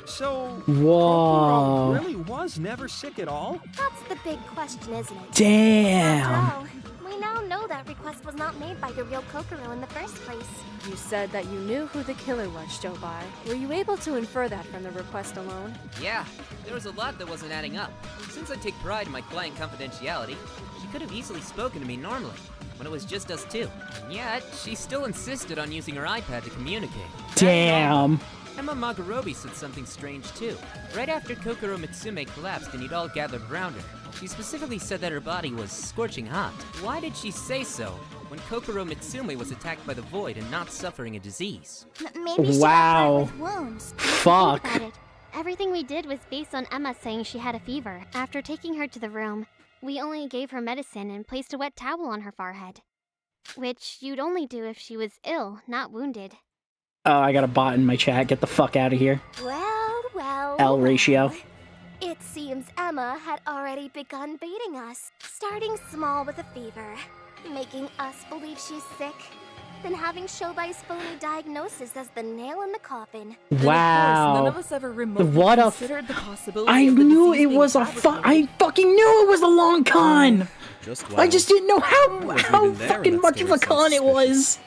So, Whoa. Kokoro really was never sick at all? That's the big question, isn't it? Damn. After all, we now know that request was not made by the real Kokoro in the first place. You said that you knew who the killer was, Shobai. Were you able to infer that from the request alone? Yeah, there was a lot that wasn't adding up. Since I take pride in my client confidentiality, she could have easily spoken to me normally, when it was just us two. And yet, she still insisted on using her iPad to communicate. Damn. Emma Magarobi said something strange too. Right after Kokoro Mitsume collapsed and you'd all gathered around her, she specifically said that her body was scorching hot. Why did she say so when Kokoro Mitsume was attacked by the void and not suffering a disease? Maybe she Wow. got burned with wounds. Fuck. Think about it. Everything we did was based on Emma saying she had a fever. After taking her to the room, we only gave her medicine and placed a wet towel on her forehead. Which you'd only do if she was ill, not wounded. Oh, I got a bot in my chat. Get the fuck out of here. Well. L ratio. It seems Emma had already begun baiting us, starting small with a fever, making us believe she's sick, then having Shobai's phony diagnosis as the nail in the coffin. Wow. None of us ever remotely What a considered the possibility I of the knew disease it being was a I fucking knew it was a long con. Just I just didn't know how even there fucking when that much of a story con sounds it was.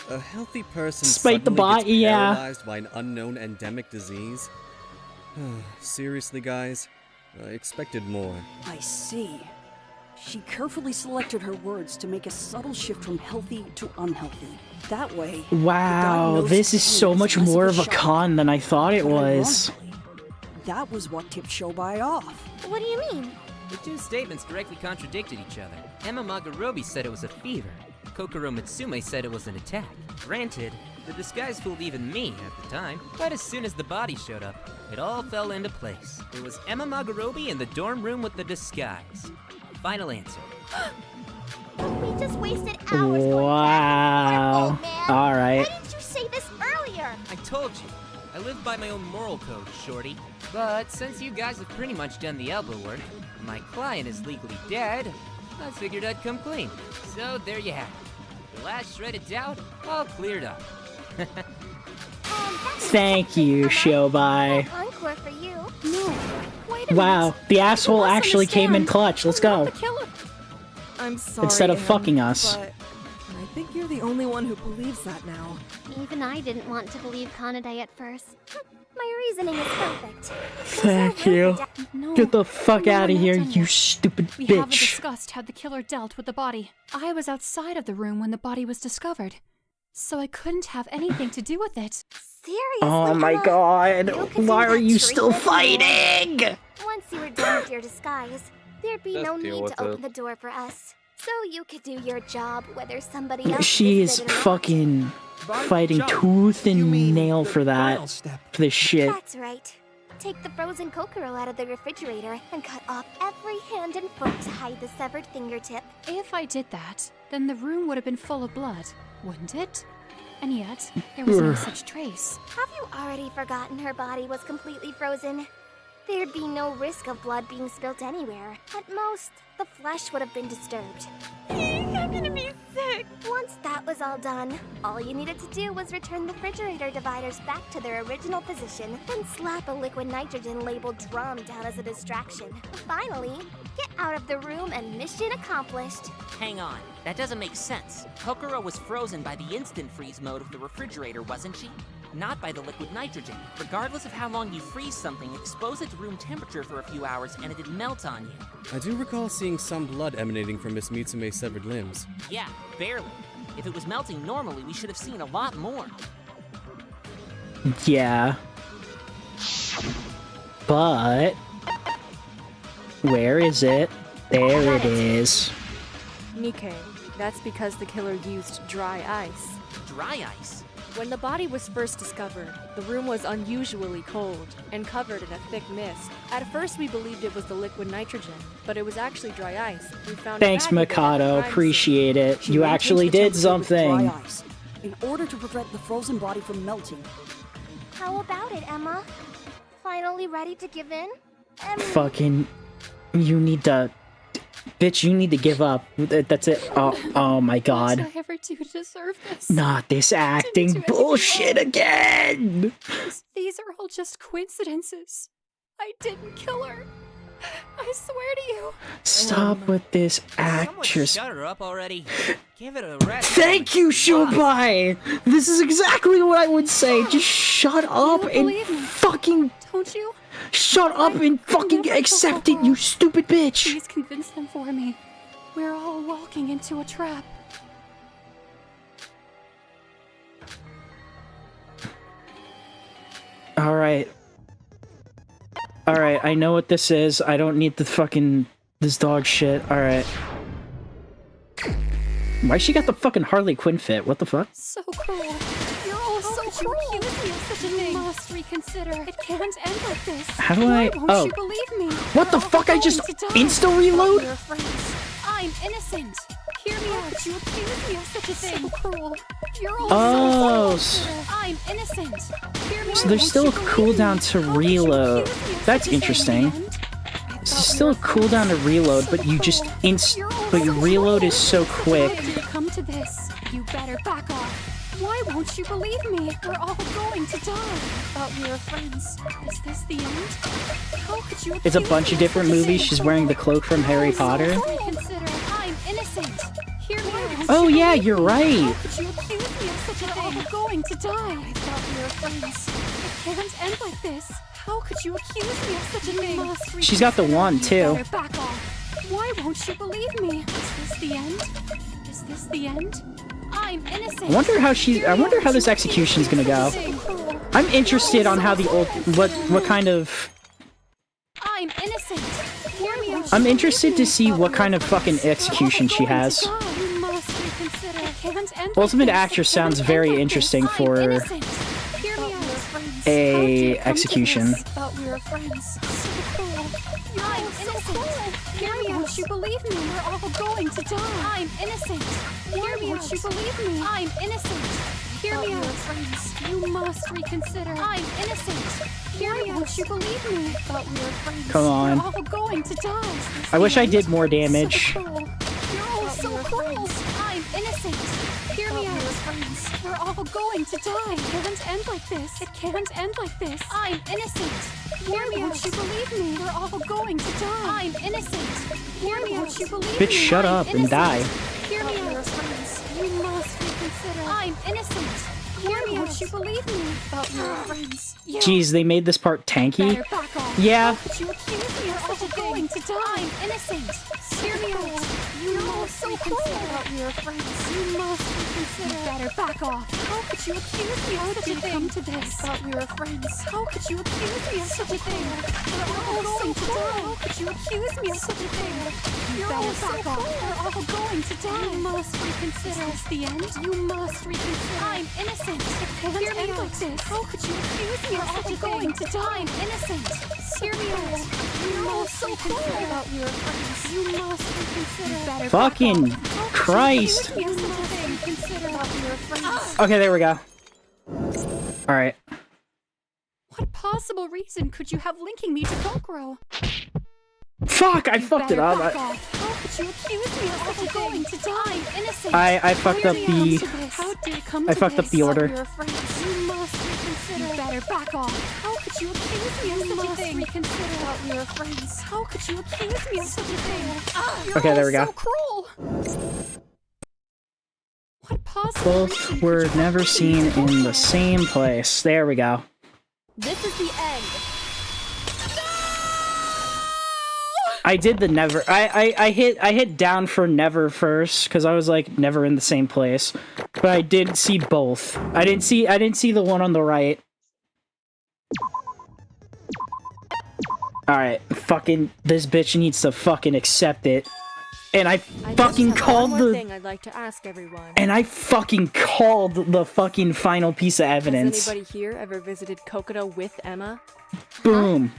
A healthy person Despite the suddenly bot, gets yeah. paralyzed by an unknown endemic disease? Seriously, guys? I expected more. I see. She carefully selected her words to make a subtle shift from healthy to unhealthy. That way, Wow, this is so much more of a con than I thought it was. that was what tipped Shobai off. What do you mean? The two statements directly contradicted each other. Emma Magarobi said it was a fever. Kokoro Mitsume said it was an attack. Granted, the disguise fooled even me at the time, but as soon as the body showed up, it all fell into place. It was Emma Magarobi in the dorm room with the disguise. Final answer. We just wasted hours going Wow. back and forth, man. Alright. Why didn't you say this earlier? I told you. I live by my own moral code, shorty. But since you guys have pretty much done the elbow work, and my client is legally dead, I figured I'd come clean. So there you have it. The last shred of doubt, all cleared up. Thank you, Shobai. Encore for you. No. Wait a Wow, minute. the asshole You must actually came in understand. clutch. Let's I'm not go. the killer. I'm sorry. Instead of Em, fucking us. But I think you're the only one who believes that now. Even I didn't want to believe Kanade at first. My reasoning is perfect. Thank you. No. Get the fuck No, out of not here, done you yet. stupid We haven't bitch. discussed how the killer dealt with the body. I was outside of the room when the body was discovered, so I couldn't have anything to do with it. Seriously, Oh my Emma? god, You could do why are that you still treatment fighting? Once you were done with your disguise, there'd be Just no deal need with to open it. the door for us. So you could do your job whether somebody else She is visited or not. fucking By fighting jump, tooth you and mean nail the for final that. step. For this shit. That's right. Take the frozen Kokoro out of the refrigerator and cut off every hand and foot to hide the severed fingertip. If I did that, then the room would have been full of blood, wouldn't it? And yet, there was no Ugh. such trace. Have you already forgotten her body was completely frozen? There'd be no risk of blood being spilt anywhere. At most, the flesh would have been disturbed. I'm gonna be sick. Once that was all done, all you needed to do was return the refrigerator dividers back to their original position, then slap a liquid nitrogen labeled drum down as a distraction. Finally, get out of the room and mission accomplished. Hang on, that doesn't make sense. Kokoro was frozen by the instant freeze mode of the refrigerator, wasn't she? Not by the liquid nitrogen. Regardless of how long you freeze something, expose it to room temperature for a few hours and it'd melt on you. I do recall seeing some blood emanating from Miss Mitsume's severed limbs. Yeah, barely. If it was melting normally, we should have seen a lot more. Yeah. But where is it? There it is. Nikkei, that's because the killer used dry ice. Dry ice? When the body was first discovered, the room was unusually cold and covered in a thick mist. At first, we believed it was the liquid nitrogen, but it was actually dry ice. We found Thanks, a bag of it at the Mikado. crime Appreciate it. She You maintains actually the did temperature with dry something. ice, in order to prevent the frozen body from melting. How about it, Emma? Finally ready to give in? Fucking, you need to, bitch. You need to give up. That's it. Oh my What god. did I ever do to deserve this? Not this acting anything bullshit again. These are all just coincidences. I didn't kill her. I swear to you. Stop with this Someone actress. shut her up already. Give it a rest. Thank you, Shobai. This is exactly what I would say. Just shut up and believe me. fucking Don't you? shut up and fucking accept it, you stupid bitch. Please convince them for me. We're all walking into a trap. All right. All right, I know what this is. I don't need the fucking this dog shit. All right. Why she got the fucking Harley Quinn fit? What the fuck? So cruel. You're all so cruel. You accuse me of such a thing. You must reconsider. It can't end like this. How do Why I- won't oh. you believe me? What the We're all fuck? I just going to die. insta-reload? We're friends. I'm innocent. Hear me out. You accuse me of such a thing. So cruel. You're all Oh, so cruel. I'm innocent. Hear me So out. there's still a Won't you believe cooldown me? to How could you reload. accuse me of That's such a thing? interesting. In the end, I There's thought still we a were friends. cooldown to reload, but you just but your reload is so quick. Why did you come to this? You better back off. Why won't you believe me? We're all going to die. Thought we were friends. Is this the end? How could you? It's a accuse bunch me of different such a movies. thing? She's wearing the cloak from Harry Potter. Reconsider. I'm innocent. Hear me out. Oh yeah, you're right. How could you accuse me of such a thing? We're all going to die. I thought we were friends. It can't end like this. How could you accuse me of such a thing? She's got the wand You too. better back off. Why won't you believe me? Is this the end? Is this the end? I'm innocent. I wonder how this execution's gonna go. I'm interested on how the old what kind of I'm innocent. Hear me out. I'm interested to see what kind of fucking execution she has. You must reconsider. It can't end Ultimate like this. Actress It sounds can't very end like interesting this. for I'm innocent. Hear me out. a execution. Thought we were friends. So cruel. I'm innocent. Hear me out. You believe me? We're all going to die. I'm innocent. Hear me out. You believe me? I'm innocent. Hear me out. Friends. You must reconsider. I'm innocent. Hear me out. You believe me? Thought we were friends. Come on. We're all going to die. I wish I did more damage. So cruel. You're all so cruel. I'm innocent. Hear me out. We're all going to die. It can't end like this. It can't end like this. I'm innocent. Hear me out. You believe me? We're all going to die. I'm innocent. Hear me out. You believe me? Bitch, shut I'm up and innocent. die. Hear me out. You must reconsider. I'm innocent. Hear me out. You believe me? Thought we were friends. You Jeez, they made this part tanky. better back off. Yeah. How could you accuse me of such a thing? To die. I'm innocent. Hear me out. You must reconsider. Thought we were friends. You must reconsider. You better back off. How could you accuse me of such a thing? Come to this. Thought we were friends. How could you accuse me of such a thing? We're all going to die. How could you accuse me of such a thing? You better back off. We're all going to die. You must reconsider. Is this the end? You must reconsider. I'm innocent. It can't end like this. How could you accuse me of such a thing? Going to die. I'm innocent. Hear me out. You must reconsider. Thought we were friends. You must reconsider. You better Fucking back off. How could Christ. you accuse me of such a thing? Consider that we were friends. Okay, there we go. All right. What possible reason could you have linking me to Kokoro? Fuck! I fucked it up. Back off. How could you accuse me of such a thing? To die. I'm innocent. I fucked up the How did it come I to fucked up this? the order. We were friends. You must reconsider. You better back off. How could you accuse me of such a thing? Reconsider. Thought we were friends. How could you accuse me of such a thing? You're Okay, there we all go. so cruel. What possible Both reason were could you never have seen linked me to in the Kokoro? same place. There we go. This is the end. I did the never. I hit down for never first because I was like never in the same place, but I did see both. I didn't see the one on the right. All right, fucking this bitch needs to fucking accept it. And I I fucking just have called one more the... thing I'd like to ask everyone. And I fucking called the fucking final piece of evidence. Has anybody here ever visited Kokoto with Emma? Boom.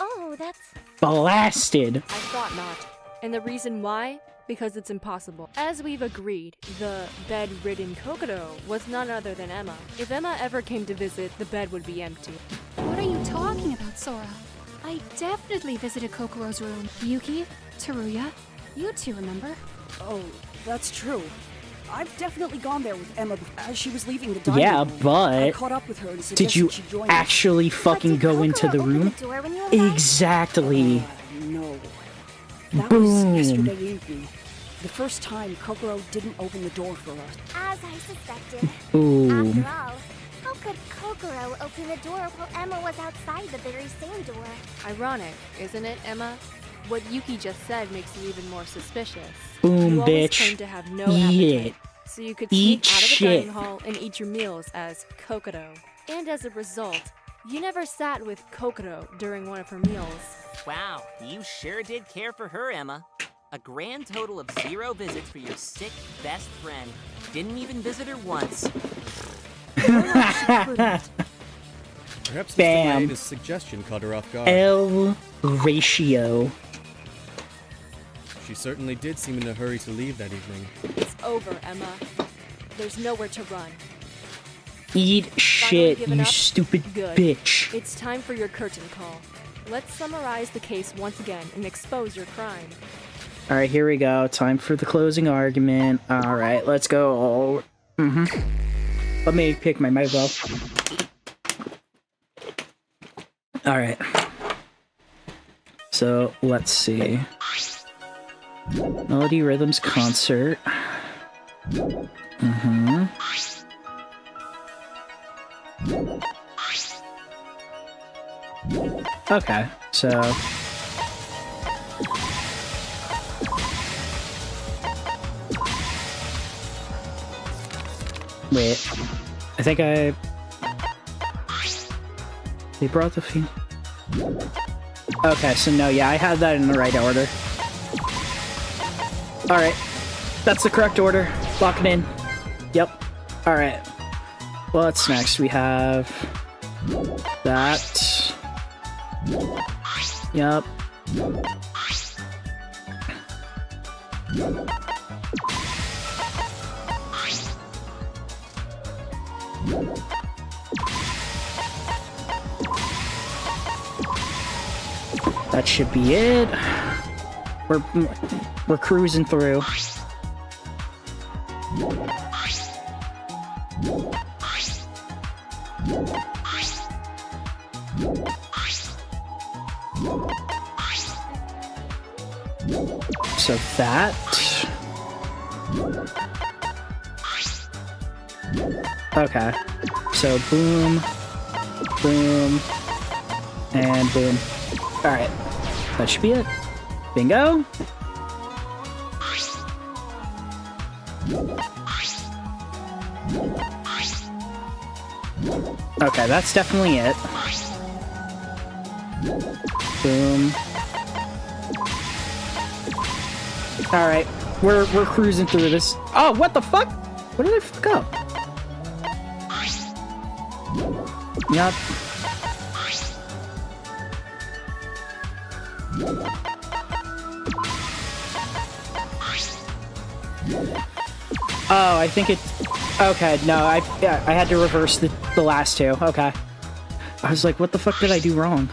Oh, that's... Blasted. I thought not. And the reason why? Because it's impossible. As we've agreed, the bed-ridden Kokoto was none other than Emma. If Emma ever came to visit, the bed would be empty. What are you talking about, Sora? I definitely visited Kokoro's room. Yuki, Teruya, you two remember? Oh, that's true. I've definitely gone there with Emma as she was leaving the dining Yeah, room. but... I caught up with her and Did suggested you she join us. actually fucking go into the room? Exactly. No. That Boom. was yesterday evening. The first time Kokoro didn't open the door for us. As I suspected. Ooh. After all, how could Kokoro open the door while Emma was outside the very same door? Ironic, isn't it, Emma? What Yuki just said makes you even more suspicious. Boom, you always bitch. claim to have no Eat appetite, it. so you could Eat sneak out of the shit. dining hall and eat your meals as Kokoto. And as a result, you never sat with Kokoto during one of her meals. Wow, you sure did care for her, Emma. A grand total of 0 visits for your sick best friend. Didn't even visit her once. Perhaps Mr. Bam. Maeda's suggestion caught her off guard. L ratio. She certainly did seem in a hurry to leave that evening. It's over, Emma. There's nowhere to run. Eat Finally shit, given you up? stupid Good. bitch. It's time for your curtain call. Let's summarize the case once again and expose your crime. Alright, here we go. Time for the closing argument. Alright, let's go. Let me pick my mobile. Alright. So, let's see. Melody Rhythms Concert. Okay, so... Wait, I think I... They brought the feed. Okay, so no, yeah, I had that in the right order. Alright, that's the correct order. Lock it in. Yep. Alright. What's next? We have... that. Yep. That should be it. We're cruising through. So that. Okay. So boom, boom, and boom. Alright. That should be it. Bingo. Okay, that's definitely it. Boom. Alright, we're cruising through this. Oh, what the fuck? What did I fuck up? Yup. Oh, I think it... Okay, no, I had to reverse the last two. Okay. I was like, what the fuck did I do wrong?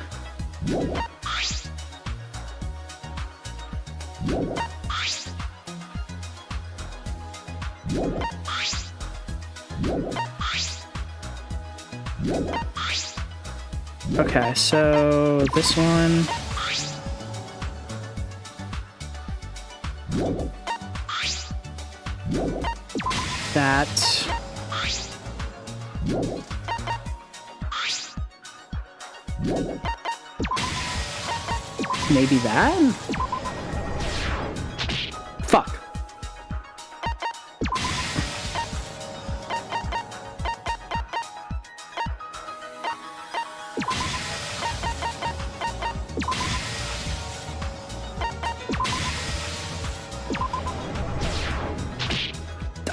Okay, so this one... That... Maybe that? Fuck.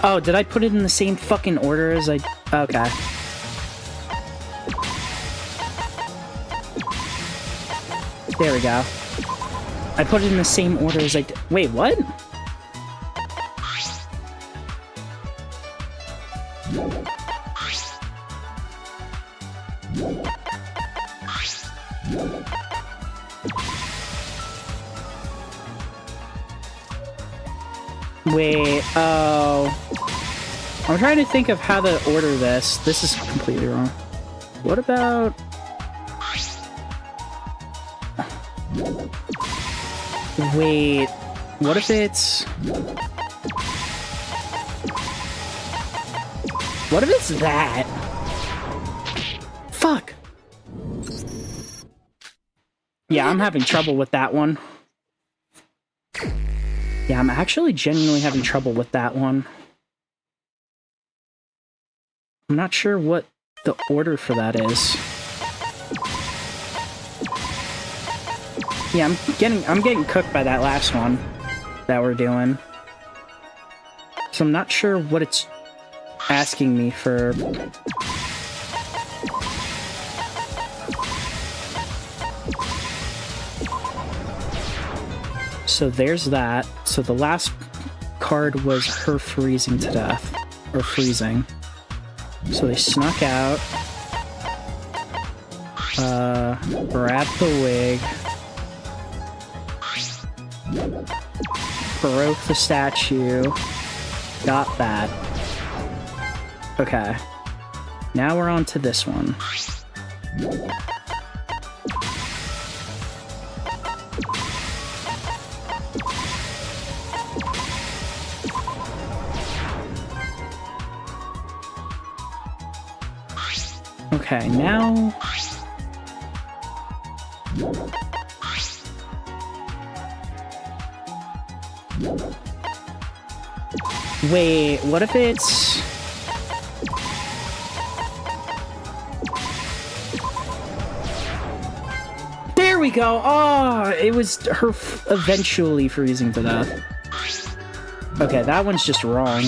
Oh, did I put it in the same fucking order as I... Okay. There we go. I put it in the same order as I did. Wait, what? Wait, oh... I'm trying to think of how to order this. This is completely wrong. What about... Wait, what if it's... What if it's that? Fuck! Yeah, I'm having trouble with that one. Yeah, I'm actually genuinely having trouble with that one. I'm not sure what the order for that is. Yeah, I'm getting cooked by that last one that we're doing. So I'm not sure what it's asking me for. So there's that. So the last card was her freezing to death. Or freezing. So they snuck out. Grabbed the wig. Broke the statue. Got that. Okay. Now we're on to this one. Okay, now... Wait, what if it's... There we go! Oh, it was her eventually freezing to death. Okay, that one's just wrong.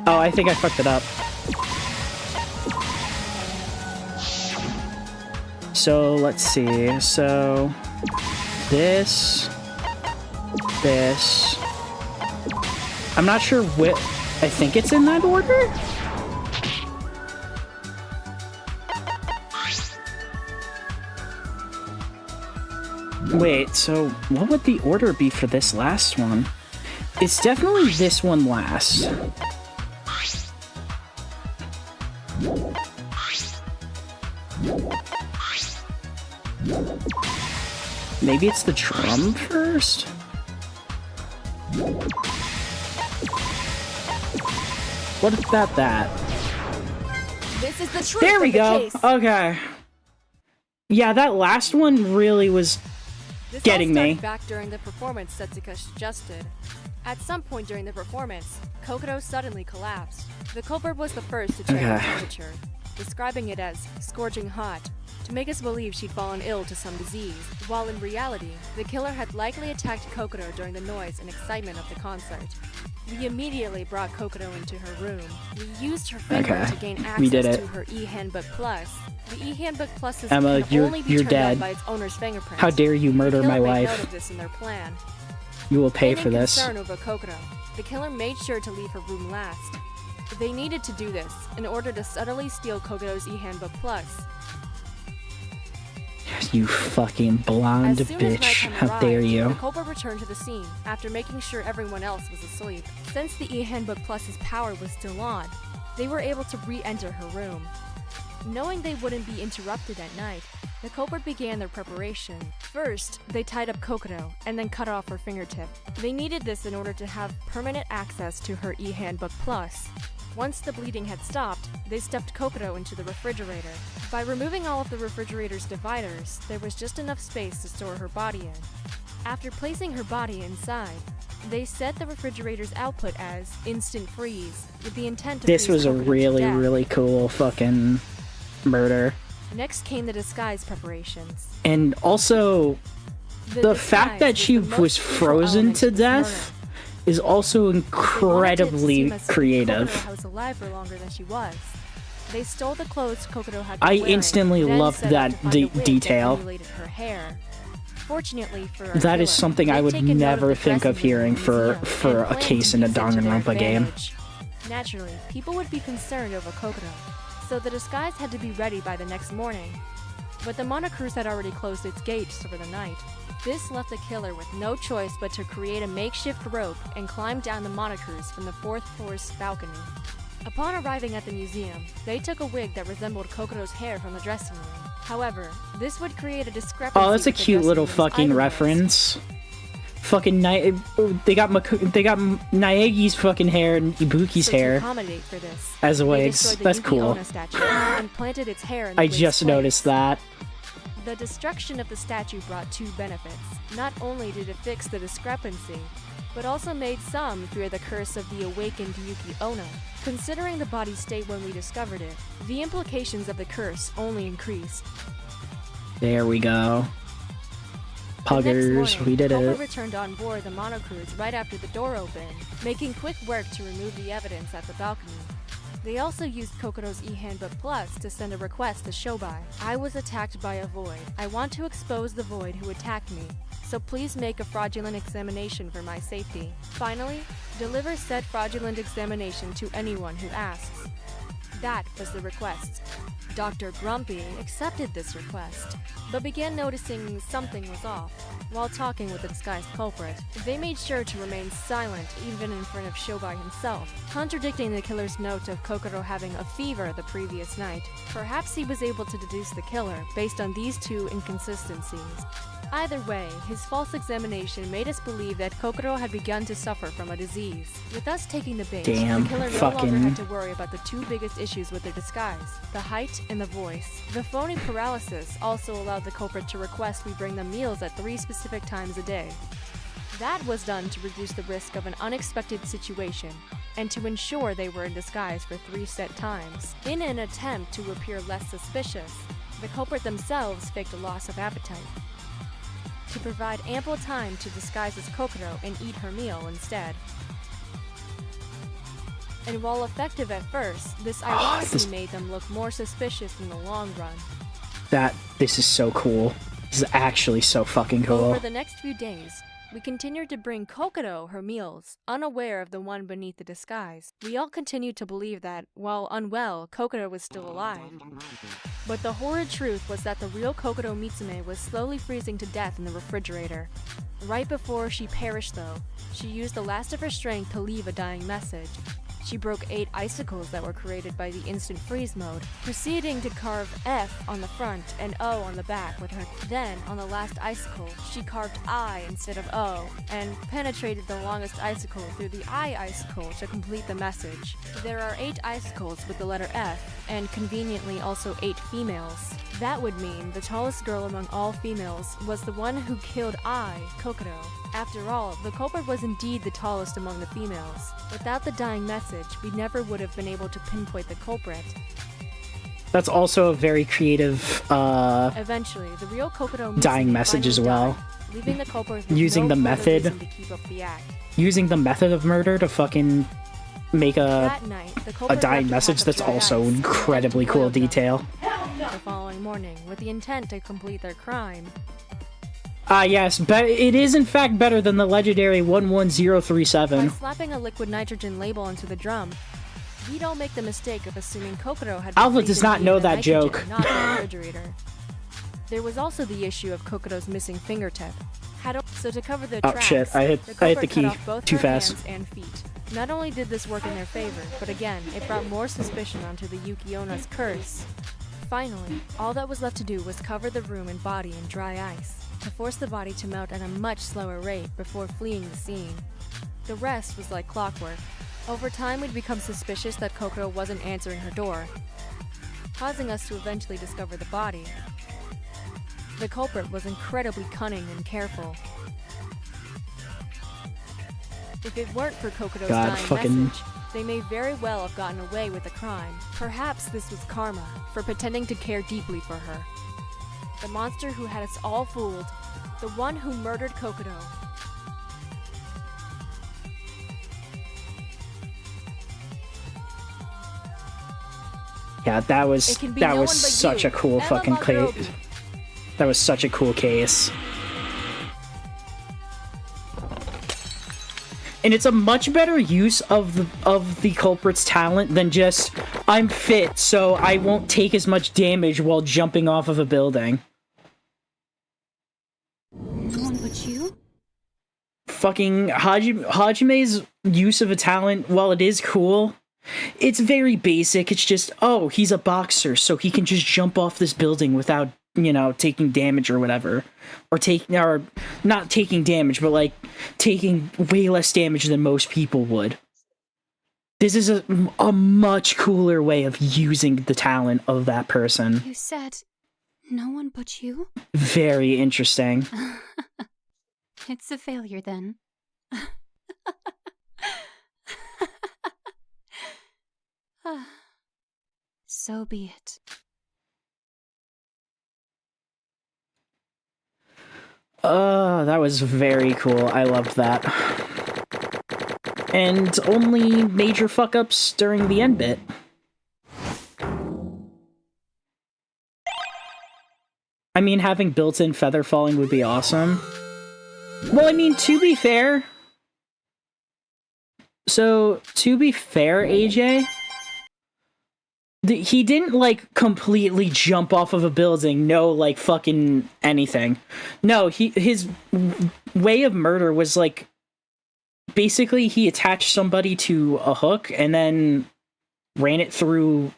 Oh, I think I fucked it up. So, let's see. So, this. I'm not sure what... I think it's in that order? Wait, so what would the order be for this last one? It's definitely this one last. Maybe it's the drum first? What about that? This is the truth. There we of the go. case. Okay. Yeah, that last one really was getting This all me. started back during the performance Setsuka suggested. At some point during the performance, Kokoro suddenly collapsed. The culprit was the first to check her Okay. temperature, describing it as scorching hot, to make us believe she'd fallen ill to some disease, while in reality, the killer had likely attacked Kokoro during the noise and excitement of the concert. We immediately brought Kokoro into her room. We used her finger Okay. to gain We did access it. to her e-handbook plus. The e-handbook plus Emma, can you're- only be you're turned dead. on by its owner's fingerprints. How dare you murder The my killer made wife. note of this in their plan. You will pay And for in this. concern over Kokoro, the killer made sure to leave her room last. They needed to do this in order to subtly steal Kokoro's e-handbook plus. You fucking blonde As soon as bitch. nighttime How arrived, dare The you. culprit returned to the scene after making sure everyone else was asleep. Since the e-handbook plus's power was still on, they were able to re-enter her room. Knowing they wouldn't be interrupted at night, The culprit began their preparation. First, they tied up Kokoro and then cut off her fingertip. They needed this in order to have permanent access to her e-handbook plus. Once the bleeding had stopped, they stuffed Kokoro into the refrigerator. By removing all of the refrigerator's dividers, there was just enough space to store her body in. After placing her body inside, they set the refrigerator's output as instant freeze, with the intent to This freeze was a Kokoro to really, death. really cool fucking murder. Next came the disguise preparations. And also, the fact that she was frozen to death is also incredibly creative. Kokoro was alive for longer than she was. They stole the clothes Kokoro had I been wearing, instantly then loved set out that to find a wig that detail. emulated her hair. Fortunately for our That is killer, something I they'd would taken note never the think of dressing room hearing in the for museum a and case planned in a to use it to their Danganronpa game. advantage. Naturally, people would be concerned over Kokoro, so the disguise had to be ready by the next morning. But the Monocruise had already closed its gates for the night. This left the killer with no choice but to create a makeshift rope and climb down the Monocruise from the 4th floor's balcony. Upon arriving at the museum, they took a wig that resembled Kokoro's hair from the dressing room. However, this would create a discrepancy. Oh, that's a with the cute dressing little room's fucking item reference. Fucking they got Naegi's fucking hair and Ibuki's So to hair accommodate for this, as they wigs. destroyed the That's Yuki cool. Onna statue and planted its hair in the I wig's just place. noticed that. The destruction of the statue brought two benefits. Not only did it fix the discrepancy, but also made some fear the curse of the awakened Yuki Onna. Considering the body's state when we discovered it, the implications of the curse only increased. There we go. The next Puggers, morning, we did Cobra it. returned on board the Monocruise right after the door opened, making quick work to remove the evidence at the balcony. They also used Kokoro's e-handbook plus to send a request to Shobai. I was attacked by a void. I want to expose the void who attacked me, so please make a fraudulent examination for my safety. Finally, deliver said fraudulent examination to anyone who asks. That was the request. Dr. Grumpy accepted this request, but began noticing something was off. While talking with the disguised culprit, they made sure to remain silent even in front of Shobai himself, contradicting the killer's note of Kokoro having a fever the previous night. Perhaps he was able to deduce the killer based on these two inconsistencies. Either way, his false examination made us believe that Kokoro had begun to suffer from a disease. With us taking the bait, Damn, the killer no longer fucking- had to worry about the two biggest issues with their disguise, the height and the voice. The phony paralysis also allowed the culprit to request we bring them meals at 3 specific times a day. That was done to reduce the risk of an unexpected situation, and to ensure they were in disguise for 3 set times. In an attempt to appear less suspicious, the culprit themselves faked a loss of appetite, to provide ample time to disguise as Kokoro and eat her meal instead. And while effective at first, this ironically this- made them look more suspicious in the long run. This is so cool. This is actually so fucking cool. Over the next few days, we continued to bring Kokoro her meals, unaware of the one beneath the disguise. We all continued to believe that, while unwell, Kokoro was still alive. But the horrid truth was that the real Kokoro Mitsume was slowly freezing to death in the refrigerator. Right before she perished though, she used the last of her strength to leave a dying message. She broke 8 icicles that were created by the instant freeze mode, proceeding to carve F on the front and O on the back with her. Then, on the last icicle, she carved I instead of O, and penetrated the longest icicle through the I icicle to complete the message. There are 8 icicles with the letter F, and conveniently also 8 females. That would mean the tallest girl among all females was the one who killed I, Kokoro. After all, the culprit was indeed the tallest among the females. Without the dying message, we never would have been able to pinpoint the culprit. That's also a very creative Eventually, the real Kokoro dying Mitsume message as finally well. died, leaving the culprit with Using no the further method. reason to keep up the act. Using the method of murder to fucking make a That night, the culprit dying left a message. pack of That's dry also ice and incredibly cool boiled them. detail. The following morning, with the intent to complete their crime, Yes, but it is in fact better than the legendary by 11037. slapping a liquid nitrogen label into the drum, we don't make the mistake of assuming Kokoro had been Alpha does freezing not via know the that nitrogen, joke. not the refrigerator. There was also the issue of Kokoro's missing fingertip. So to cover their Oh, tracks, shit, I hit the culprit key cut off both too her fast. hands and feet. Not only did this work in their favor, but again, it brought more suspicion onto the Yuki Onna's curse. Finally, all that was left to do was cover the room and body in dry ice, to force the body to melt at a much slower rate before fleeing the scene. The rest was like clockwork. Over time, we'd become suspicious that Kokoro wasn't answering her door, causing us to eventually discover the body. The culprit was incredibly cunning and careful. If it weren't for Kokoro's dying message, they may very well have gotten away with the crime. Perhaps this was karma for pretending to care deeply for her. The monster who had us all fooled, the one who murdered Kokoro. Yeah, that was such a cool fucking case. That was such a cool case. And it's a much better use of the culprit's talent than just, I'm fit, so I won't take as much damage while jumping off of a building. No one but you? Fucking Hajime's use of a talent, while it is cool, it's very basic. It's just, oh, he's a boxer, so he can just jump off this building without, you know, taking damage or whatever. Or not taking damage, but like taking way less damage than most people would. This is a much cooler way of using the talent of that person. You said no one but you? Very interesting. It's a failure then. So be it. That was very cool. I loved that. And only major fuck-ups during the end bit. I mean, having built-in feather falling would be awesome. Well, I mean, to be fair... So, to be fair, AJ... He didn't, like, completely jump off of a building, no, like, fucking anything. No, his way of murder was, like, basically he attached somebody to a hook and then ran it through...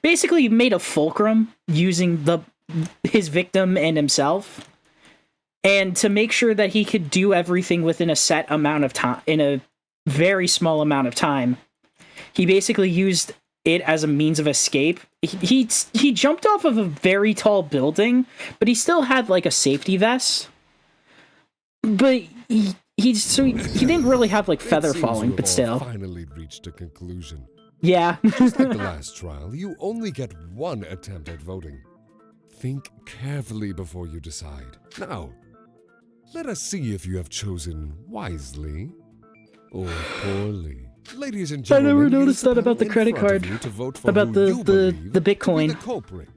Basically made a fulcrum using his victim and himself. And to make sure that he could do everything within a set amount of time, in a very small amount of time, he basically used it as a means of escape. He jumped off of a very tall building, but he still had like a safety vest. But he didn't really have like feather falling, but still. Finally reached a conclusion. Yeah. Just like the last trial, you only get one attempt at voting. Think carefully before you decide. Now, let us see if you have chosen wisely or poorly. Ladies and gentlemen, I never noticed that about the credit card. About the Bitcoin. The culprit.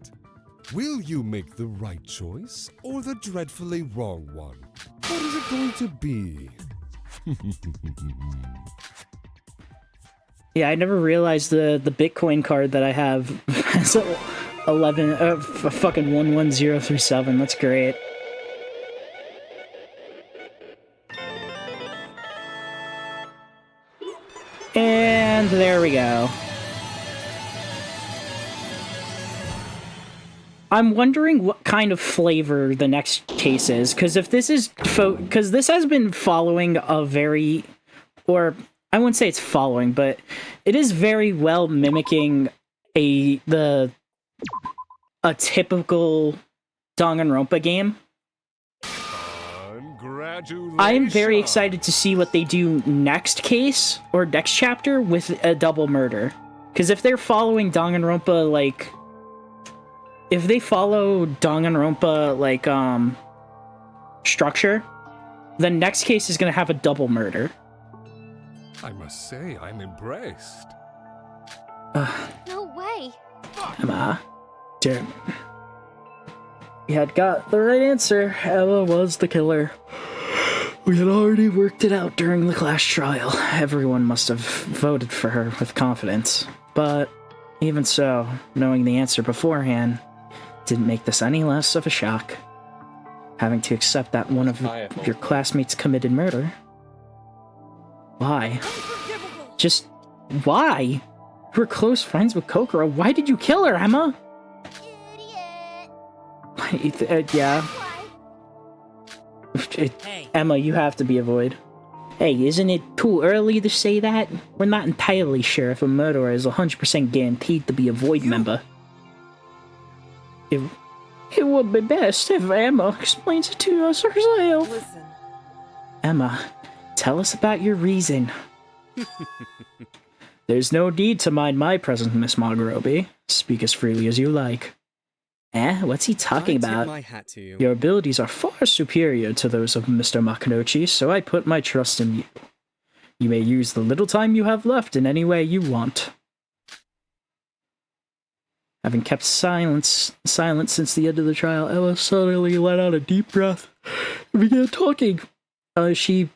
Will you make the right choice or the dreadfully wrong one? What is it going to be? Yeah, I never realized the Bitcoin card that I have has 11037. That's great. And there we go. I'm wondering what kind of flavor the next case is, because if this is because this has been following a very, or I wouldn't say it's following, but it is very well mimicking a typical Danganronpa game. I am very excited to see what they do next case, or next chapter, with a double murder. Because if they're following Danganronpa, like... If they follow Danganronpa, like, structure, the next case is going to have a double murder. I must say, I'm impressed. No way. Emma. Damn. We had got the right answer. Emma was the killer. We had already worked it out during the class trial. Everyone must have voted for her with confidence. But even so, knowing the answer beforehand didn't make this any less of a shock. Having to accept that one of your classmates committed murder. Why? Just why? You were close friends with Kokoro. Why did you kill her, Emma? Yeah. Emma, you have to be a Void. Hey, isn't it too early to say that? We're not entirely sure if a murderer is 100% guaranteed to be a Void member. It would be best if Emma explains it to us herself. Listen. Emma, tell us about your reason. There's no need to mind my presence, Miss Magarobi. Speak as freely as you like. What's he talking about? My hat to you. Your abilities are far superior to those of Mr. Makinochi, so I put my trust in you. You may use the little time you have left in any way you want. Having kept silent since the end of the trial, Ella suddenly let out a deep breath and began talking. Is she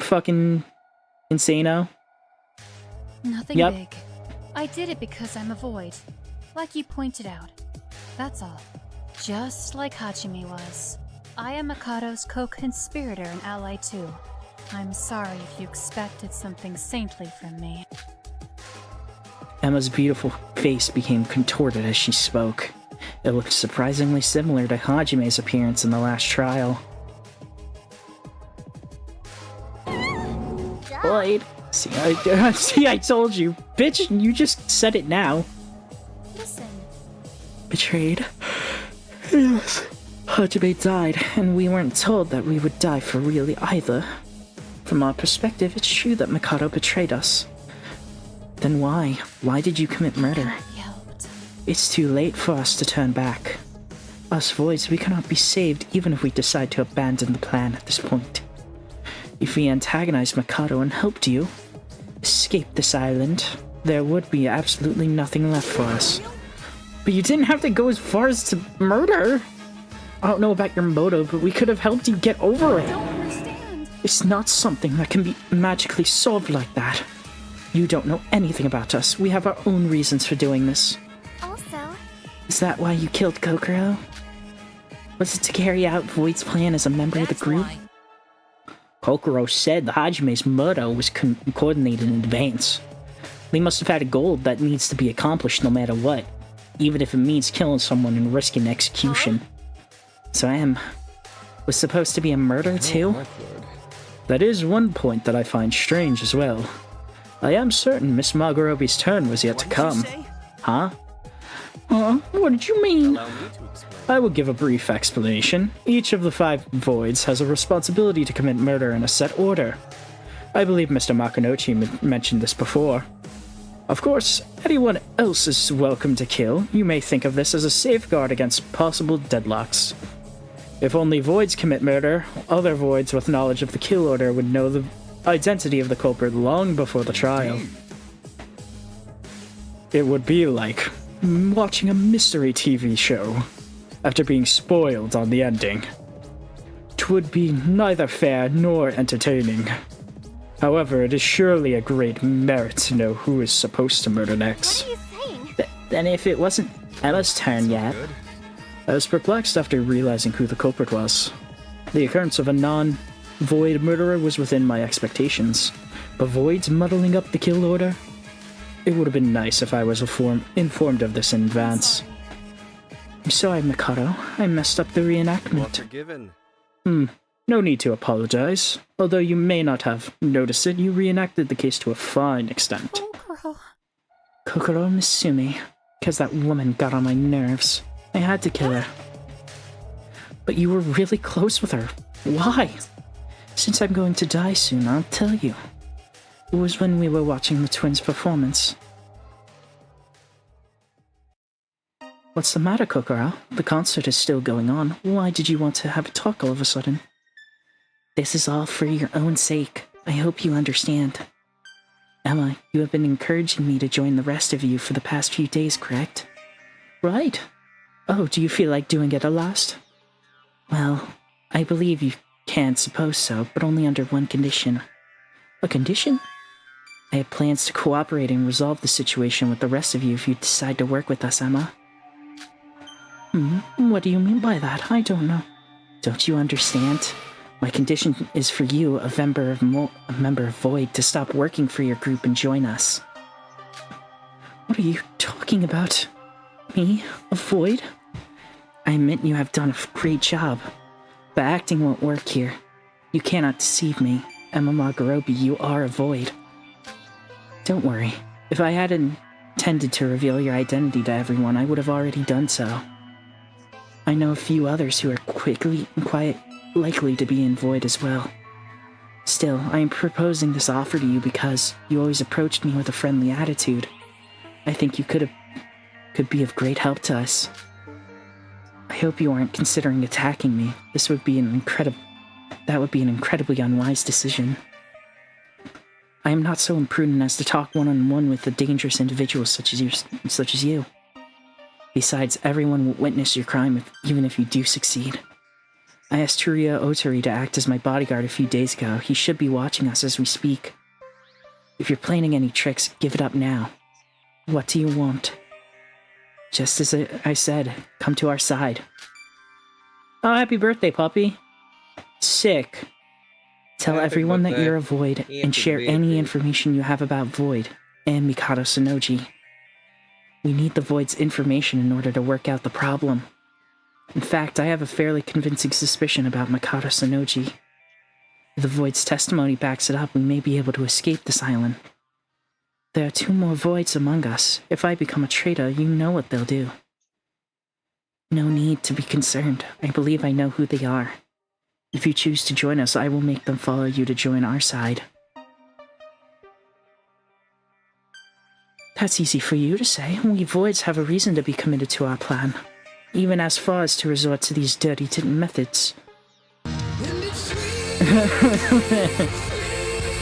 fucking insane now? Nothing big. I did it because I'm a Void. Like you pointed out. That's all. Just like Hajime was. I am Mikado's co-conspirator and ally too. I'm sorry if you expected something saintly from me. Emma's beautiful face became contorted as she spoke. It looked surprisingly similar to Hajime's appearance in the last trial. Void. See, I told you. Bitch, you just said it now. Listen. Betrayed. Yes. Hajime died, and we weren't told that we would die for really either. From our perspective, it's true that Mikado betrayed us. Then why? Why did you commit murder? It's too late for us to turn back. Us Voids, we cannot be saved even if we decide to abandon the plan at this point. If we antagonized Mikado and helped you escape this island, there would be absolutely nothing left for us. But you didn't have to go as far as to murder! I don't know about your motive, but we could have helped you get over it. I don't understand. It's not something that can be magically solved like that. You don't know anything about us. We have our own reasons for doing this. Also, Is that why you killed Kokoro? Was it to carry out Void's plan as a member of the group? Kokoro said the Hajime's murder was coordinated in advance. They must have had a goal that needs to be accomplished no matter what, even if it means killing someone and risking execution. So was supposed to be a murder too? That is one point that I find strange as well. I am certain Miss Magarobi's turn was yet to come. Huh? What did you mean? I will give a brief explanation. Each of the 5 Voids has a responsibility to commit murder in a set order. I believe Mr. Makinochi mentioned this before. Of course, anyone else is welcome to kill. You may think of this as a safeguard against possible deadlocks. If only Voids commit murder, other Voids with knowledge of the kill order would know the identity of the culprit long before the trial. It would be like watching a mystery TV show after being spoiled on the ending. 'Twould be neither fair nor entertaining. However, it is surely a great merit to know who is supposed to murder next. what are you saying? Then if it wasn't Emma's turn yet, I was perplexed after realizing who the culprit was. The occurrence of a non-Void murderer was within my expectations, but Voids muddling up the kill order? It would have been nice if I was informed of this in advance. I'm sorry, Mikado. I messed up the reenactment. Forgiven. No need to apologize. Although you may not have noticed it, you reenacted the case to a fine extent. Kokoro Misumi, because that woman got on my nerves. I had to kill her. But you were really close with her. Why? Since I'm going to die soon, I'll tell you. It was when we were watching the twins' performance. What's the matter, Kokoro? The concert is still going on. Why did you want to have a talk all of a sudden? This is all for your own sake. I hope you understand. Emma, you have been encouraging me to join the rest of you for the past few days, correct? Right. Oh, do you feel like doing it at last? Well, I believe you can suppose so, but only under one condition. A condition? I have plans to cooperate and resolve the situation with the rest of you if you decide to work with us, Emma. What do you mean by that? I don't know. Don't you understand? My condition is for you, a member of Void, to stop working for your group and join us. What are you talking about? Me? A Void? I admit you have done a great job, but acting won't work here. You cannot deceive me. Emma Magarobi, you are a void. Don't worry. If I hadn't intended to reveal your identity to everyone, I would have already done so. I know a few others who are quite likely to be in void as well. Still, I am proposing this offer to you because you always approached me with a friendly attitude. I think you could be of great help to us. I hope you aren't considering attacking me. That would be an incredibly unwise decision. I am not so imprudent as to talk one-on-one with a dangerous individual such as you. Besides, everyone will witness your crime even if you do succeed. I asked Turia Otori to act as my bodyguard a few days ago. He should be watching us as we speak. If you're planning any tricks, give it up now. What do you want? Just as I said, come to our side. Oh, happy birthday, puppy. Sick. Tell Happy everyone that birthday. you're a void and share any information you have about Void and Mikado Sonoji. We need the Void's information in order to work out the problem. In fact, I have a fairly convincing suspicion about Mikado Sonoji. If the Void's testimony backs it up, we may be able to escape this island. There are 2 more Voids among us. If I become a traitor, you know what they'll do. No need to be concerned. I believe I know who they are. If you choose to join us, I will make them follow you to join our side. That's easy for you to say. We Voids have a reason to be committed to our plan, even as far as to resort to these dirty methods.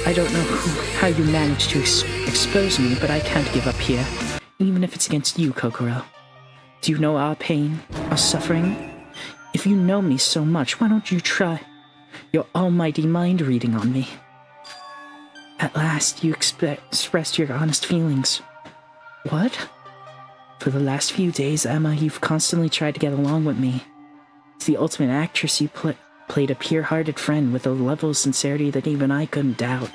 I don't know how you managed to expose me, but I can't give up here, even if it's against you, Kokoro. Do you know our pain, our suffering? If you know me so much, why don't you try your almighty mind reading on me? At last, you expressed your honest feelings. What? For the last few days, Emma, you've constantly tried to get along with me. As the ultimate actress, you played a pure-hearted friend with a level of sincerity that even I couldn't doubt.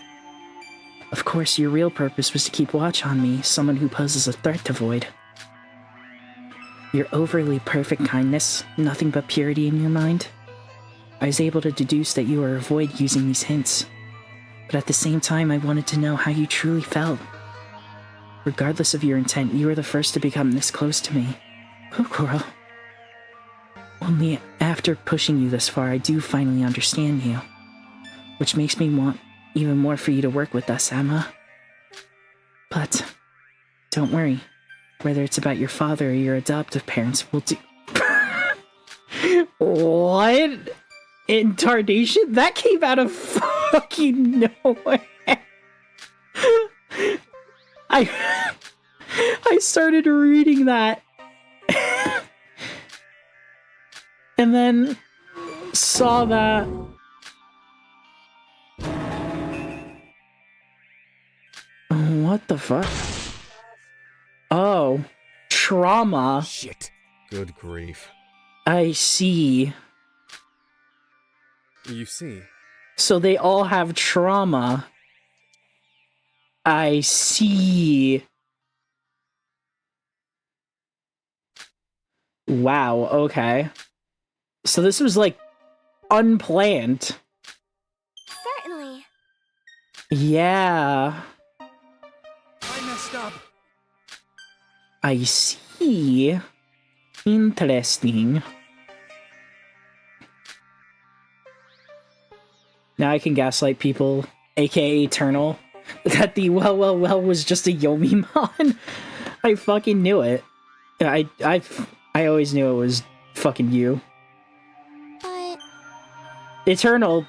Of course, your real purpose was to keep watch on me, someone who poses a threat to Void. Your overly perfect kindness, nothing but purity in your mind. I was able to deduce that you were a Void using these hints. But at the same time, I wanted to know how you truly felt. Regardless of your intent, you were the first to become this close to me. Kokoro. Only after pushing you this far, I do finally understand you. Which makes me want even more for you to work with us, Emma. But, don't worry. Whether it's about your father or your adoptive parents, we'll do... What? Incarnation? That came out of fucking nowhere. I started reading that. And then saw that. What the fuck? Oh, trauma. Shit. Good grief. I see. You see. So they all have trauma. I see. Wow, okay. So this was like unplanned. Certainly. Yeah. I messed up. I see. Interesting. Now I can gaslight people, aka Eternal, that the well was just a Yomimon. I fucking knew it. I always knew it was fucking you. But Eternal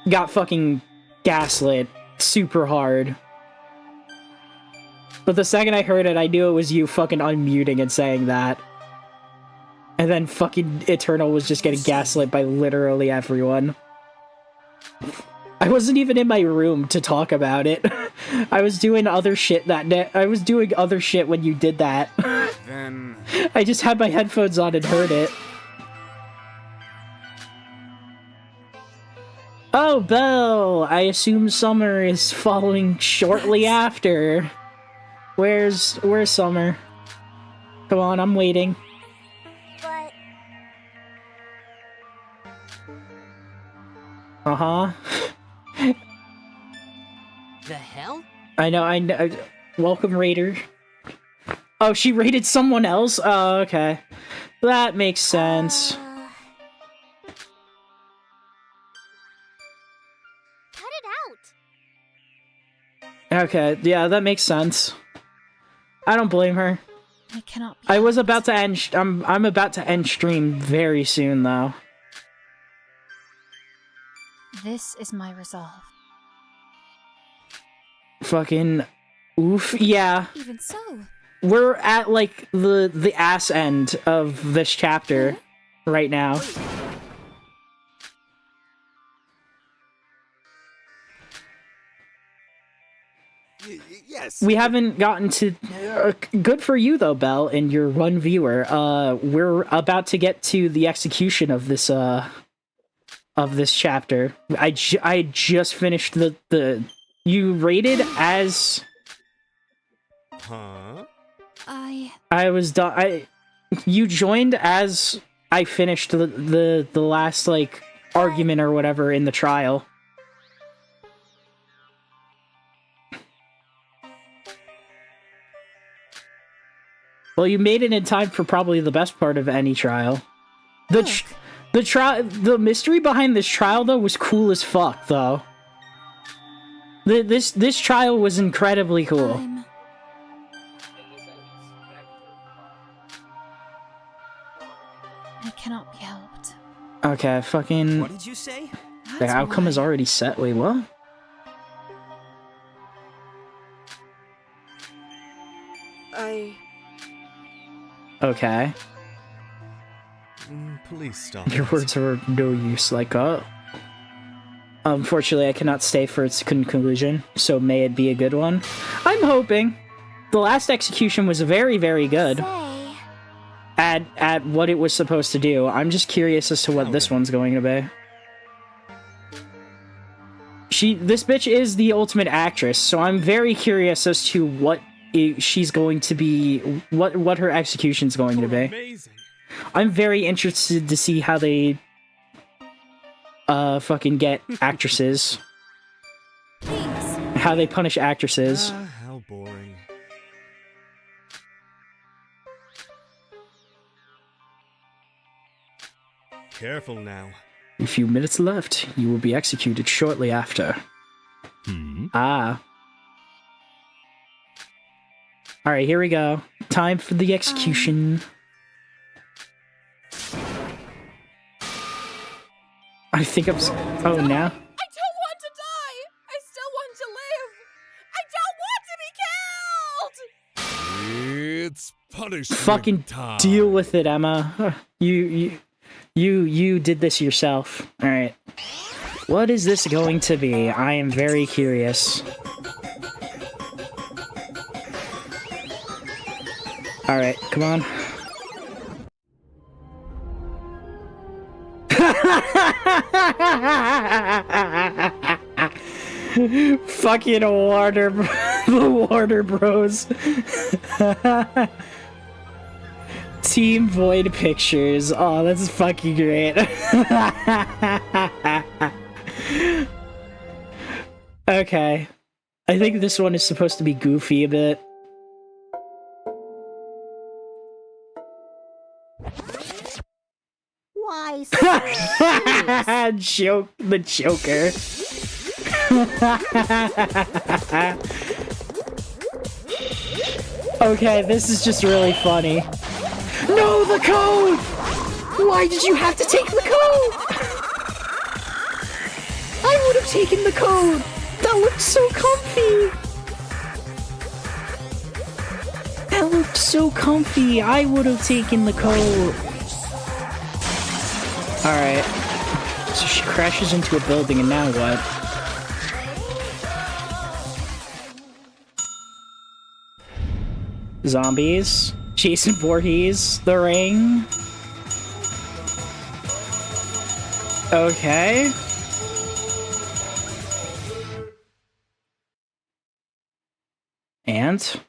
got fucking gaslit super hard. But the second I heard it, I knew it was you fucking unmuting and saying that. And then fucking Eternal was just getting gaslit by literally everyone. I wasn't even in my room to talk about it. I was doing other shit that day. I was doing other shit when you did that. Then... I just had my headphones on and heard it. Oh, Belle! I assume Summer is following shortly after. Where's Summer? Come on, I'm waiting. But Uh-huh. The hell? I know. Welcome, Raider. Oh, she raided someone else? Oh, okay. That makes sense. Cut it out. Okay, yeah, that makes sense. I don't blame her. I cannot. I was about to end. I'm about to end stream very soon, though. This is my resolve. Fucking oof. Yeah. Even so. We're at like the ass end of this chapter right now. Yes. We haven't gotten to. Good for you though, Belle, and your one viewer. We're about to get to the execution of this chapter. I just finished the. You rated as. Huh? I was done. You joined as I finished the last like argument or whatever in the trial. Well, you made it in time for probably the best part of any trial. The mystery behind this trial though was cool as fuck though. This trial was incredibly cool. I cannot be helped. Okay, fucking. What did you say? The outcome is already set. Wait, what? Okay. Please stop. Your words are of no use, like, unfortunately, I cannot stay for its conclusion, so may it be a good one. I'm hoping. The last execution was very, very good. At what it was supposed to do. I'm just curious as to what this one's going to be. This bitch is the ultimate actress, so I'm very curious as to what she's going to be, what her execution's going to be. Amazing. I'm very interested to see how they fucking get actresses. How they punish actresses. How boring. Careful now. A few minutes left. You will be executed shortly after. Ah. Alright, here we go. Time for the execution. I think I'm... Oh, now? I don't want to die! I still want to live! I don't want to be killed! It's punishment Fucking time. deal with it, Emma. You did this yourself. Alright. What is this going to be? I am very curious. Alright, come on. Fucking Warner, the Warner Bros. Team Void Pictures. Oh, that's fucking great. Okay. I think this one is supposed to be goofy a bit. Why Joke, the Joker. Okay, this is just really funny. No, the code! Why did you have to take the code? I would have taken the code! That looked so comfy! That looked so comfy! I would have taken the code! Alright. So she crashes into a building and now what? Zombies. Jason Voorhees. The Ring. Okay. And?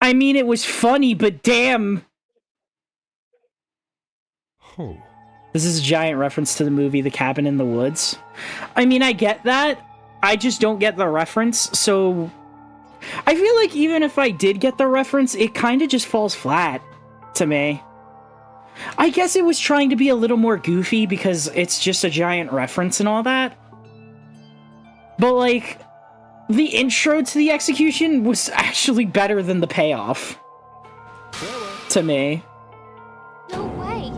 I mean, it was funny, but damn. Oh. This is a giant reference to the movie The Cabin in the Woods. I mean, I get that. I just don't get the reference, so... I feel like even if I did get the reference, it kind of just falls flat to me. I guess it was trying to be a little more goofy because it's just a giant reference and all that. But, like, the intro to the execution was actually better than the payoff. To me. No way.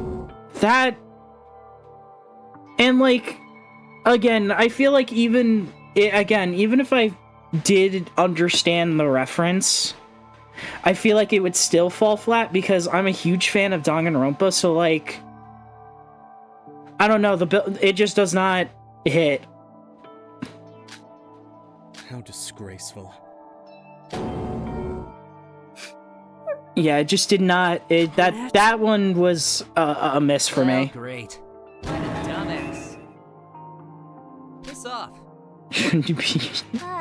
That... And, like, again, I feel like even if I did understand the reference, I feel like it would still fall flat because I'm a huge fan of Danganronpa, so, like, I don't know, it just does not hit. How disgraceful. Yeah, it just did not, that one was a miss for me. Great. What a dumbass. Piss off.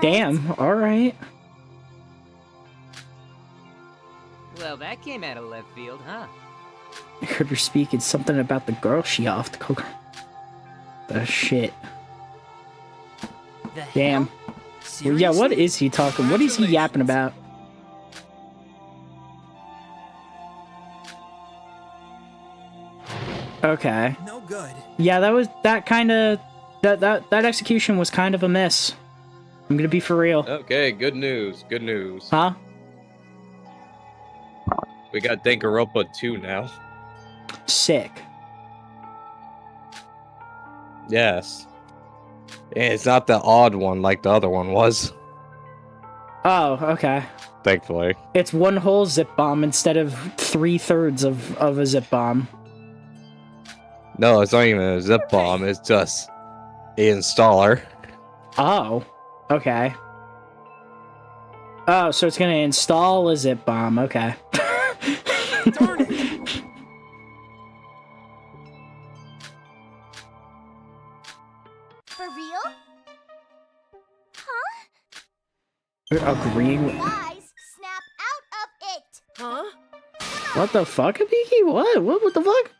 Damn, alright. Well, that came out of left field, huh? I heard her speaking something about the girl she offed. The shit. Damn. Well, yeah, what is he talking? What is he yapping about? Okay. No good. Yeah, that execution was kind of a miss. I'm gonna be for real. Okay, good news. Good news. Huh? We got Danganronpa 2 now. Sick. Yes. And it's not the odd one like the other one was. Oh, okay. Thankfully. It's one whole zip bomb instead of 3/3 of a zip bomb. No, it's not even a zip bomb. It's just an installer. Oh, okay. Oh, so it's gonna install a zip bomb. Okay. Darn it! For real? Huh? Agreeing with... Guys, snap out of it! Huh? What the fuck, Abiki? What the fuck?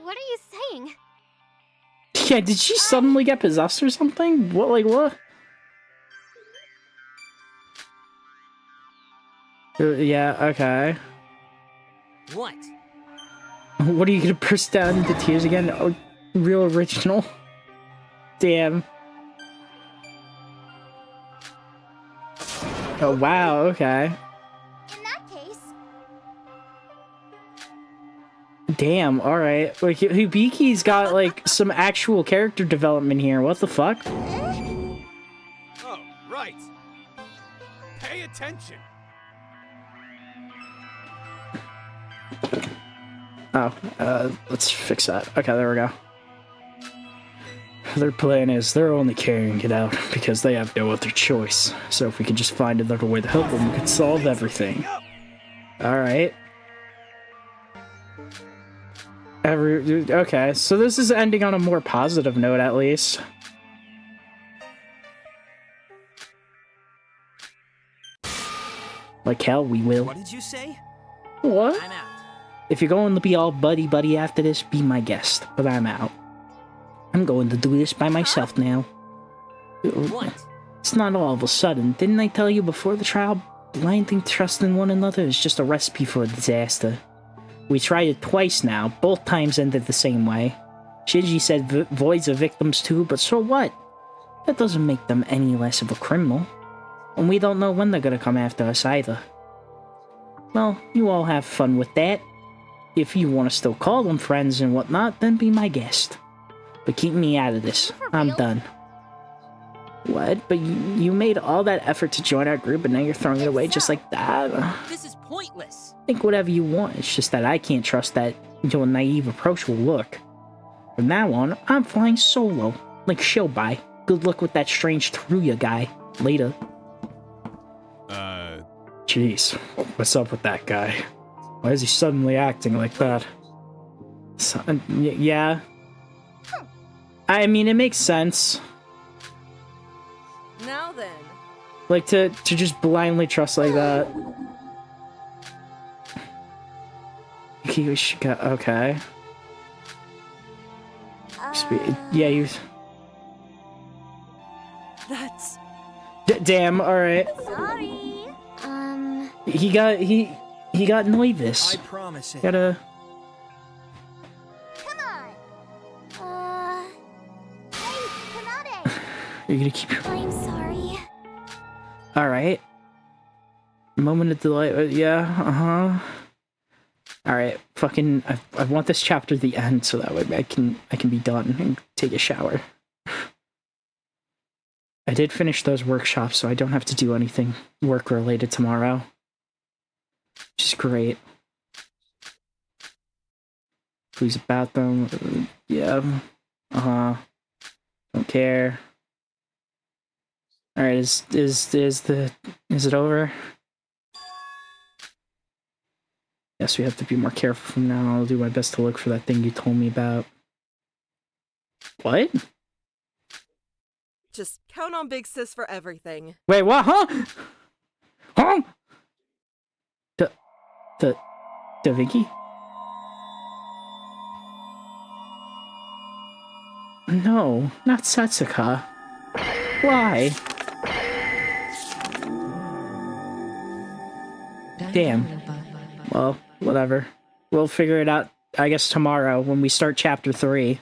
What are you saying? Yeah, did she suddenly get possessed or something? What? Yeah, okay. What? What are you gonna burst down into tears again? Oh, real original. Damn. Oh, wow, okay. In that case... Damn, alright. Like, Hibiki's got, like, some actual character development here. What the fuck? Oh, right. Pay attention. Oh, let's fix that. Okay, there we go. Their plan is they're only carrying it out because they have no other choice. So if we could just find another way to help them, we could solve everything. Alright. Okay, so this is ending on a more positive note, at least. Like hell, we will. What did you say? What? I'm out. If you're going to be all buddy-buddy after this, be my guest. But I'm out. I'm going to do this by myself now. What? It's not all of a sudden. Didn't I tell you before the trial? Blinding trust in one another is just a recipe for a disaster. We tried it twice now. Both times ended the same way. Shinji said Voids are victims too, but so what? That doesn't make them any less of a criminal. And we don't know when they're gonna come after us either. Well, you all have fun with that. If you want to still call them friends and whatnot, then be my guest. But keep me out of this. I'm done. What? But you made all that effort to join our group and now you're throwing it away just like that? This is pointless. Think whatever you want, it's just that I can't trust that your naive approach will look. From now on, I'm flying solo. Like Shobai. Good luck with that strange Teruya guy. Later. Jeez, what's up with that guy? Why is he suddenly acting like that? Yeah. I mean, it makes sense. Now then, Like, to just blindly trust like that. Okay. Yeah, you... That's... damn, alright. Sorry. He got nervous. I promise it. Gotta... Come on. Hey, Kanade. You're gonna keep your... I'm sorry. Alright. Moment of delight. Yeah, uh-huh. Alright, fucking... I want this chapter to the end so that way I can be done and take a shower. I did finish those workshops, so I don't have to do anything work-related tomorrow. Which is great. Please about them. Yeah. Uh-huh. Don't care. Alright, is it over? Yes, we have to be more careful from now. I'll do my best to look for that thing you told me about. What? Just count on Big Sis for everything. Wait, what? Huh? Huh? Da Vinci? No, not Setsuka. Why? Damn. Well, whatever. We'll figure it out, I guess, tomorrow when we start chapter 3.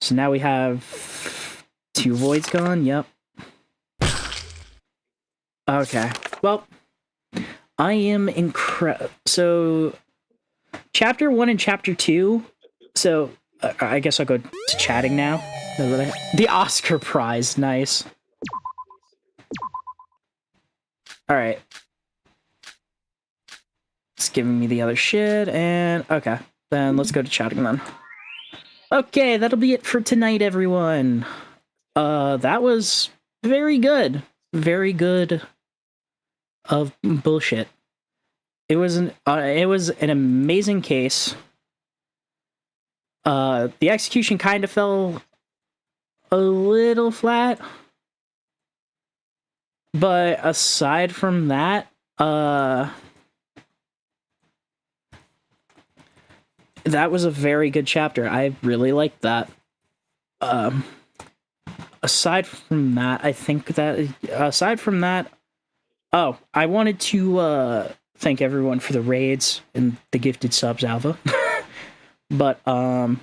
So now we have 2 voids gone, yep. Okay, well, I am so, chapter 1 and chapter 2, so, I guess I'll go to chatting now. The Oscar prize, nice. Alright. It's giving me the other shit, and, okay. Then let's go to chatting then. Okay, that'll be it for tonight, everyone. That was very good. Very good of bullshit. It was an amazing case. The execution kind of fell a little flat. But aside from that, that was a very good chapter. I really liked that. Aside from that, oh, I wanted to thank everyone for the raids and the gifted subs, Alva. But I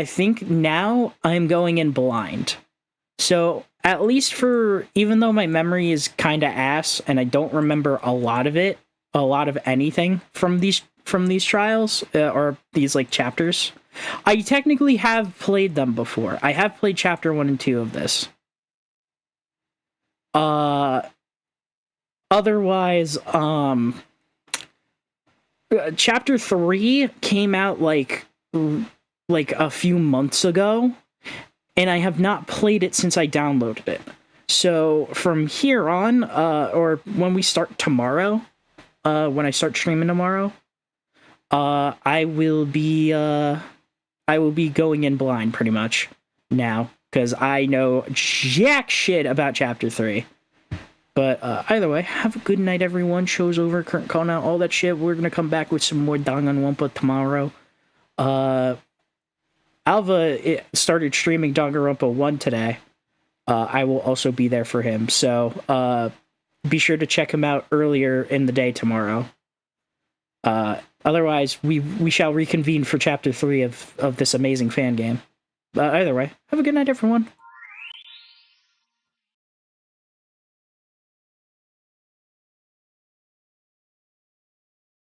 think now I'm going in blind. So at least even though my memory is kind of ass and I don't remember a lot of anything from these trials or these like chapters, I technically have played them before. I have played chapter 1 and 2 of this. Otherwise, chapter 3 came out like a few months ago, and I have not played it since I downloaded it. So from here on, or when we start tomorrow, when I start streaming tomorrow, I will be going in blind pretty much now, because I know jack shit about chapter 3. But either way, have a good night, everyone. Show's over, current call now, all that shit. We're gonna come back with some more Danganronpa tomorrow. Alva started streaming Danganronpa 1 today. I will also be there for him, so be sure to check him out earlier in the day tomorrow. Otherwise, we shall reconvene for chapter 3 of this amazing fan game. Either way, have a good night, everyone.